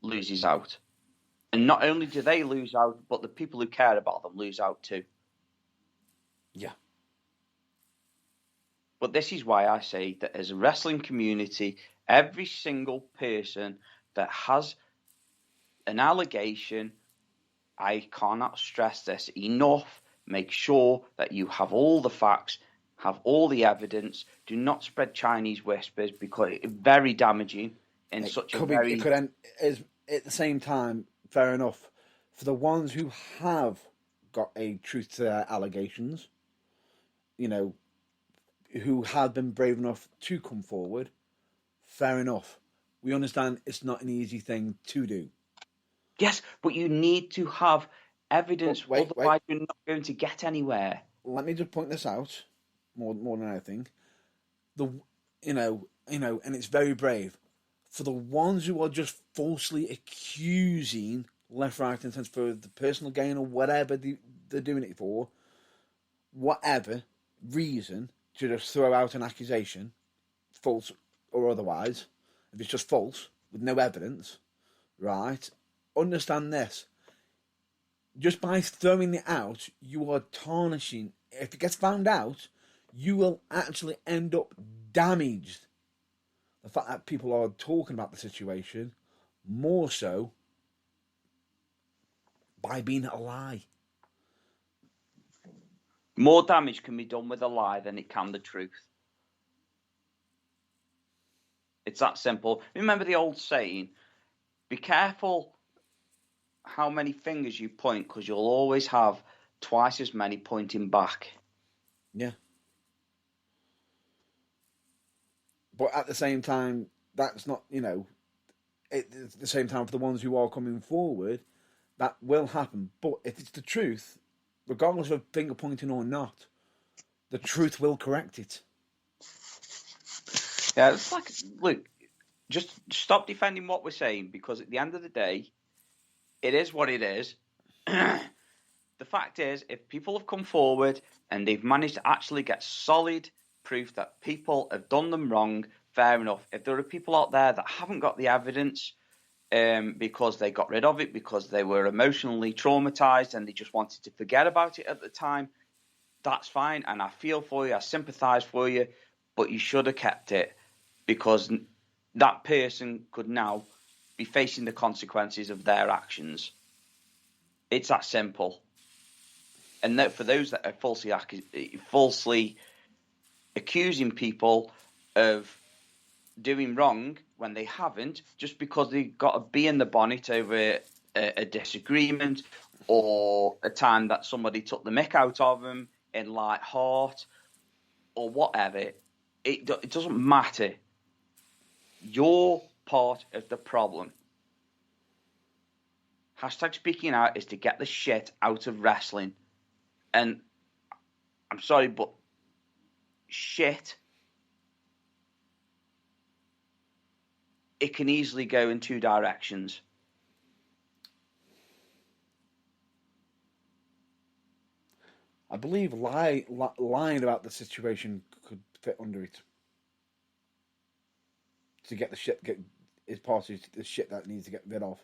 loses out. And not only do they lose out, but the people who care about them lose out too. Yeah. But this is why I say that as a wrestling community, every single person that has an allegation, I cannot stress this enough, make sure that you have all the facts, have all the evidence. Do not spread Chinese whispers because it's very damaging in such a very... It could end, at the same time, fair enough, for the ones who have got a truth to their allegations, who have been brave enough to come forward, fair enough. We understand it's not an easy thing to do. Yes, but you need to have evidence, otherwise you're not going to get anywhere. Let me just point this out, more than anything. And it's very brave. For the ones who are just falsely accusing left, right, and centre for the personal gain or whatever they're doing it for, whatever reason, to just throw out an accusation, false or otherwise, if it's just false, with no evidence, right? Understand this. Just by throwing it out, you are tarnishing. If it gets found out, you will actually end up damaged. The fact that people are talking about the situation, more so by being a lie. More damage can be done with a lie than it can the truth. It's that simple. Remember the old saying, be careful how many fingers you point, because you'll always have twice as many pointing back. Yeah. But at the same time, that's not, at the same time for the ones who are coming forward, that will happen. But if it's the truth, regardless of finger pointing or not, the truth will correct it. Yeah, it's like, look, just stop defending what we're saying, because at the end of the day, it is what it is. The fact is, if people have come forward and they've managed to actually get solid proof that people have done them wrong, fair enough. If there are people out there that haven't got the evidence because they got rid of it, because they were emotionally traumatized and they just wanted to forget about it at the time, that's fine. And I feel for you, I sympathize for you, but you should have kept it, because that person could now be facing the consequences of their actions. It's that simple. And that for those that are falsely accusing people of doing wrong when they haven't, just because they got a bee in the bonnet over a disagreement or a time that somebody took the mick out of them in light heart or whatever, it doesn't matter. You're part of the problem. Hashtag speaking out is to get the shit out of wrestling. And I'm sorry, but shit it can easily go in two directions. I believe lying about the situation could fit under it. To get is part of the shit that needs to get rid of.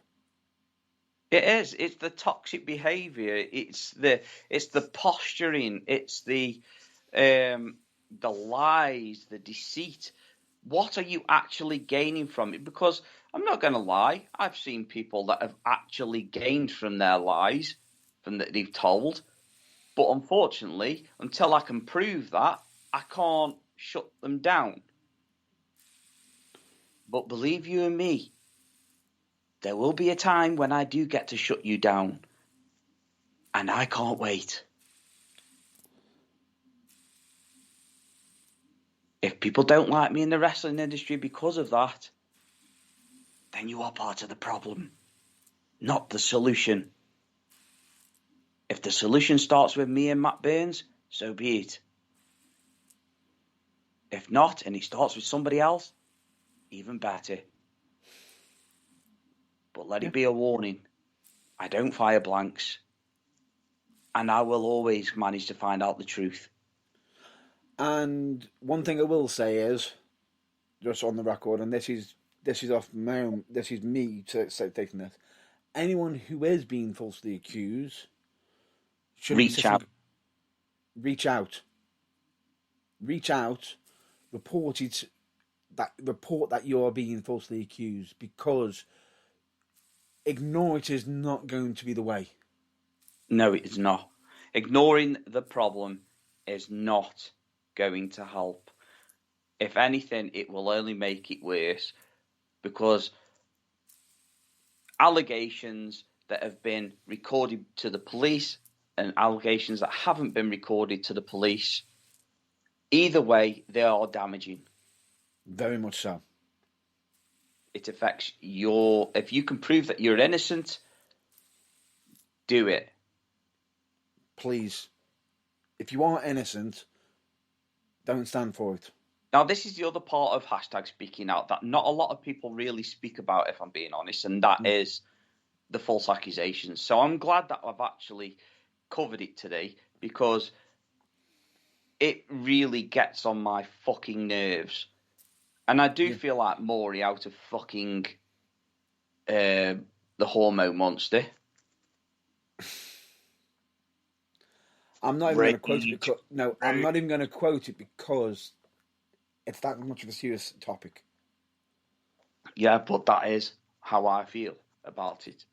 It is. It's the toxic behaviour. It's the posturing. It's the lies, the deceit. What are you actually gaining from it? Because I'm not going to lie, I've seen people that have actually gained from their lies, from that they've told. But unfortunately, until I can prove that, I can't shut them down. But believe you and me, there will be a time when I do get to shut you down. And I can't wait. If people don't like me in the wrestling industry because of that, then you are part of the problem, not the solution. If the solution starts with me and Matt Burns, so be it. If not, and it starts with somebody else, even better. But let it be a warning. I don't fire blanks. And I will always manage to find out the truth. And one thing I will say is, just on the record, and this is off my own, this is me taking this. Anyone who is being falsely accused should reach out. Report that you are being falsely accused, because ignore it is not going to be the way. No, it is not. Ignoring the problem is not going to help. If anything, it will only make it worse, because allegations that have been recorded to the police and allegations that haven't been recorded to the police, either way, they are damaging. Very much so. It affects if you can prove that you're innocent, do it. Please. If you are innocent, don't stand for it. Now, this is the other part of hashtag speaking out that not a lot of people really speak about, if I'm being honest, and that is the false accusations. So I'm glad that I've actually covered it today, because it really gets on my fucking nerves. And I do feel like Maury out of fucking the Hormone Monster. I'm not even going to quote it because I'm not even going to quote it because it's that much of a serious topic. Yeah, but that is how I feel about it.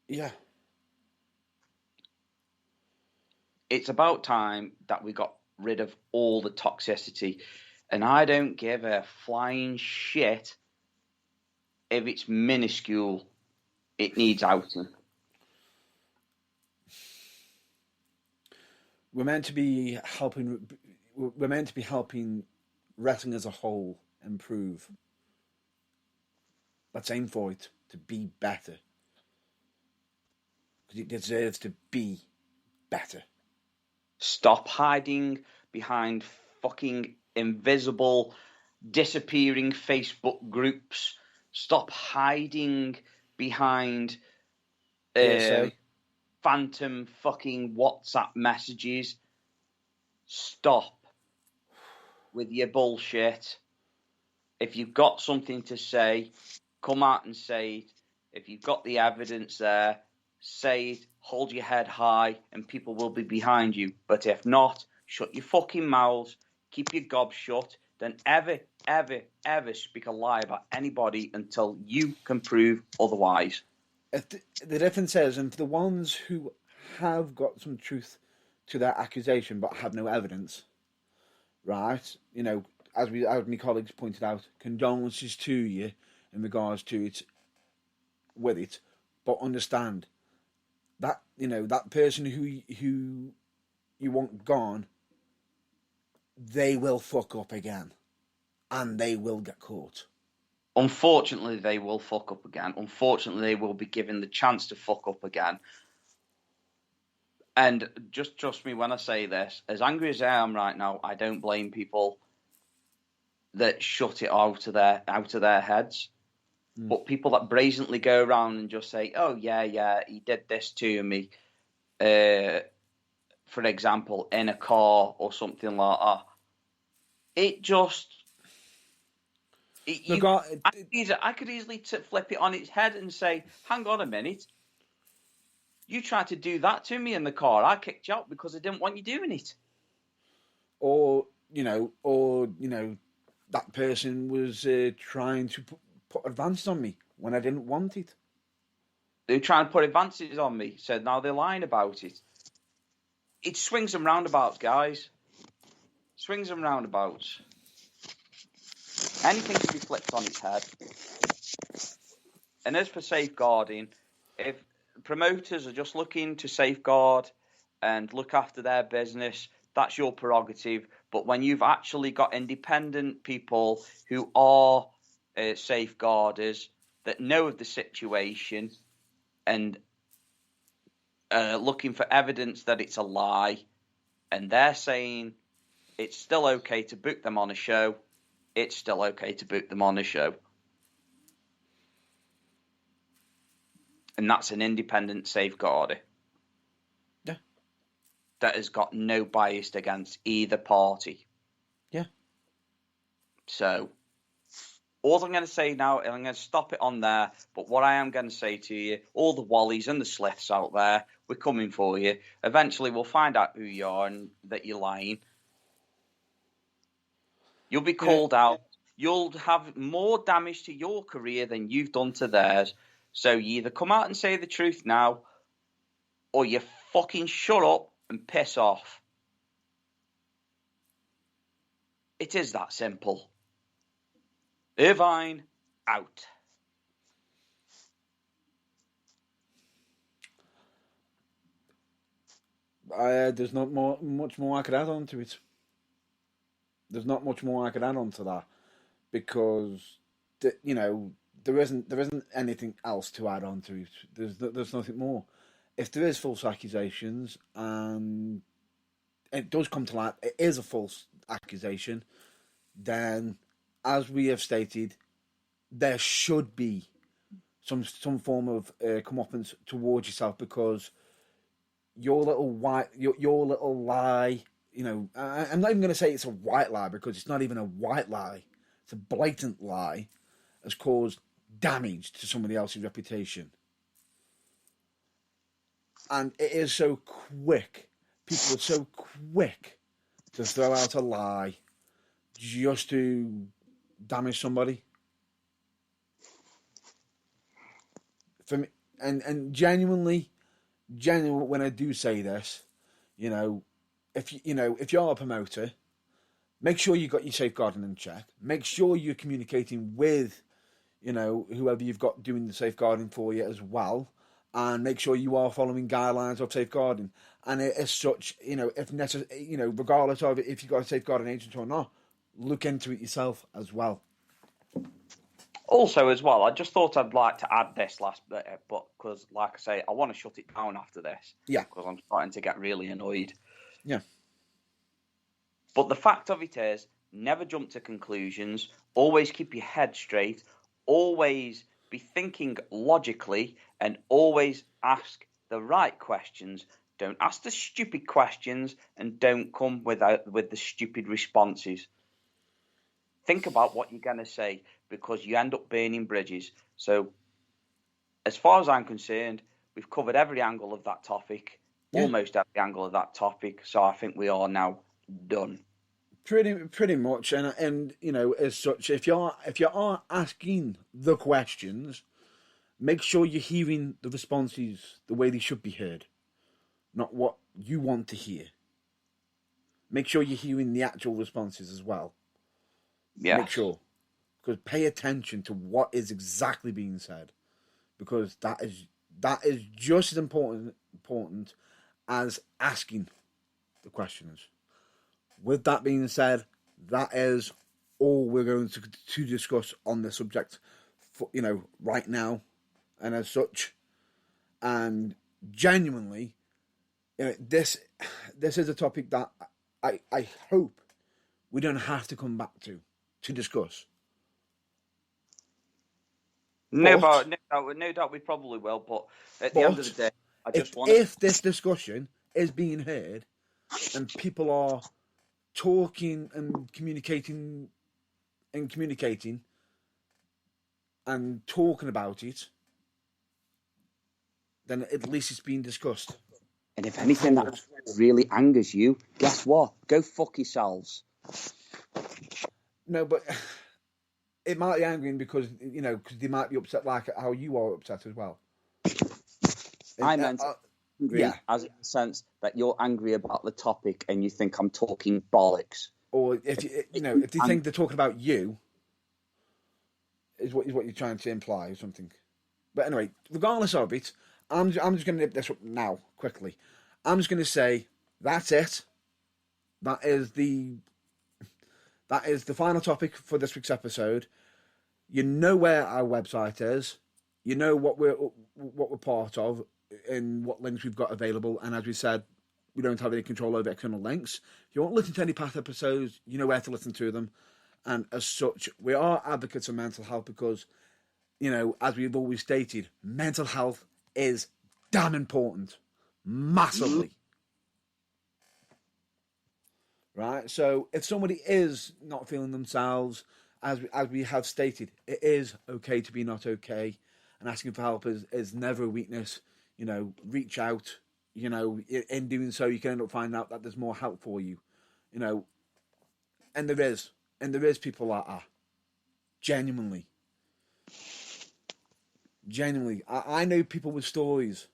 Yeah. It's about time that we got rid of all the toxicity. And I don't give a flying shit if it's minuscule. It needs outing. We're meant to be helping wrestling as a whole improve. Let's aim for it to be better, because it deserves to be better. Stop hiding behind fucking invisible, disappearing Facebook groups. Stop hiding behind phantom fucking WhatsApp messages. Stop with your bullshit. If you've got something to say, come out and say it. If you've got the evidence there, say it, hold your head high, and people will be behind you. But if not, shut your fucking mouths, keep your gob shut, don't ever, ever, ever speak a lie about anybody until you can prove otherwise. If the difference is, and for the ones who have got some truth to their accusation but have no evidence, right? You know, as my colleagues pointed out, condolences to you in regards to it, with it, but understand that, you know, that person who you want gone, they will fuck up again, and they will get caught. Unfortunately, they will fuck up again. Unfortunately, they will be given the chance to fuck up again. And just trust me when I say this, as angry as I am right now, I don't blame people that shut it out of their heads. But people that brazenly go around and just say, "Oh yeah, he did this to me," for example, in a car or something like that, it just. I could easily flip it on its head and say, "Hang on a minute, you tried to do that to me in the car. I kicked you out because I didn't want you doing it." Or that person was trying to put advances on me when I didn't want it. They were trying to put advances on me, so now they're lying about it. It swings and roundabouts, guys. Swings and roundabouts. Anything can be flipped on its head. And as for safeguarding, if promoters are just looking to safeguard and look after their business, that's your prerogative. But when you've actually got independent people who are safeguarders that know of the situation and looking for evidence that it's a lie, and they're saying it's still okay to book them on a show, it's still okay to book them on a show. And that's an independent safeguarder. Yeah. That has got no bias against either party. Yeah. So, all I'm going to say now, and I'm going to stop it on there, but what I am going to say to you, all the Wallies and the Sliths out there, we're coming for you. Eventually, we'll find out who you are and that you're lying. You'll be called out. You'll have more damage to your career than you've done to theirs. So you either come out and say the truth now, or you fucking shut up and piss off. It is that simple. Irvine, out. There's not much more I could add on to it. There's not much more I could add on to that because there isn't anything else to add on to it. There's nothing more. If there is false accusations and it does come to light, it is a false accusation, then, as we have stated, there should be some form of comeuppance towards yourself because your little lie. I'm not even going to say it's a white lie because it's not even a white lie. It's a blatant lie. Has caused damage to somebody else's reputation. And it is so quick. People are so quick to throw out a lie just to damage somebody. For me, and genuinely, when I do say this, if you're a promoter, make sure you got your safeguarding in check. Make sure you're communicating with, whoever you've got doing the safeguarding for you as well, and make sure you are following guidelines of safeguarding. And as such, if necessary, regardless of if you've got a safeguarding agent or not, look into it yourself as well. Also, as well, I just thought I'd like to add this last bit, but because, like I say, I want to shut it down after this. Yeah. Because I'm starting to get really annoyed. Yeah. But the fact of it is, never jump to conclusions. Always keep your head straight. Always be thinking logically, and always ask the right questions. Don't ask the stupid questions, and don't come with the stupid responses. Think about what you're going to say, because you end up burning bridges. So, as far as I'm concerned, we've covered every angle of that topic, almost every angle of that topic. So I think we are now done. Pretty much, and as such, if you are asking the questions, make sure you're hearing the responses the way they should be heard, not what you want to hear. Make sure you're hearing the actual responses as well. Yeah. Make sure. Because pay attention to what is exactly being said, because that is just as important as asking the questions. With that being said, that is all we're going to discuss on the subject, for, right now, and as such, and genuinely, this is a topic that I hope we don't have to come back to. to discuss. No But- doubt we probably will. But at the end of the day, I just want if this discussion is being heard and people are talking and communicating and talking about it, then at least it's being discussed. And if anything that really angers you, guess what? Go fuck yourselves. No, but it might be angering because they might be upset like how you are upset as well. I meant angry yeah. as in the sense that you're angry about the topic and you think I'm talking bollocks. Or if if they think they're talking about you, is what you're trying to imply or something. But anyway, regardless of it, I'm just going to nip this up now quickly. I'm just going to say that's it. That is the final topic for this week's episode. You know where our website is. You know what we're part of and what links we've got available. And as we said, we don't have any control over external links. If you want to listen to any past episodes, you know where to listen to them. And as such, we are advocates of mental health because, as we've always stated, mental health is damn important. Massively. Right? So if somebody is not feeling themselves, as we have stated, it is okay to be not okay. And asking for help is never a weakness. Reach out. In doing so, you can end up finding out that there's more help for you. And there is people like that. Genuinely. I know people with stories.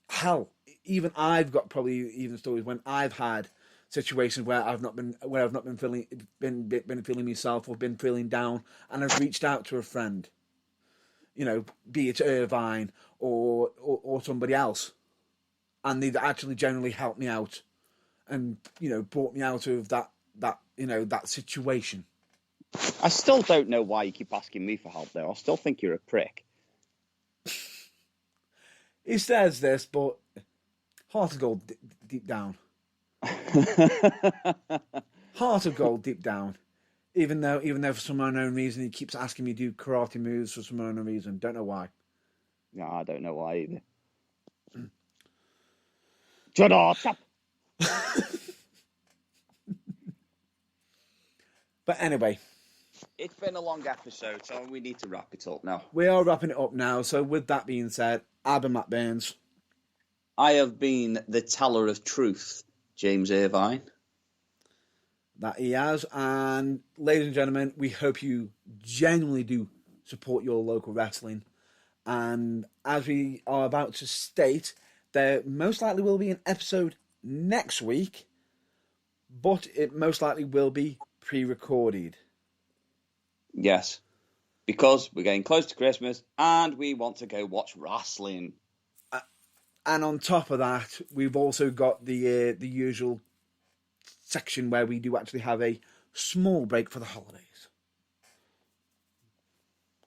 Hell, even I've got probably even stories when I've had situations where I've not been feeling myself or been feeling down, and I've reached out to a friend. Be it Irvine or somebody else, and they've actually generally helped me out, and brought me out of that situation. I still don't know why you keep asking me for help, though. I still think you're a prick. He says this, but heart of gold deep down. Heart of gold deep down. Even though for some unknown reason he keeps asking me to do karate moves for some unknown reason. Don't know why. No, I don't know why either. Shut up! But anyway. It's been a long episode, so we need to wrap it up now. We are wrapping it up now. So with that being said, I've been Matt Burns. I have been the teller of truth, James Irvine. That he has. And ladies and gentlemen, we hope you genuinely do support your local wrestling. And as we are about to state, there most likely will be an episode next week, but it most likely will be pre-recorded. Yes, because we're getting close to Christmas and we want to go watch wrestling. And on top of that, we've also got the usual section where we do actually have a small break for the holidays.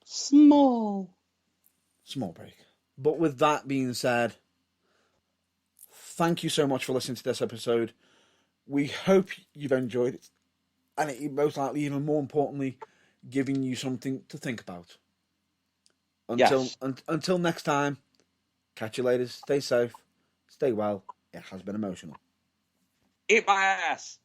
Small break. But with that being said, thank you so much for listening to this episode. We hope you've enjoyed it, and it most likely, even more importantly, giving you something to think about. Until next time, catch you later. Stay safe, stay well. It has been emotional. Eat my ass.